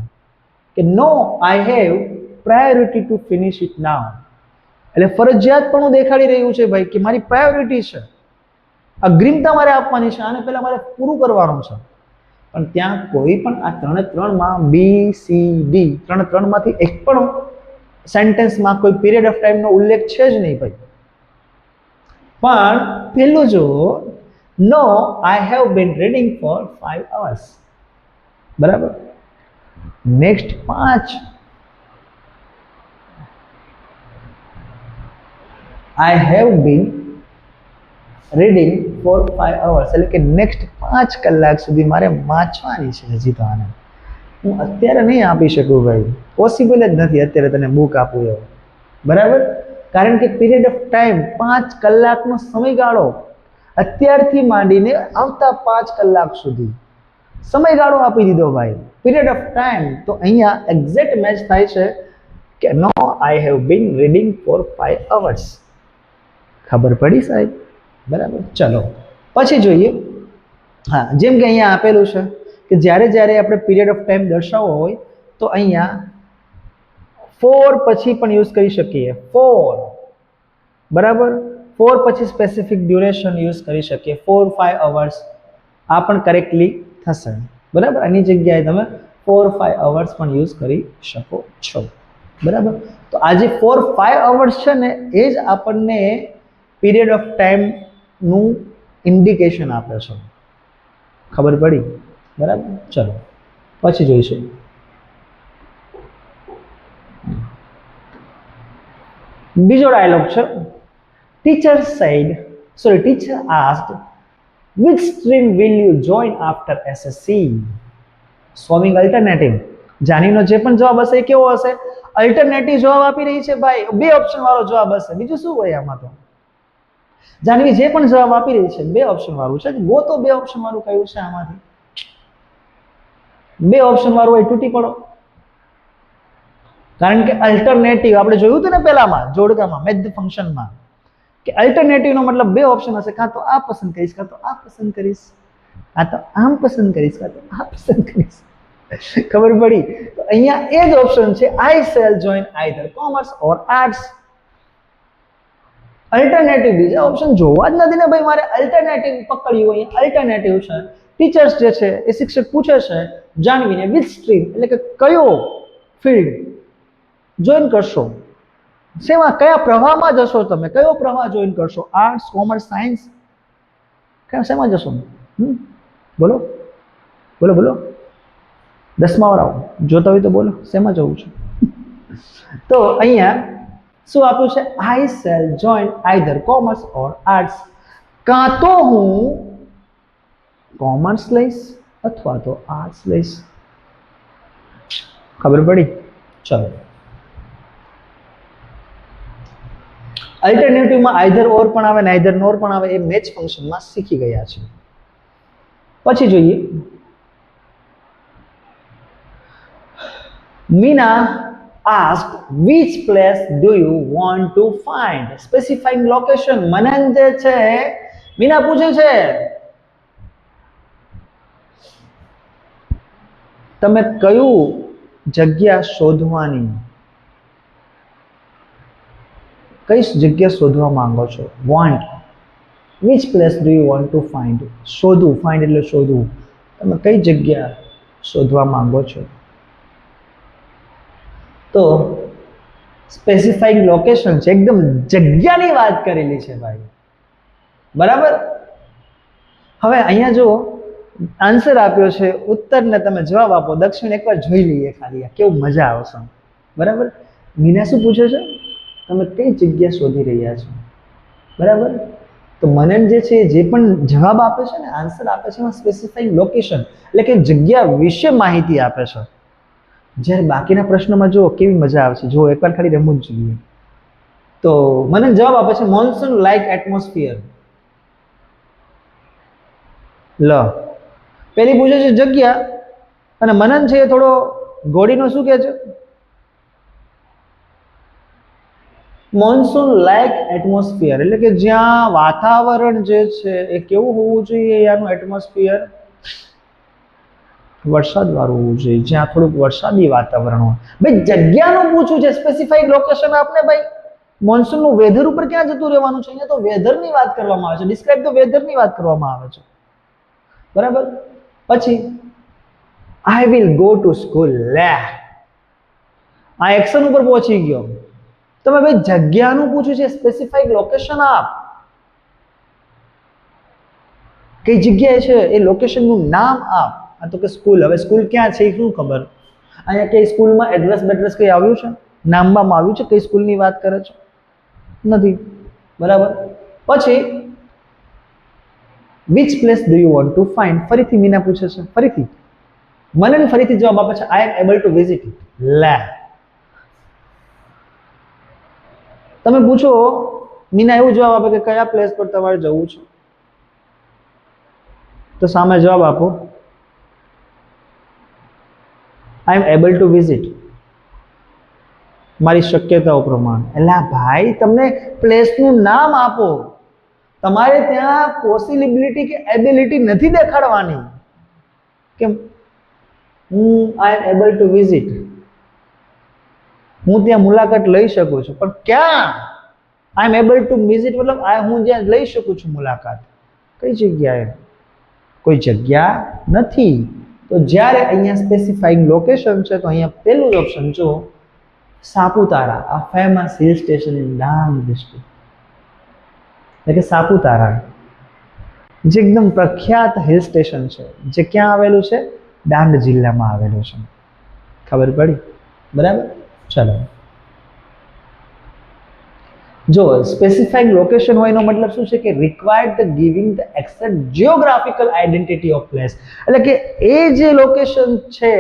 A: કે no I have priority to finish it now, એટલે ફરજિયાત પણ દેખાડી રહ્યું છે ભાઈ કે મારી પ્રાયોરિટી છે, અગ્રિમતા મારે આપવાની છે, આને પહેલા મારે પૂરું કરવાનું છે. પણ ત્યાં કોઈ પણ આ 3 બી સી ડી 3 માંથી એક પણ સેન્ટેન્સમાં કોઈ પીરિયડ ઓફ ટાઈમનો ઉલ્લેખ છે જ નહીં ભાઈ. પણ પેલું જો, no I have been reading for 5 hours. બરાબર? Next 5, I have been reading for 5 hours, એટલે કે નેક્સ્ટ 5 કલાક સુધી મારે વાંચવાની છે હજી. તો આને હું અત્યારે નહીં આપી શકું ભાઈ, પોસિબલ જ નથી અત્યારે તને બુક આપું એવું. બરાબર, કારણ કે પીરિયડ ઓફ ટાઈમ 5 કલાકનો સમયગાળો, અત્યારથી માંડીને આવતા 5 કલાક સુધી સમયગાળો આપી દીધો ભાઈ, પીરિયડ ઓફ ટાઈમ. તો અહીંયા એક્ઝેક્ટ મેચ થાય છે કે no I have been reading for 5 hours. ખબર પડી સાહેબ? બરાબર. ચલો પછી જોઈએ. હા, જેમ કે અહીંયા આપેલું છે કે જ્યારે આપણે પીરિયડ ઓફ ટાઈમ દર્શાવવો હોય તો અહીંયા 4 પછી પણ યુઝ કરી શકીએ. 4 બરાબર, 4 પછી સ્પેસિફિક ડ્યુરેશન યુઝ કરી શકીએ. 4-5 અવર્સ આ પણ કરેક્ટલી થશે. બરાબર, આની જગ્યાએ તમે 4-5 અવર્સ પણ યુઝ કરી શકો છો. બરાબર, તો આ જે 4-5 અવર્સ છે ને એ જ આપણને પીરિયડ ઓફ ટાઈમનું ઇન્ડિકેશન આપે છે. ખબર પડી? બરાબર. ચલો પછી જોઈશું. બીજો ડાયલોગ છે. Teacher asked which stream will you join after SSC? Showing alternative. જાનીનો જે પણ જવાબ હશે એ કેવો હશે? અલ્ટરનેટિવ જવાબ આપી રહી છે ભાઈ, 2 ઓપ્શન વાળો જવાબ હશે, બીજું શું હોય આમાં? તો જાનવી જે પણ જવાબ આપી રહી છે 2 ઓપ્શન વાળું છે. ગોતો 2 ઓપ્શન વાળું કયું છે આમાંથી? 2 ઓપ્શન વાળું હોય તૂટી પડો. કારણ કે અલ્ટરનેટિવ આપણે જોયું હતું ને પહેલામાં જોડકામાં મેથ ફંક્શનમાં કે અલ્ટરનેટિવ નો મતલબ 2 ઓપ્શન હશે, કાં તો આ પસંદ કરીશ, કાં તો આ પસંદ કરીશ, કાં તો આમ પસંદ કરીશ, કાં તો આ પસંદ કરીશ. ખબર પડી? તો અહીંયા એ જ ઓપ્શન છે, આઈ શેલ જોઈન આઈધર કોમર્સ ઓર આર્ટ્સ. અલ્ટરનેટિવ બીજા ઓપ્શન જોવા જ નથી ને ભાઈ, મારે અલ્ટરનેટિવ પકડ્યું. અહીંયા અલ્ટરનેટિવ છે. ટીચર્સ જે છે એ શિક્ષક પૂછે છે જાનવીને વિચ સ્ટ્રીમ એટલે કે કયો ફિલ્ડ જોઈન કરશો, શેમાં કયા પ્રવાહમાં જશો, તમે કયો પ્રવાહ જોઈન કરશો? આર્ટ્સ, કોમર્સ, સાયન્સ, શેમાં જશો? બોલો બોલો બોલો. 10મા વાળાઓ જોતા હોય તો બોલો, શેમાં જવું છે? તો અહીંયા શું આપ્યું છે? આઈ શેલ જોઈન આઈધર કોમર્સ ઓર આર્ટ્સ. કાં તો હું કોમર્સ લઈશ અથવા તો આર્ટ્સ લઈશ. ખબર પડી? ચલો, અલ્ટરનેટિવમાં આઈધર ઓર પણ આવે, નાઈધર નોર પણ આવે, એ મેચ ફંક્શનમાં શીખી ગયા છે. પછી જોઈએ. Meena asked which place do you want to find? Specifying location. મનન જે છે મીના પૂછે છે તમે કયું જગ્યા શોધવાની, કઈ જગ્યા શોધવા માંગો છો? want, which place do you want to find? શોધવું, find એટલે શોધવું. તમે કઈ જગ્યા શોધવા માંગો છો? તો સ્પેસિફાઈંગ લોકેશન છે, એકદમ જગ્યાની વાત કરેલી છે ભાઈ. બરાબર. હવે અહીંયા જો આન્સર આપ્યો છે, ઉત્તરને તમે જવાબ આપો, દક્ષિણ એકવાર જોઈ લઈએ ખાલી, કેવું મજા આવશે. બરાબર. મીના શું પૂછે છે? તમે કઈ જગ્યા શોધી રહ્યા છો? બરાબર. તો મનન જે છે જે પણ જવાબ આપે છે ને, આન્સર આપે છે, એમાં સ્પેસિફાઈંગ લોકેશન એટલે કે જગ્યા વિશે માહિતી આપે છે. જ્યારે બાકીના પ્રશ્નોમાં જુઓ કેવી મજા આવે છે, જુઓ એકવાર ખાલી રમવું જ જોઈએ. તો મનન જવાબ આપે છે મોન્સૂન લાઇક એટમોસ્ફિયર. લ પેલી પૂછે છે જગ્યા, અને મનન છે એ થોડો ઘોડીનો શું કહે છે? મોન્સૂન લાઇક એટમોસ્ફિયર એટલે કે જ્યાં વાતાવરણ જે છે એ કેવું હોવું જોઈએ? એનું એટમોસ્ફિયર વરસાદ વાળું હોવું જોઈએ, જ્યાં થોડુંક વરસાદી વાતાવરણ હોય. ભાઈ જગ્યાનું પૂછવું છે, સ્પેસિફાઈડ લોકેશન આપને. ભાઈ મોન્સૂનનું વેધર ઉપર ક્યાં જતું રહેવાનું છે? અહીંયા તો વેધરની વાત કરવામાં આવે છે, ડિસ્ક્રાઇબ ધ વેધરની વાત કરવામાં આવે છે. બરાબર. પછી I will go to school. લે આ એક્શન ઉપર પહોંચી ગયો. તમે ભાઈ જગ્યાનું પૂછ્યું છે, સ્પેસિફાઈડ લોકેશન આપ. કઈ જગ્યાએ છે એ લોકેશનનું નામ આપ. આ તો કે સ્કૂલ, હવે સ્કૂલ ક્યાં છે એ શું ખબર? અહીંયા કઈ સ્કૂલમાં એડ્રેસ બેડ્રેસ કઈ આવ્યું છે? નામમાં આવ્યું છે કઈ સ્કૂલની વાત કરે છે? નથી. બરાબર. પછી which place do you want to find? ફરીથી મીના પૂછે છે, ફરીથી મનન ફરીથી જવાબ આપે છે I am able to visit it. લે તમે પૂછો મીના એવું જવાબ આપે કે કયા પ્લેસ પર તમારે જવું છે, તો સામે જવાબ આપો આઈ એમ એબલ ટુ વિઝિટ, મારી શક્યતાઓ પ્રમાણે. એટલે ભાઈ તમને પ્લેસનું નામ આપો, તમારે ત્યાં પોસિબિલિટી કે એબિલિટી નથી દેખાડવાની કે આઈ એમ એબલ ટુ વિઝિટ, હું ત્યાં મુલાકાત લઈ શકું છું, પણ ક્યાં? આઈ એમ એબલ ટુ વિઝિટ મતલબ હું જ્યાં લઈ શકું છું મુલાકાત, કઈ જગ્યાએ? કોઈ જગ્યા નથી. તો જ્યારે અહીંયા સ્પેસિફાઈંગ લોકેશન છે તો અહીંયા પહેલું જ ઓપ્શન જો સાપુતારા, આ famous hill station in Dang district, એટલે કે સાપુતારા જે એકદમ પ્રખ્યાત હિલ સ્ટેશન છે, જે ક્યાં આવેલું છે? ડાંગ જિલ્લામાં આવેલું છે. ખબર પડી? બરાબર. ચલો, જો સ્પેસિફાઈંગ લોકેશન હોય એનો મતલબ શું છે કે required the giving the exact geographical identity of place, એટલે કે એ જે લોકેશન છે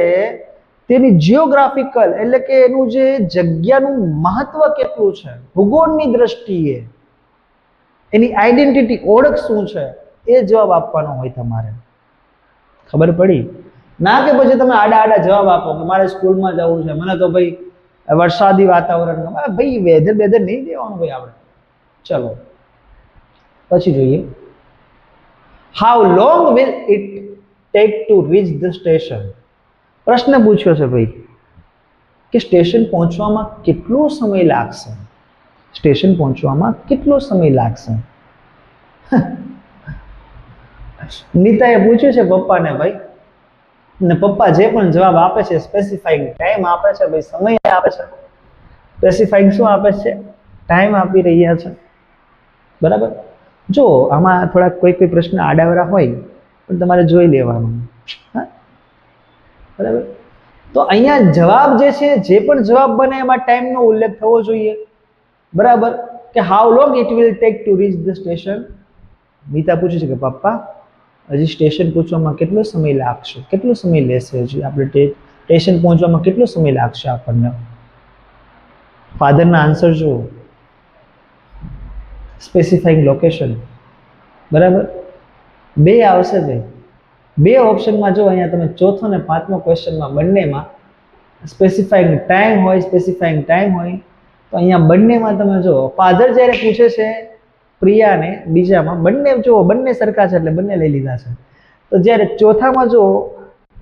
A: તેની જીઓગ્રાફિકલ એટલે કે એનું જે જગ્યાનું મહત્વ કેટલું છે ભૂગોળની દ્રષ્ટિએ, એની આઈડેન્ટિટી ઓળખ શું છે એ જવાબ આપવાનો હોય તમારે. ખબર પડી? ના કે પછી તમે આડા આડા જવાબ આપો કે મારે સ્કૂલમાં જવું છે, મને તો ભાઈ વરસાદી વાતાવરણ, ભાઈ વેધર બેધર નહીં દેવાનું ભાઈ આપણે. ચલો પછી જોઈએ, how long will it take to reach the station. પ્રશ્ન પૂછ્યો છે ભાઈ કે સ્ટેશન પહોંચવામાં કેટલો સમય લાગશે, સ્ટેશન પહોંચવામાં કેટલો સમય લાગશે. નીતાએ પૂછ્યું છે પપ્પાને ભાઈ, ને પપ્પા જે પણ જવાબ આપે છે સ્પેસિફાઈંગ ટાઈમ આપે છે ભાઈ, સમય આપે છે. સ્પેસિફાઈંગ શું આપે છે? ટાઈમ આપી રહ્યા છે. બરાબર. જો આમાં થોડા કોઈ પ્રશ્ન આડાવડા હોય પણ તમારે જોઈ લેવાનું. હા, બરાબર. તો અહીંયા જવાબ જે છે, જે પણ જવાબ બને એમાં ટાઈમનો ઉલ્લેખ થવો જોઈએ. બરાબર. કે how long it will take to reach the station. Nita પૂછે છે કે પપ્પા હજી સ્ટેશન પહોંચવામાં કેટલો સમય લાગશે, કેટલો સમય લેશે હજી આપણે સ્ટેશન પહોંચવામાં કેટલો સમય લાગશે આપણને. ફાધરના આન્સર જુઓ, સ્પેસિફાઈંગ લોકેશન. બરાબર. બે આવશે ભાઈ, બે ઓપ્શનમાં જો અહીંયા તમે ચોથો ને પાંચમો ક્વેશ્ચનમાં બંનેમાં સ્પેસિફાઈંગ ટાઈમ હોય, સ્પેસિફાઈંગ ટાઈમ હોય તો અહીંયા બંનેમાં તમે જો ફાધર જ્યારે પૂછે છે પ્રિયાને બીજામાં, બંને જો બંને સરખા છે એટલે બંને લઈ લીધા છે. તો જ્યારે ચોથામાં જો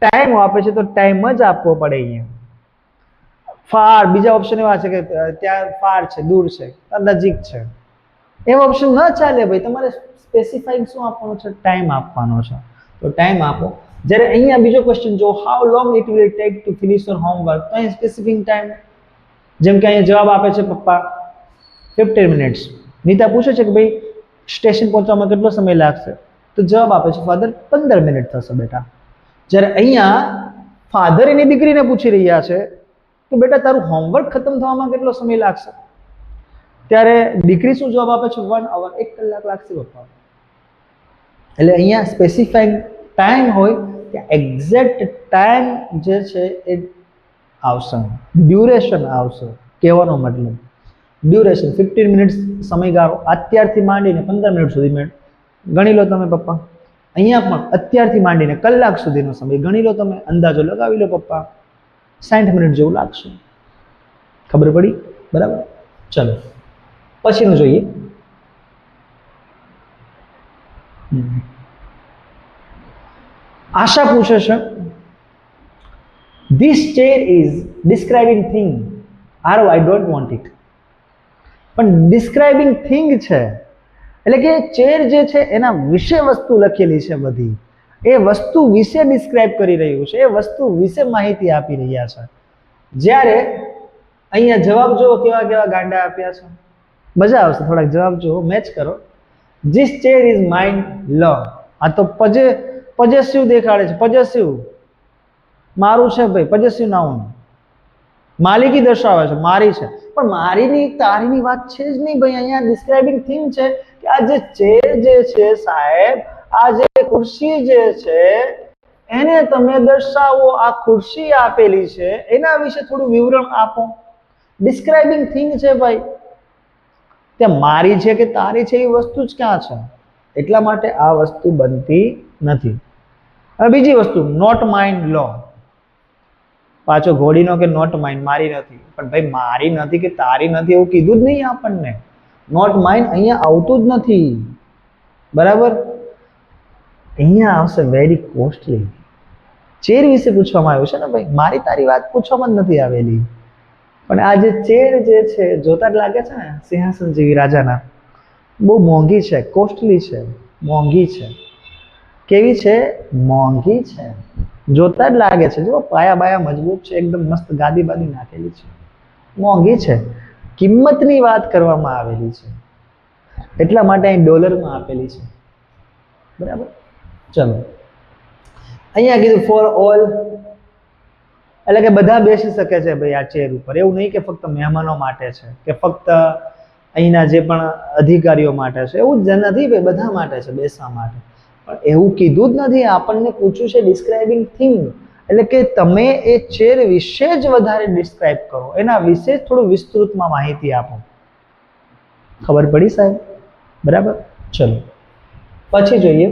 A: ટાઈમ આપે છે તો ટાઈમ જ આપવો પડે. અહીંયા ફાર, બીજા ઓપ્શન એવા છે કે ત્યાં ફાર છે, દૂર છે, નજીક છે, એવા ઓપ્શન ન ચાલે ભાઈ. તમારે સ્પેસિફાઈંગ શું આપવાનું છે? ટાઈમ આપવાનો છે. તો ટાઈમ આપો. જ્યારે અહીંયા બીજો ક્વેશ્ચન જો how long it will take two finish your homework, તો અહીં સ્પેસિફિક ટાઈમ, જેમ કે અહીંયા જવાબ આપે છે પપ્પા 15 મિનિટ્સ. નીતા પૂછે છે કે ભાઈ સ્ટેશન પહોંચવામાં કેટલો સમય લાગશે, તો જવાબ આપે છે ફાધર 15 મિનિટ થશે બેટા. જ્યારે અહીંયા ફાધર એની દીકરીને પૂછી રહ્યા છે કે બેટા તારું હોમવર્ક ખતમ થવામાં કેટલો સમય લાગશે, ત્યારે દીકરી શું જવાબ આપે છે? 1 hour, 1 કલાક લાગશે પપ્પા. એટલે અહીંયા સ્પેસિફાઈંગ ટાઈમ હોય ત્યાં એક્ઝેક્ટ ટાઈમ જે છે એ આવશે, ડ્યુરેશન આવશે. કહેવાનો મતલબ ડ્યુરેશન 15 મિનિટ્સ સમયગાળો, અત્યારથી માંડીને 15 મિનિટ સુધી ગણી લો તમે પપ્પા. અહીંયા પણ અત્યારથી માંડીને કલાક સુધીનો સમય ગણી લો તમે, અંદાજો લગાવી લો પપ્પા, 60 મિનિટ જેવું લાગશે. ખબર પડી? બરાબર. ચલો પછીનું જોઈએ. આશા પૂછે છે this chair is describing thing. આરો આઈ ડોન્ટ વોન્ટ ઇટ. પણ ડિસ્ક્રાઇબિંગ થિંગ છે એટલે કે ચેર જે છે એના વિશે વસ્તુ લખેલી છે બધી, એ વસ્તુ વિશે ડિસ્ક્રાઇબ કરી રહ્યું છે, એ વસ્તુ વિશે માહિતી આપી રહ્યા છે. જ્યારે અહીંયા જવાબ જુઓ કેવા કેવા ગાંડા આપ્યા છે, મજા આવશે. થોડાક જવાબ જુઓ, મેચ કરો. ધીસ ચેર ઇઝ માઇન લવ. આ તો પોઝેસિવ દેખાડે છે. પોઝેસિવ મારું છે ભાઈ, પોઝેસિવ નાઉન, માલિકી દર્શાવે છે, મારી છે. પણ મારીની તારીની વાત છે જ નહીં ભાઈ. અહીંયા ડિસ્ક્રાઇબિંગ થિંગ છે કે આ જે ચેર જે છે સાહેબ, આ જે ખુરશી જે છે એને તમે દર્શાવો. આ ખુરશી આપેલી છે એના વિશે થોડું વિવરણ આપો. ડિસ્ક્રાઇબિંગ થિંગ છે ભાઈ. ત્યાં મારી છે કે તારી છે એ વસ્તુ જ ક્યાં છે, એટલા માટે આ વસ્તુ બનતી નથી. હવે બીજી વસ્તુ, નોટ માઇન લો. પાછો ઘોડીનો કે નોટ માઇન, મારી નથી. પણ ભાઈ મારી નથી કે તારી નથી એવું કીધું જ નહીં આપણને. નોટ માઇન અહીંયા આવતું જ નથી. બરાબર, અહીંયા આવશે વેરી કોસ્ટલી. ચેર વિશે પૂછવામાં આવ્યું છે ને ભાઈ, મારી તારી વાત પૂછવામાં જ નથી આવેલી. પણ આ જે ચેર જે છે જોતા જ લાગે છે ને સિંહાસન જેવી રાજાના, બહુ મોંઘી છે, કોસ્ટલી છે, મોંઘી છે. કેવી છે? મોંઘી છે. જોતા જ લાગે છે, જો પાયા બાયા મજબૂત છે, એકદમ મસ્ત ગાદી બાદી નાખેલી છે, મોંઘી છે. કિંમતની વાત કરવામાં આવેલી છે, એટલા માટે અહીં ડોલરમાં આપેલી છે. બરાબર, ચલો અહીંયા કીધું ફોર ઓલ, એટલે કે બધા બેસી શકે છે ભાઈ આ ચેર ઉપર. એવું નહીં કે ફક્ત મહેમાનો માટે છે કે ફક્ત અહીંના જે પણ અધિકારીઓ માટે છે, એવું જ નથી ભાઈ, બધા માટે છે બેસવા માટે. પણ એવું કીધું જ નથી, આપણને પૂછ્યું છે ડિસ્ક્રાઇબિંગ થિંગ, એટલે કે તમે એ ચેર વિશે જ વધારે ડિસ્ક્રાઇબ કરો, એના વિશે જ થોડું વિસ્તૃતમાં માહિતી આપો. ખબર પડી સાહેબ? બરાબર, ચલો પછી જોઈએ.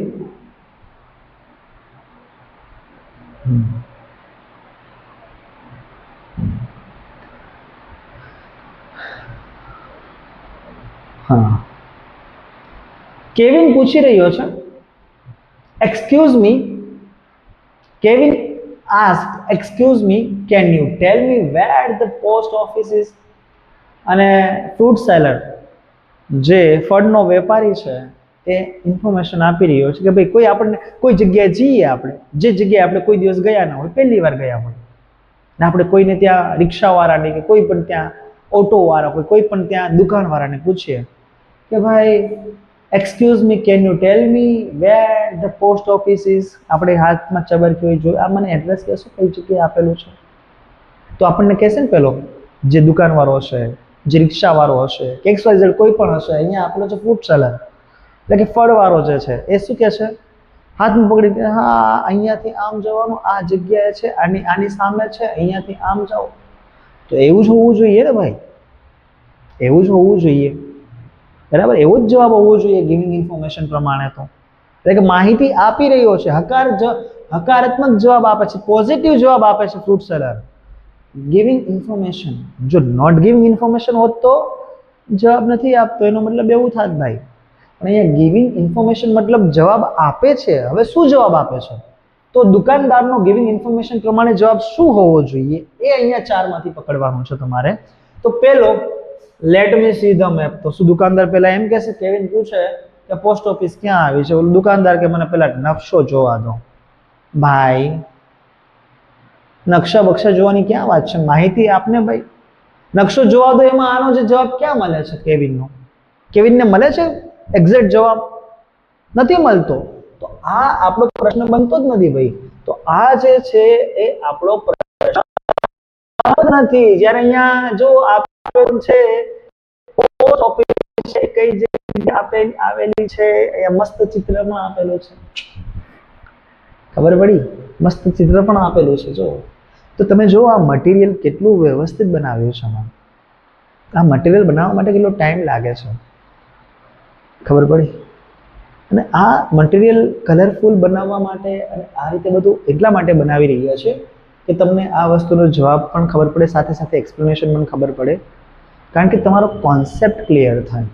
A: હા, કેવિન પૂછી રહ્યો છે, excuse me, Kevin asked, excuse me, can you tell me where the post office is? અને ફ્રૂટ સેલર જે ફળનો વેપારી છે એ ઇન્ફોર્મેશન આપી રહ્યો છે કે ભાઈ કોઈ આપણને કોઈ જગ્યાએ જઈએ, આપણે જે જગ્યાએ આપણે કોઈ દિવસ ગયા ના હોય, પહેલી વાર ગયા હોય ને આપણે કોઈને ત્યાં રિક્ષાવાળાને કે કોઈ પણ ત્યાં ઓટોવાળા હોય, કોઈ પણ ત્યાં દુકાનવાળાને પૂછીએ કે ભાઈ excuse me, can you tell me where the post office is? આપણે હાથમાં ચબરકી હોય, જો આ મને એડ્રેસ કહેશો કઈ જગ્યાએ આપેલું છે? તો આપણને કહેશે ને પેલો જે દુકાનવાળો હશે, જે રિક્ષાવાળો હશે કે XYZ કોઈ પણ હશે, અહીંયા આપેલો છે ફ્રૂટ સેલર એટલે કે ફળવાળો જે છે એ શું કહે છે? હાથમાં પકડી, હા અહીંયાથી આમ જવાનું, આ જગ્યાએ છે, આની સામે છે, અહીંયાથી આમ જાઓ. તો એવું જ હોવું જોઈએ ને ભાઈ, એવું જ હોવું જોઈએ. બરાબર, એવો જ જવાબ હોવો જોઈએ ગિવિંગ ઇન્ફોર્મેશન પ્રમાણે. તો એટલે કે માહિતી આપી રહ્યો છે, હકારાત્મક જવાબ આપે છે, પોઝિટિવ જવાબ આપે છે ફ્રૂટ સેલર. ગિવિંગ ઇન્ફોર્મેશન, જો નોટ ગિવિંગ ઇન્ફોર્મેશન હોત તો જવાબ નથી આપતો, એનો મતલબ એવું થાત ભાઈ. પણ અહીંયા ગિવિંગ ઇન્ફોર્મેશન મતલબ જવાબ આપે છે. હવે શું જવાબ આપે છે? તો દુકાનદારનો ગિવિંગ ઇન્ફોર્મેશન પ્રમાણે જવાબ શું હોવો જોઈએ એ અહીંયા 4 માંથી પકડવાનું છે તમારે. તો પેલો, late me see the map. તો શું દુકાનદાર પહેલા એમ કહેશે, કેવિન પૂછે કે પોસ્ટ ઓફિસ ક્યાં આવી છે, ઓલો દુકાનદાર કે મને પહેલા નકશો જોવા દો. ભાઈ નકશા બક્ષા જોવાની ક્યાં વાત છે, માહિતી આપને ભાઈ. નકશો જોવા દો એમાં આનો જે જવાબ ક્યાં મળે છે કેવિનનો? કેવિનને મળે છે એક્ઝેક્ટ જવાબ? નથી મળતો. તો આ આપણો પ્રશ્ન બનતો જ નથી ભાઈ. તો આ જે છે એ આપણો પ્રશ્ન નથી. જ્યારે અહીંયા જો આપેલું છે પોસ્ટ ઓફિસ છે, કઈ જગ્યાએ આવેલી છે, અહીંયા મસ્ત ચિત્રમાં આપેલું છે. ખબર પડી? મસ્ત ચિત્ર પણ આપેલું છે જો. તો તમે જો આ મટીરિયલ કેટલું વ્યવસ્થિત બનાવ્યું છે. આ મટીરિયલ બનાવવા માટે કેટલો ટાઈમ લાગે છે, ખબર પડી? અને આ મટીરિયલ કલરફુલ બનાવવા માટે અને આ રીતે બધું એટલા માટે બનાવી રહ્યા છે કે તમને આ વસ્તુનો જવાબ પણ ખબર પડે, સાથે સાથે એક્સપ્લેનેશન પણ ખબર પડે, કારણ કે તમારો કોન્સેપ્ટ ક્લિયર થાય.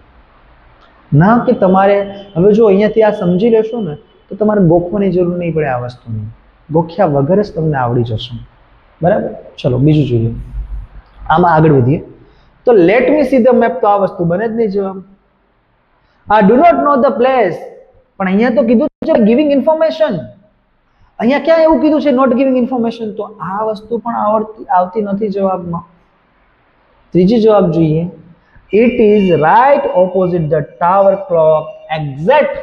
A: ના કે તમારે હવે જો અહીંયાથી આ સમજી લેશો ને તો તમારે ગોખવાની જરૂર નહીં પડે આ વસ્તુની. ગોખ્યા વગર જ તમને આવડી જશે. બરાબર, ચલો બીજું જોઈએ. આમાં આગળ વધીએ. તો let me see the map, તો આ વસ્તુ બને જ નહીં જવાબ. આ do not know the place, પણ અહીંયા તો કીધું છે ગિવિંગ ઇન્ફોર્મેશન. અહીંયા ક્યાં એવું કીધું છે નોટ ગિવિંગ ઇન્ફોર્મેશન? તો આ વસ્તુ પણ આવતી નથી જવાબમાં. ત્રીજી જવાબ જોઈએ. It is right opposite the tower clock, exact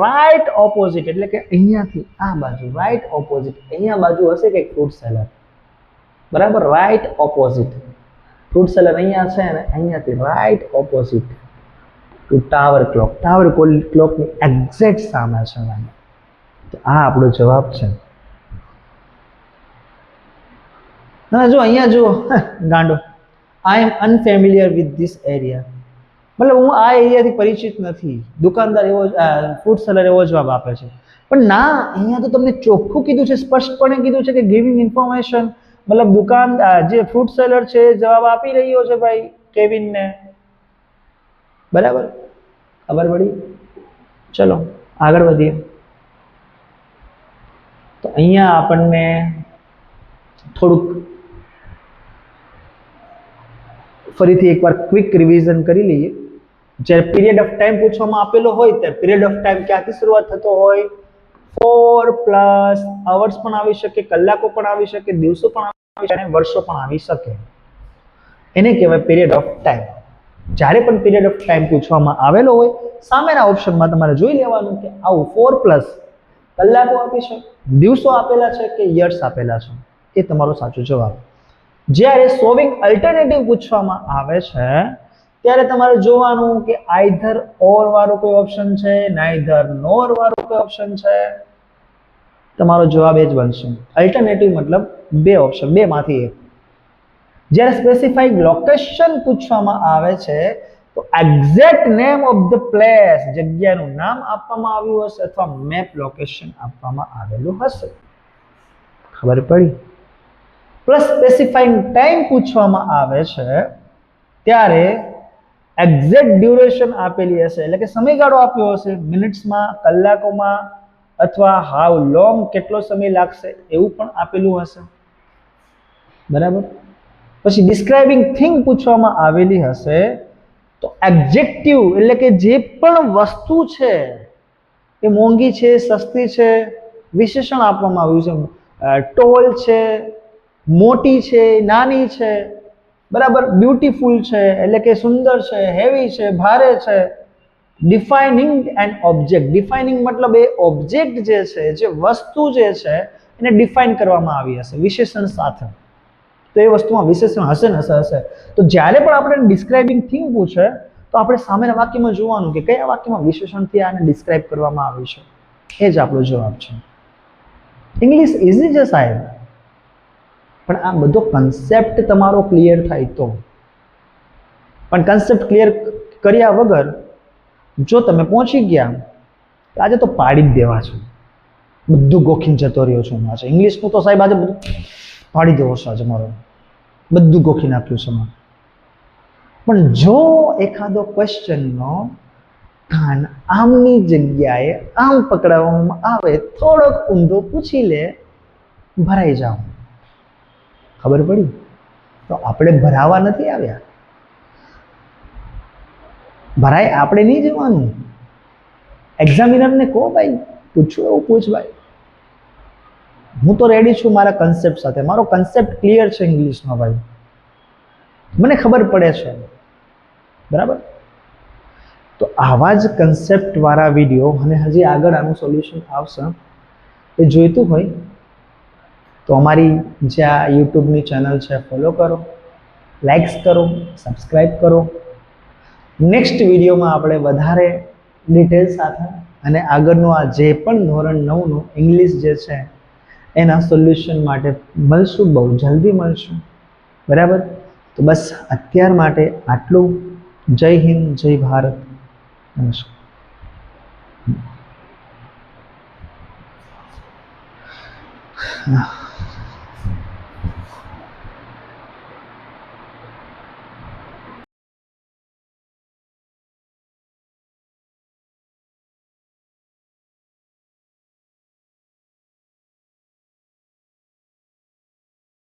A: right opposite, એટલે કે અહીંયાથી આ બાજુ રાઈટ ઓપોઝિટ, અહીંયા બાજુ હશે કે ફ્રૂટ સેલર. બરાબર, રાઈટ ઓપોઝિટ ફ્રૂટ સેલર અહીંયા છે અને અહીંયાથી right opposite to tower clock, tower ક્લોકની એક્ઝેક્ટ સામે છે. તો આ આપણો જવાબ છે. જો અહીંયા જુઓ ગાંડો, આઈ એમ અનફેમિલિયર વિથ ધીસ એરિયા. મતલબ હું આ એરિયાથી પરિચિત નથી, દુકાનદાર એવો ફૂડ સેલર એવો જવાબ આપે છે. પણ ના, અહીંયા તો તમને ચોખ્ખું કીધું છે, સ્પષ્ટપણે કીધું છે કે ગિવિંગ ઇન્ફોર્મેશન, મતલબ દુકાન જે ફૂડ સેલર છે જવાબ આપી રહ્યો છે ભાઈ કેવિનને. બરાબર, ખબર પડી? ચલો આગળ વધીએ. તો અહીંયા આપણને થોડુંક ફરીથી એકવાર ક્વિક રિવિઝન કરી લઈએ. જ્યારે પીરિયડ ઓફ ટાઈમ પૂછવામાં આપેલો હોય ત્યારે પીરિયડ ઓફ ટાઈમ ક્યાંથી શરૂઆત થતો હોય? 4 પ્લસ અવર્સ પણ આવી શકે, કલાકો પણ આવી શકે, દિવસો પણ આવી શકે અને વર્ષો પણ આવી શકે. એને કહેવાય પીરિયડ ઓફ ટાઈમ. જ્યારે પણ પીરિયડ ઓફ ટાઈમ પૂછવામાં આવેલો હોય, સામેના ઓપ્શનમાં તમારે જોઈ લેવાનું કે આવું 4 પ્લસ કલાકો આપી છે, દિવસો આપેલા છે કે યર્સ આપેલા છે. એ તમારો સાચો જવાબ. જ્યારે સોલ્વિંગ અલ્ટરનેટિવ પૂછવામાં આવે છે ત્યારે તમારે જોવાનું કે આઈધર ઓર વાળું કોઈ ઓપ્શન છે, નાઈધર નોર વાળું કોઈ ઓપ્શન છે. તમારો જવાબ એ જ બનશે. અલ્ટરનેટિવ મતલબ બે ઓપ્શન, બે માંથી એક. જ્યારે સ્પેસિફાઈડ લોકેશન પૂછવામાં આવે છે તો exact name of the place, જગ્યાનું નામ આપવામાં આવ્યું હશે અથવા મેપ લોકેશન આપવામાં આવેલું હશે. ખબર પડી? પ્લસ સ્પેસિફાઈંગ ટાઈમ પૂછવામાં આવે છે ત્યારે એક્ઝેક્ટ ડ્યુરેશન આપેલી હશે, એટલે કે સમયગાળો આપ્યો હશે, મિનિટ્સમાં, કલાકોમાં અથવા હાઉ લોંગ, કેટલો સમય લાગશે એવું પણ આપેલું હશે. બરાબર. પછી ડિસ્ક્રાઇબિંગ થિંગ પૂછવામાં આવેલી હશે તો એડજેક્ટિવ એટલે કે જે પણ વસ્તુ છે એ મોંઘી છે, સસ્તી છે, વિશેષણ આપવામાં આવ્યું છે. ટોલ છે, મોટી છે, નાની છે, બરાબર, બ્યુટીફુલ છે એટલે કે સુંદર છે, હેવી છે, ભારે છે. ડિફાઇનિંગ એન્ડ ઓબ્જેક્ટ, ડિફાઇનિંગ મતલબ એ ઓબ્જેક્ટ જે છે, જે વસ્તુ જે છે એને ડિફાઇન કરવામાં આવી હશે વિશેષણ સાથે. તો એ વસ્તુમાં વિશેષણ હશે ને હશે. તો જ્યારે પણ આપણે ડિસ્ક્રાઇબિંગ થિંગ પૂછે તો આપણે સામેના વાક્યમાં જોવાનું કે કયા વાક્યમાં વિશેષણથી આને ડિસ્ક્રાઇબ કરવામાં આવ્યું છે. એ જ આપણો જવાબ છે. ઇંગ્લિશ ઇઝી છે સાહેબ, પણ આ બધો કન્સેપ્ટ તમારો ક્લિયર થાય તો. પણ કન્સેપ્ટ ક્લિયર કર્યા વગર જો તમે પહોંચી ગયા આજે તો પાડી જ દેવા છે, બધું ગોખીને જતો રહ્યો છું આજે ઇંગ્લિશનું તો સાહેબ આજે બધું પાડી દેવો છે આજે મારો, બધું ગોખી નાખ્યું છે મારે. પણ જો એખાદો ક્વેશ્ચનનો કાન આમની જગ્યાએ આમ પકડાવવામાં આવે, થોડોક ઊંધો પૂછી લે, ભરાઈ જાઓ. ખબર પડી? તો આપણે ભરાવા નથી આવ્યા, ભરાય આપણે નહીં જવાનું. એક્ઝામિનરને કહો ભાઈ પૂછવું એવું પૂછ ભાઈ, હું તો રેડી છું મારા કન્સેપ્ટ સાથે. મારો કન્સેપ્ટ ક્લિયર છે ઇંગ્લિશનો ભાઈ, મને ખબર પડે છે. બરાબર. તો આવા જ કન્સેપ્ટ વાળા વિડીયો અને હજી આગળ આનું સોલ્યુશન આવશે એ જોઈતું હોય તો અમારી જે આ યુટ્યુબની ચેનલ છે ફોલો કરો, લાઇક્સ કરો, સબસ્ક્રાઈબ કરો. નેક્સ્ટ વિડીયોમાં આપણે વધારે ડિટેલ સાથે અને આગળનું આ જે પણ ધોરણ 9નું ઇંગ્લિશ જે છે એના સોલ્યુશન માટે મળશું, બહુ જલ્દી મળશું. બરાબર. તો બસ અત્યાર માટે આટલું. જય હિન્દ, જય ભારત. નમસ્કાર.